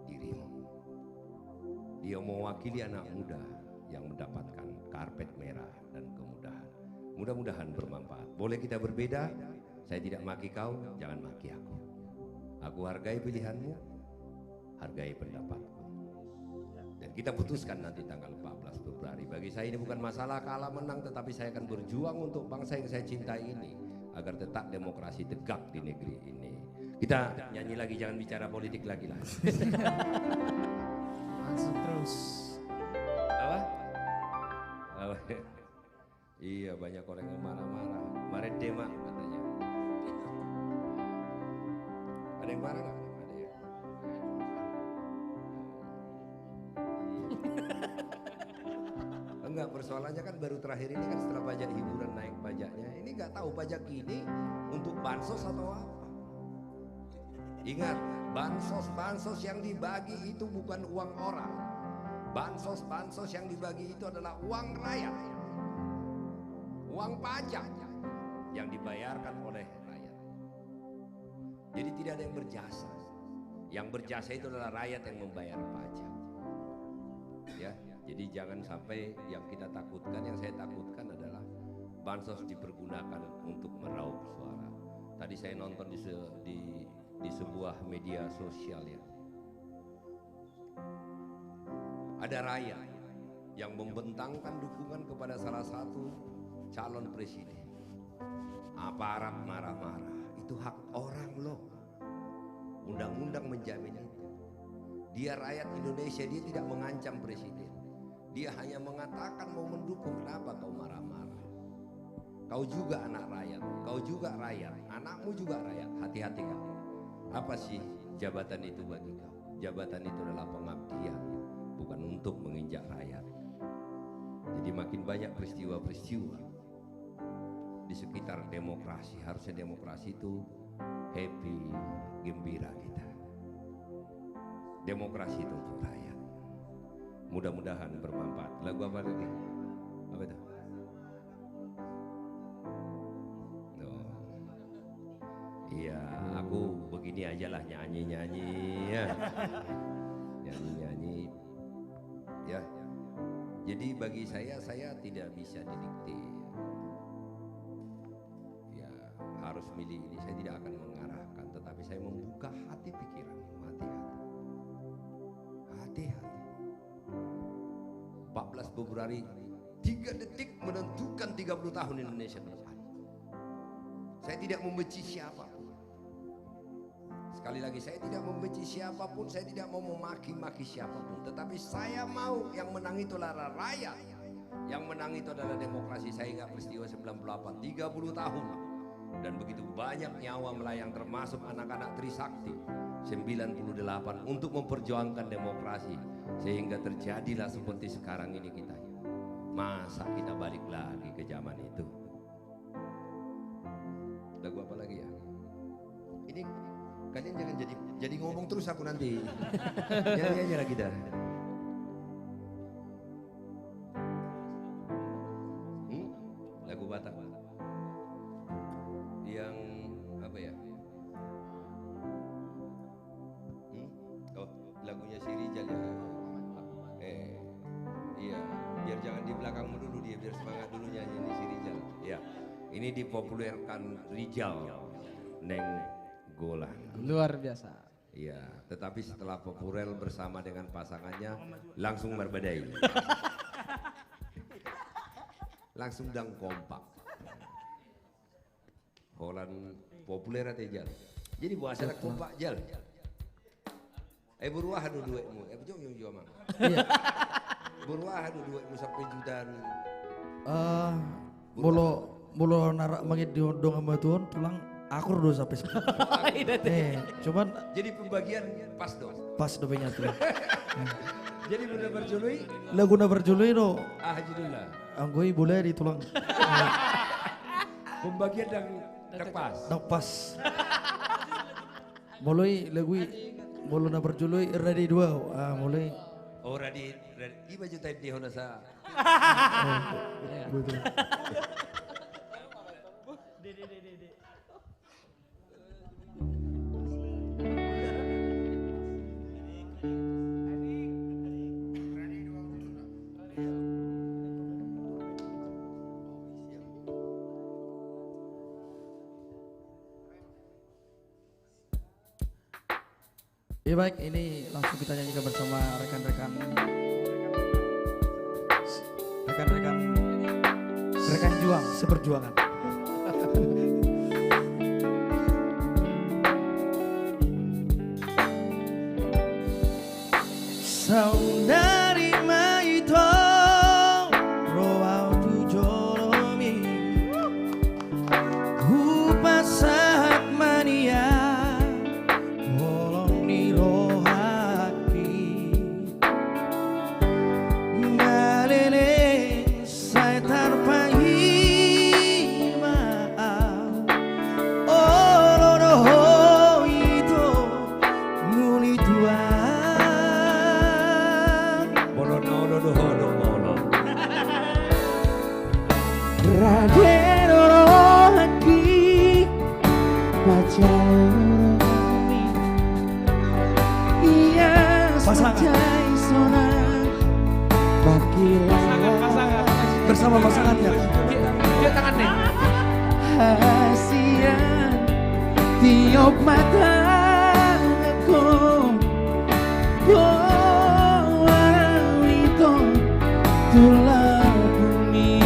dirimu. Dia mewakili anak muda yang mendapatkan karpet merah dan kemudahan. Mudah-mudahan bermanfaat. Boleh kita berbeda, saya tidak maki kau, jangan maki aku. Aku hargai pilihanmu, hargai pendapatku. Dan kita putuskan nanti tanggal 14 Februari. Bagi saya ini bukan masalah kalah menang, tetapi saya akan berjuang untuk bangsa yang saya cintai ini, agar tetap demokrasi tegak di negeri ini. Kita nyanyi lagi, jangan bicara politik lagi lah. Langsung terus. Apa? Iya, banyak orang yang marah-marah. Kemarin demo katanya. Ada yang marah nggak? Ada ya? Enggak, persoalannya kan baru terakhir ini kan setelah pajak hiburan naik pajaknya. Ini nggak tahu pajak ini untuk bansos atau apa. Ingat, bansos yang dibagi itu bukan uang orang. Bansos yang dibagi itu adalah uang rakyat. Uang pajak yang dibayarkan oleh rakyat. Jadi tidak ada yang berjasa. Yang berjasa itu adalah rakyat yang membayar pajak. Ya, jadi jangan sampai yang kita takutkan, yang saya takutkan adalah bansos dipergunakan untuk meraup suara. Tadi saya nonton di sebuah media sosial ya. Ada rakyat yang membentangkan dukungan kepada salah satu calon presiden. Aparat marah-marah, itu hak orang loh. Undang-undang menjamin itu. Dia rakyat Indonesia, dia tidak mengancam presiden. Dia hanya mengatakan mau mendukung, kenapa kau marah-marah? Kau juga anak rakyat, kau juga rakyat, anakmu juga rakyat. Hati-hati kau. Apa sih jabatan itu bagi kau? Jabatan itu adalah pengabdian, bukan untuk menginjak rakyat. Jadi makin banyak peristiwa-peristiwa di sekitar demokrasi. Harusnya demokrasi itu happy, gembira kita. Demokrasi itu untuk rakyat. Mudah-mudahan bermanfaat. Lagu apa lagi? Apa itu? Iya, aku begini aja lah nyanyi-nyanyi ya. Nyanyi-nyanyi. Ya. Jadi bagi saya tidak bisa didikte. Ya, harus milih ini. Saya tidak akan mengarahkan, tetapi saya membuka hati pikiran. Hati-hati. 14 Februari 3 detik menentukan 30 tahun Indonesia ke depan. Saya tidak membenci siapapun. Sekali lagi, saya tidak membenci siapapun, saya tidak mau memaki-maki siapapun. Tetapi saya mau yang menang itu adalah rakyat. Yang menang itu adalah demokrasi. Saya ingat peristiwa 98, 30 tahun. Dan begitu banyak nyawa melayang, termasuk anak-anak Trisakti 98 untuk memperjuangkan demokrasi. Sehingga terjadilah seperti sekarang ini kita. Masa kita balik lagi ke zaman itu? Lagu apa lagi ya? Ini kalian jangan jadi ngomong terus aku nanti. Nyanyi aja lagi dah. Lagu Batak. Yang apa ya? Oh, lagunya si Rijal ya. Iya, biar jangan di belakangmu dulu dia, biar semangat dulu nyanyi ini si Rijal. Ya, ini dipopulerkan Rijal, Neng Golan. Luar biasa. Iya, tetapi setelah populer bersama dengan pasangannya langsung berbedai. Langsung dang kompak. Golan populer atau Jal. Jadi bahasa kompak Jal. Beruah adu duitmu. Jom mang. Iya. Beruah adu duitmu sampai jutaan. Mulu narak mangit di dong sama Tuhan pulang akur dulu sampai sekarang. Cuman jadi pembagian pas dong. Pas dopenya tuh. Jadi benar berjului. Lagu na berjului no. Judulnya. Anggoi boleh ditulang. Pembagian dan pas. Dak pas. Mulai lagu mulu na berjului ready dua. Mulai. Oh ready. Iba juta di Honda sa. Betul. Ya baik, ini langsung kita nyanyikan bersama rekan-rekan juang seperjuangan. Saudari maito roa tujolomi kupasak mania holong ni rohaki malele saya tarpai maaf oh itu muli tua Raden rohaki pacarmi ia sajai sonang pasangan bersama pasangannya dia tangan nih hasian tiup mata aku orang itu tulang bumi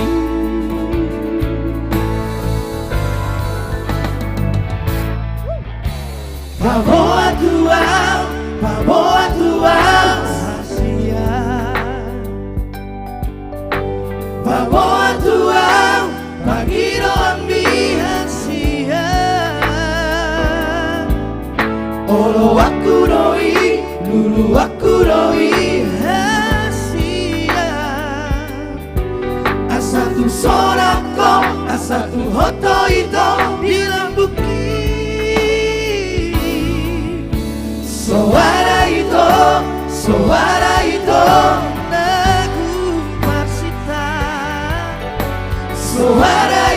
Bawa tuang Asia Bawa tuang Pagino suara itu lagu Marsita. Suara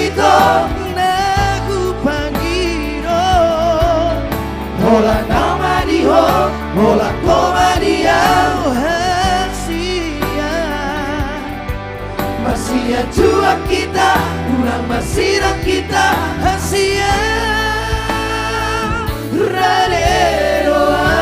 itu lagu Pangiro. Hola nama diho, hola koma dia. Hasia jua kita, urang masira kita. Hasia raderoa.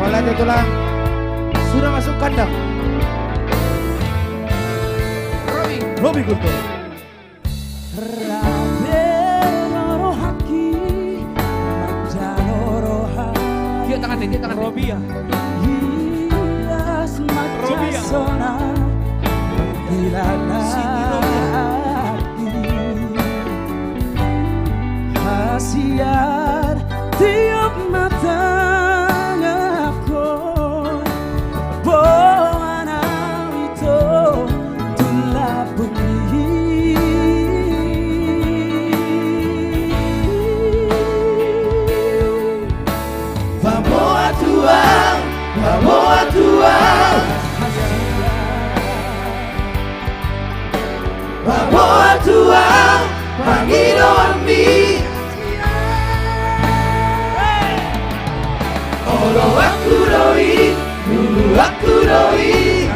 Bola tulang sudah masuk kandang. Robi Guntur. Yuk tangan deh, tangan Robi ya. Robi ya. Hasiat tiap mata aku Boana itu Tula bumi Vamos atuar, vamos atuar. Vamos atuar, Pangiro Ambi. Olo aku doi, dulu aku doi.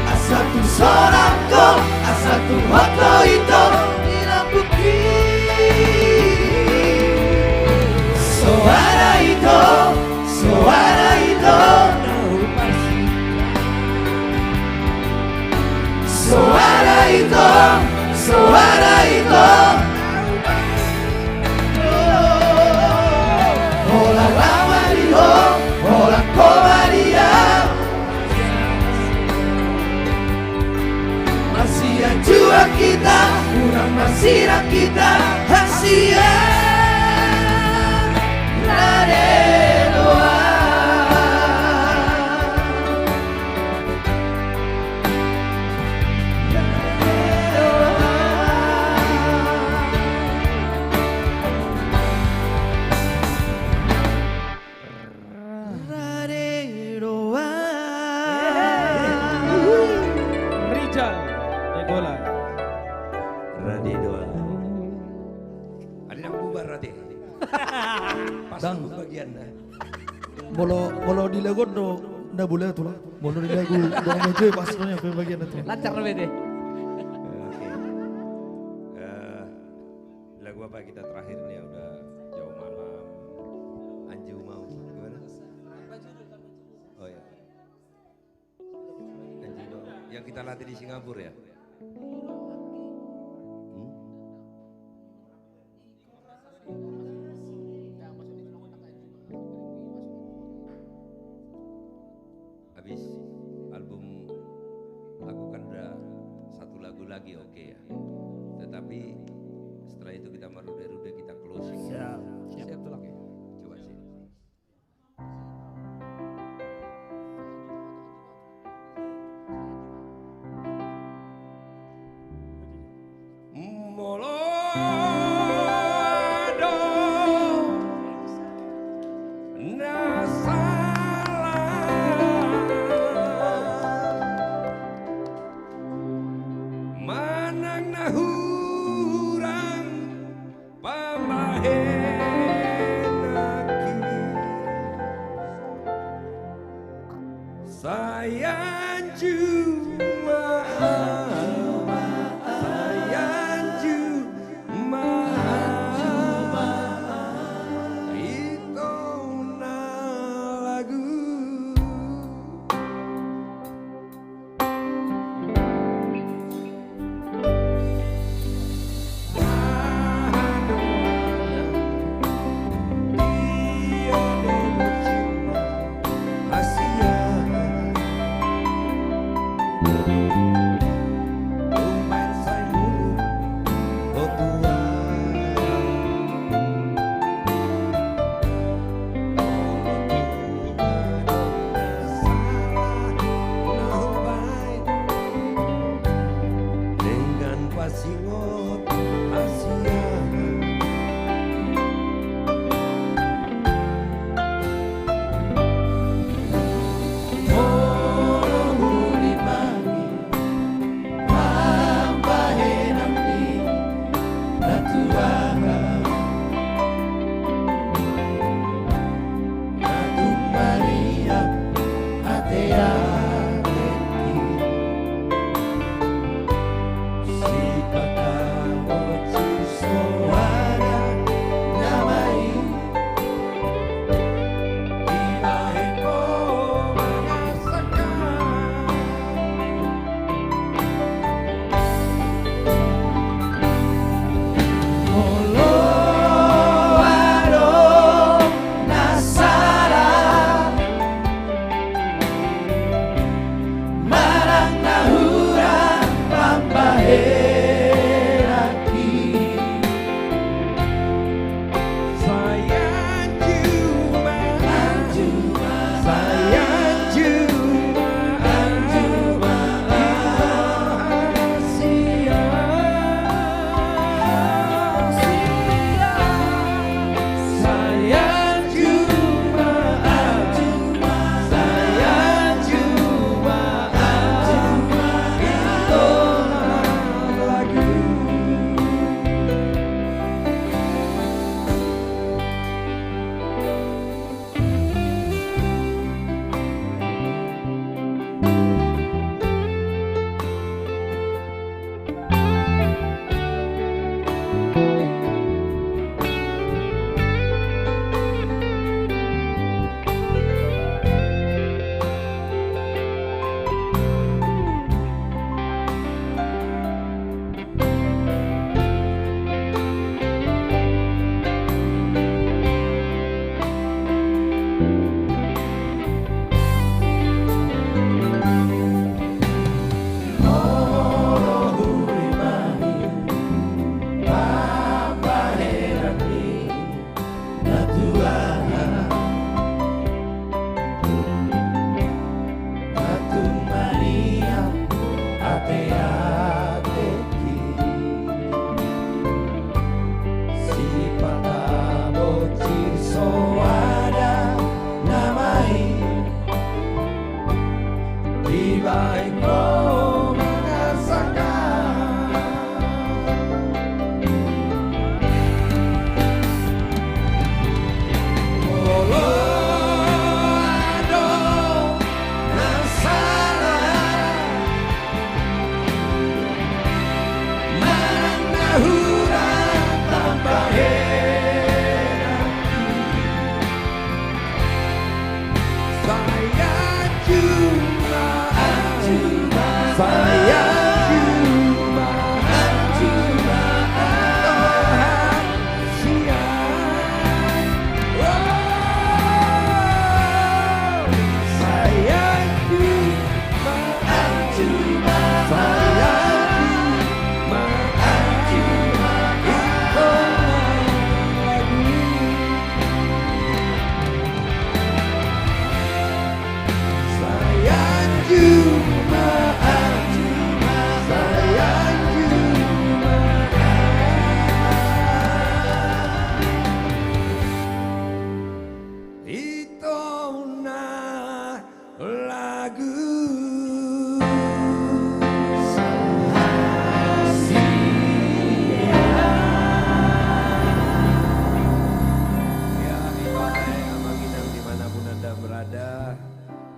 Asatu sorako, asatu moto itu dinabuki. Suara itu, suara itu. Suara itu, suara itu. Hola lama diho, hola koma dia. Masih jua kita, urang masira kita. Hasia raderoa. Rijal Degolan. Radedoa. Ada yang bubar Rade. Pas bagian dah. Bolo di lagu do ndak boleh tuh lah. Bolo di lagu do meje pasnya ke bagian itu. Lancar lebih deh. Oke. Lagu apa kita terakhir nih udah jauh malam. Anju mau gimana? Oh ya. Anju mau. Yang kita latih di Singapura ya. Habis album aku kan udah satu lagu lagi oke ya. Tetapi setelah itu kita merude-rude kita closing. Siap. Siap tuh lagi. Coba sih. Molodo manang nahurang pamahenaki sayang cuma sayang cuma itu na lagu Tumben saya dulu, oh Tuhan. Dengan pasingot Asia.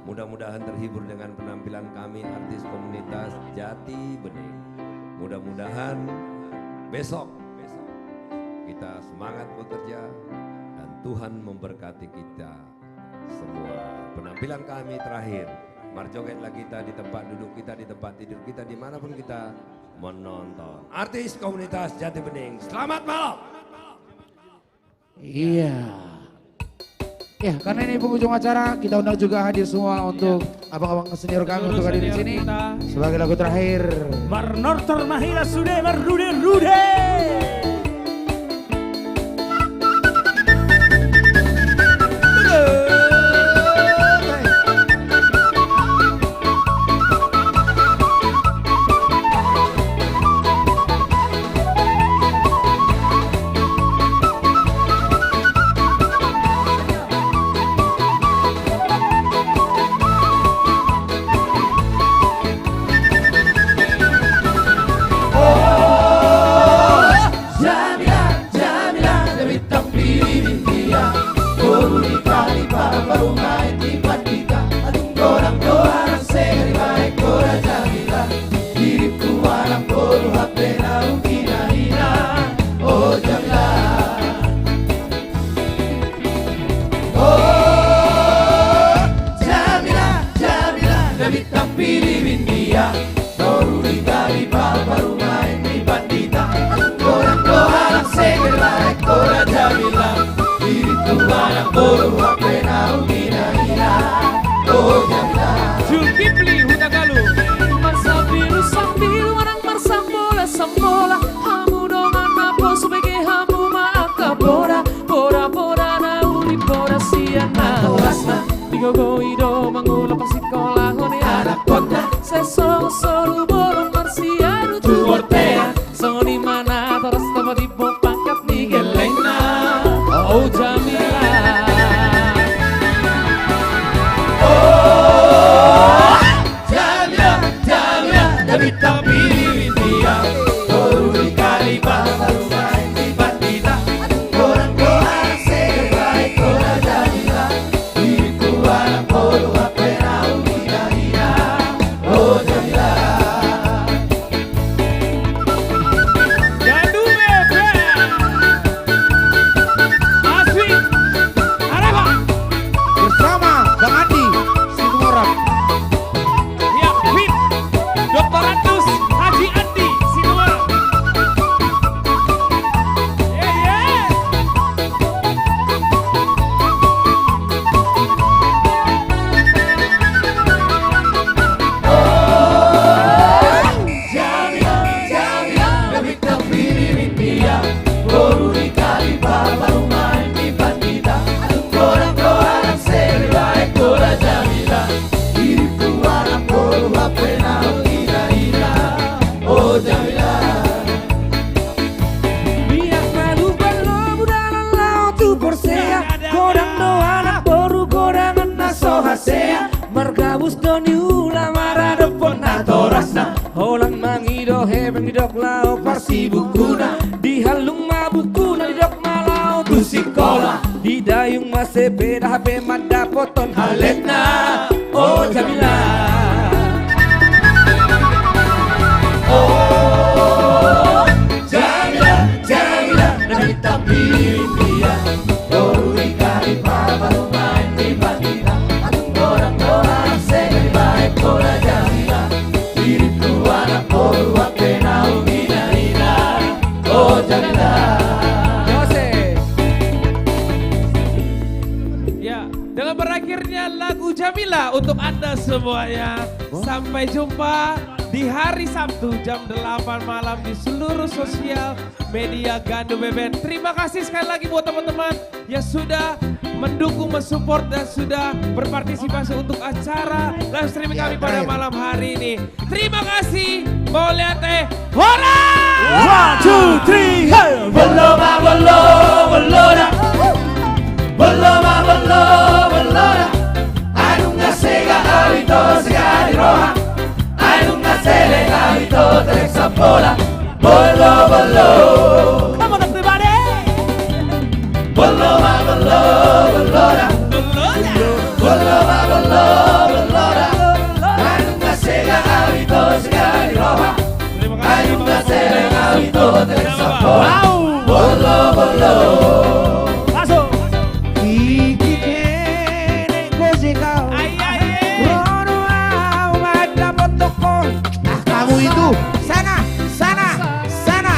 Mudah-mudahan terhibur dengan penampilan kami artis komunitas Jati Bening. Mudah-mudahan besok kita semangat bekerja dan Tuhan memberkati kita semua. Penampilan kami terakhir, marjogetlah kita di tempat duduk kita, di tempat tidur kita, dimanapun kita menonton. Artis komunitas Jati Bening, selamat malam. Iya. Ya, karena ini penghujung acara, kita undang juga hadir semua untuk abang-abang senior kami untuk hadir di sini sebagai lagu terakhir. Marnortor Mahila Sude Marrude Rude. Zulkifli Hutagalu. Marsambilu sambilu orang marsambola sambola hamu dongan apa sebagai hamu maaka bora bora bora na uri bora siana wasna digogo ido mangula pasikola hone anak kota sesong solu borong marsianu tu ortea soni mana terus tama di pangkat ni gelengna oh Jamila. Margabus doni ulama rada pona torasna Holang mangido heben didok lao parsi bukuna Di halung mabukuna didok malau tu sikola Di dayung masepeda hape mada poton haletna Oh Jamila. Oh Jamila, Jamila Nabi tapi dia Dorui kari papa rumah di bandita Orang-orang segeri baik kola Jamila Diriku anak boru apena umina-ina Oh Jamila. Ya, dengan berakhirnya lagu Jamila untuk Anda semuanya. Sampai jumpa di hari Sabtu jam 8 malam di seluruh sosial media Gandu Beben. Terima kasih sekali lagi buat teman-teman yang sudah mendukung, mensupport dan sudah berpartisipasi untuk acara live streaming kami pada malam hari ini. Terima kasih. Mau lihat Hora! 1, 2, 3, hey! Beloma, belo, belora. Beloma, belo, belora. Anunga sega habito segari roja. Anunga selega habito teresa pola. Bolo, bolo. Come on everybody! Beloma, belo, belora. Beloma, belo, belora. Anunga sega habito segari roja. Anunga selega habito teresa pola. Bolo, bolo. Kamu itu sana, sana, sana.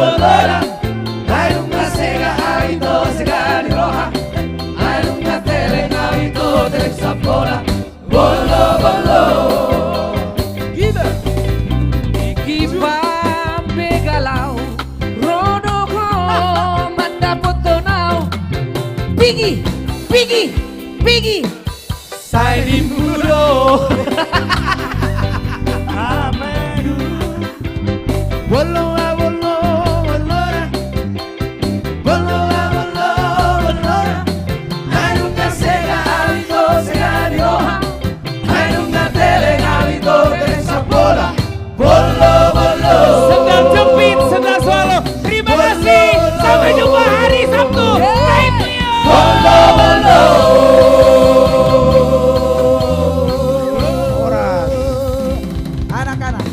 bolora, ai nunca sega habito sega di roja, ai nunca tele habito tele sapora, bolo bolo. Iki pambe galau, rono ko manda potonau. Pigi, pigi, pigi. Sai di muro. Bolo a bolo, bolora. Bolo a bolo, bolora. Ai nunca sega habito sega di roja, ai nunca tele habito tele sapora, bolo bolo. Sedang jepit, sedang swallow. Terima kasih. Sampai jumpa hari Sabtu. Thank you. Bolo bolo. Anak-anak.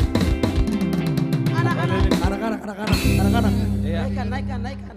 Anak-anak. Naikkan, naikkan, naikkan.